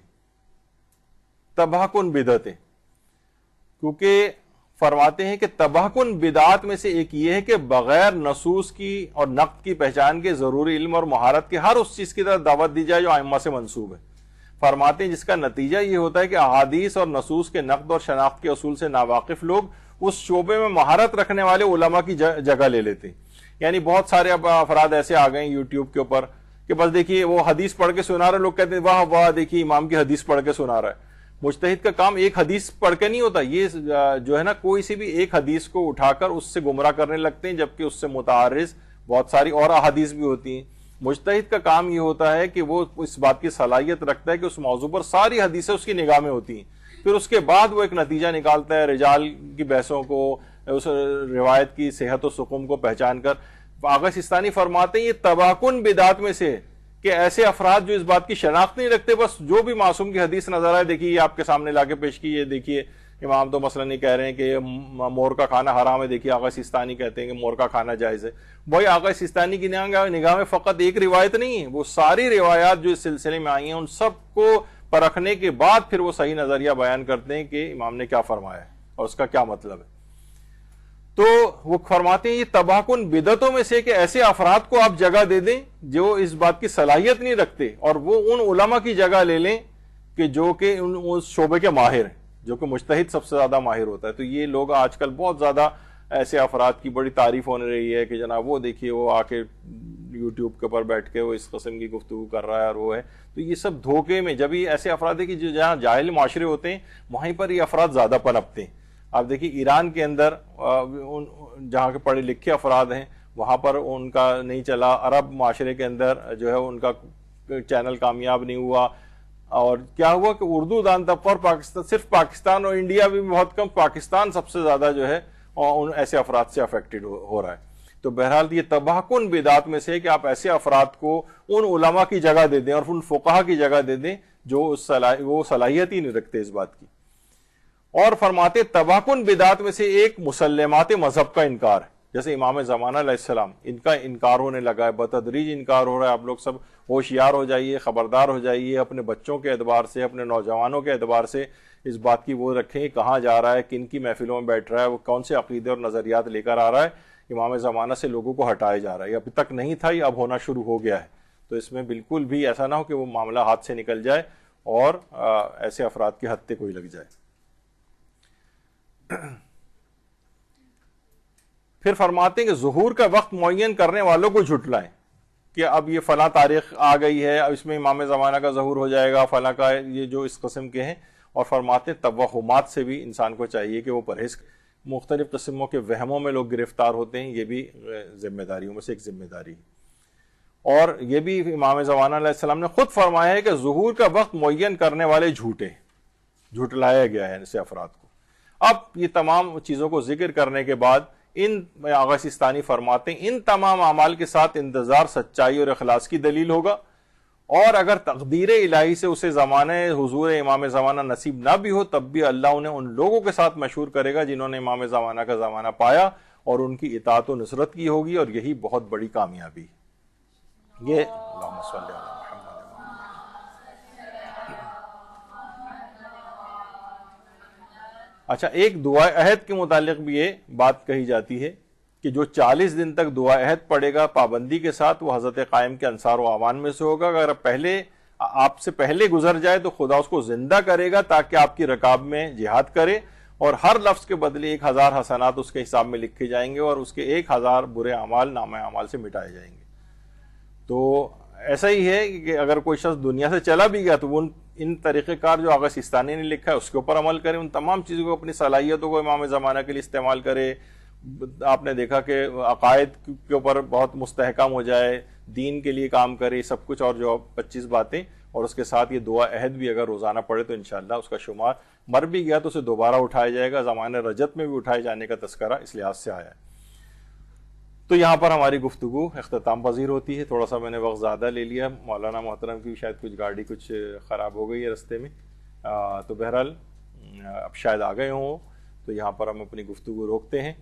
تباہ کن بدعتیں, کیونکہ فرماتے ہیں کہ تباہ کن بدعات میں سے ایک یہ ہے کہ بغیر نصوص کی اور نقد کی پہچان کے ضروری علم اور مہارت کے ہر اس چیز کی طرف دعوت دی جائے جو ائمہ سے منسوب ہے. فرماتے ہیں جس کا نتیجہ یہ ہوتا ہے کہ احادیث اور نصوص کے نقد اور شناخت کے اصول سے ناواقف لوگ اس شعبے میں مہارت رکھنے والے علماء کی جگہ لے لیتے ہیں. یعنی بہت سارے اب افراد ایسے آ گئے ہیں یوٹیوب کے اوپر کہ بس دیکھیے وہ حدیث پڑھ کے سنا رہا ہے, لوگ کہتے ہیں واہ واہ دیکھیے امام کی حدیث پڑھ کے سنا رہا ہے. مجتہد کا کام ایک حدیث پڑھ کے نہیں ہوتا, یہ جو ہے نا کوئی سی بھی ایک حدیث کو اٹھا کر اس سے گمراہ کرنے لگتے ہیں, جبکہ اس سے متعارض بہت ساری اور احادیث بھی ہوتی ہیں. مجتہد کا کام یہ ہوتا ہے کہ وہ اس بات کی صلاحیت رکھتا ہے کہ اس موضوع پر ساری حدیثیں اس کی نگاہ میں ہوتی ہیں, پھر اس کے بعد وہ ایک نتیجہ نکالتا ہے رجال کی بحثوں کو, اس روایت کی صحت و سقم کو پہچان کر. آغا سیستانی فرماتے ہیں یہ تباہ کن بدعات میں سے کہ ایسے افراد جو اس بات کی شناخت نہیں رکھتے, بس جو بھی معصوم کی حدیث نظر آئے دیکھیے یہ آپ کے سامنے لا کے پیش کی, یہ دیکھیے امام تو مثلا نہیں کہہ رہے ہیں کہ مور کا کھانا حرام ہے, دیکھیے آغا سیستانی کہتے ہیں کہ مور کا کھانا جائز ہے. وہی آغا سیستانی کی نگاہ میں فقط ایک روایت نہیں ہے, وہ ساری روایات جو اس سلسلے میں آئی ہیں ان سب کو پرکھنے کے بعد پھر وہ صحیح نظریہ بیان کرتے ہیں کہ امام نے کیا فرمایا ہے اور اس کا کیا مطلب ہے. تو وہ فرماتے ہیں یہ تباہ کن بدعتوں میں سے کہ ایسے افراد کو آپ جگہ دے دیں جو اس بات کی صلاحیت نہیں رکھتے, اور وہ ان علماء کی جگہ لے لیں کہ جو کہ اس شعبے کے ماہر ہیں, جو کہ مجتہد سب سے زیادہ ماہر ہوتا ہے. تو یہ لوگ آج کل بہت زیادہ ایسے افراد کی بڑی تعریف ہونے رہی ہے کہ جناب وہ دیکھیے وہ آ کے یوٹیوب کے اوپر بیٹھ کے وہ اس قسم کی گفتگو کر رہا ہے اور وہ ہے. تو یہ سب دھوکے میں, جب یہ ایسے افراد ہیں کہ جو جہاں جاہل معاشرے ہوتے ہیں وہیں پر یہ افراد زیادہ پنپتے ہیں. آپ دیکھیے ایران کے اندر جہاں کے پڑھے لکھے افراد ہیں وہاں پر ان کا نہیں چلا, عرب معاشرے کے اندر جو ہے ان کا چینل کامیاب نہیں ہوا, اور کیا ہوا کہ اردو دان طبقہ اور پاکستان, صرف پاکستان اور انڈیا بھی بہت کم, پاکستان سب سے زیادہ جو ہے ان ایسے افراد سے افیکٹڈ ہو رہا ہے. تو بہرحال یہ تباہ کن بدعات میں سے کہ آپ ایسے افراد کو ان علماء کی جگہ دے دیں اور ان فقہا کی جگہ دے دیں جو وہ صلاحیت ہی نہیں رکھتے اس بات کی. اور فرماتے تباہ کن بدعات میں سے ایک مسلمات مذہب کا انکار ہے, جیسے امام زمانہ علیہ السلام, ان کا انکار ہونے لگا ہے, بتدریج انکار ہو رہا ہے. آپ لوگ سب ہوشیار ہو جائیے, خبردار ہو جائیے, اپنے بچوں کے اعتبار سے, اپنے نوجوانوں کے اعتبار سے اس بات کی وہ رکھیں کہاں جا رہا ہے, کن کی محفلوں میں بیٹھ رہا ہے, وہ کون سے عقیدے اور نظریات لے کر آ رہا ہے. امام زمانہ سے لوگوں کو ہٹایا جا رہا ہے, یہ ابھی تک نہیں تھا, یہ اب ہونا شروع ہو گیا ہے. تو اس میں بالکل بھی ایسا نہ ہو کہ وہ معاملہ ہاتھ سے نکل جائے اور ایسے افراد کے ہتھے کوئی لگ جائے. پھر فرماتے ہیں کہ ظہور کا وقت معین کرنے والوں کو جھٹلائیں کہ اب یہ فلاں تاریخ آ گئی ہے, اب اس میں امام زمانہ کا ظہور ہو جائے گا, فلاں کا, یہ جو اس قسم کے ہیں. اور فرماتے ہیں توہمات سے بھی انسان کو چاہیے کہ وہ پرہیز, مختلف قسموں کے وہموں میں لوگ گرفتار ہوتے ہیں, یہ بھی ذمہ داریوں میں سے ایک ذمہ داری ہے. اور یہ بھی امام زمانہ علیہ السلام نے خود فرمایا ہے کہ ظہور کا وقت معین کرنے والے جھوٹے, جھٹلایا گیا ہے ایسے افراد کو. اب یہ تمام چیزوں کو ذکر کرنے کے بعد ان آغا سیستانی فرماتے ہیں ان تمام اعمال کے ساتھ انتظار سچائی اور اخلاص کی دلیل ہوگا, اور اگر تقدیر الہی سے اسے زمانہ حضور امام زمانہ نصیب نہ بھی ہو تب بھی اللہ انہیں ان لوگوں کے ساتھ مشہور کرے گا جنہوں نے امام زمانہ کا زمانہ پایا اور ان کی اطاعت و نصرت کی ہوگی, اور یہی بہت بڑی کامیابی. یہ اللہم صلی علی محمد. اچھا, ایک دعا عہد کے متعلق بھی یہ بات کہی جاتی ہے کہ جو 40 دن تک دعا عہد پڑھے گا پابندی کے ساتھ وہ حضرت قائم کے انصار و اعوان میں سے ہوگا. اگر آپ سے پہلے گزر جائے تو خدا اس کو زندہ کرے گا تاکہ آپ کی رکاب میں جہاد کرے, اور ہر لفظ کے بدلے 1000 حسنات اس کے حساب میں لکھے جائیں گے اور اس کے 1000 برے اعمال نامہ اعمال سے مٹائے جائیں گے. تو ایسا ہی ہے کہ اگر کوئی شخص دنیا سے چلا بھی گیا تو وہ ان طریقہ کار جو آغا سیستانی نے لکھا ہے اس کے اوپر عمل کرے, ان تمام چیزوں کو, اپنی صلاحیتوں کو امام زمانہ کے لیے استعمال کرے. آپ نے دیکھا کہ عقائد کے اوپر بہت مستحکم ہو جائے, دین کے لیے کام کرے, سب کچھ, اور جو 25 باتیں, اور اس کے ساتھ یہ دعا عہد بھی اگر روزانہ پڑھے تو انشاءاللہ اس کا شمار, مر بھی گیا تو اسے دوبارہ اٹھایا جائے گا. زمانہ رجت میں بھی اٹھائے جانے کا تذکرہ اس لحاظ سے آیا ہے. تو یہاں پر ہماری گفتگو اختتام پذیر ہوتی ہے. تھوڑا سا میں نے وقت زیادہ لے لیا, مولانا محترم کی شاید کچھ گاڑی کچھ خراب ہو گئی ہے رستے میں, تو بہرحال اب شاید آ گئے ہوں, تو یہاں پر ہم اپنی گفتگو روکتے ہیں.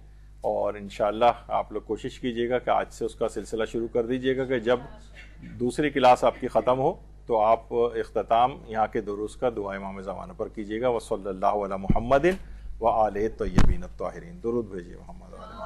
اور انشاءاللہ آپ لوگ کوشش کیجئے گا کہ آج سے اس کا سلسلہ شروع کر دیجئے گا کہ جب دوسری کلاس آپ کی ختم ہو تو آپ اختتام یہاں کے دروس کا دعا امام زمانہ پر کیجئے گا. وصلی اللہ علی محمد وآلہ الطیبین الطاہرین. درود بھیجیے محمد.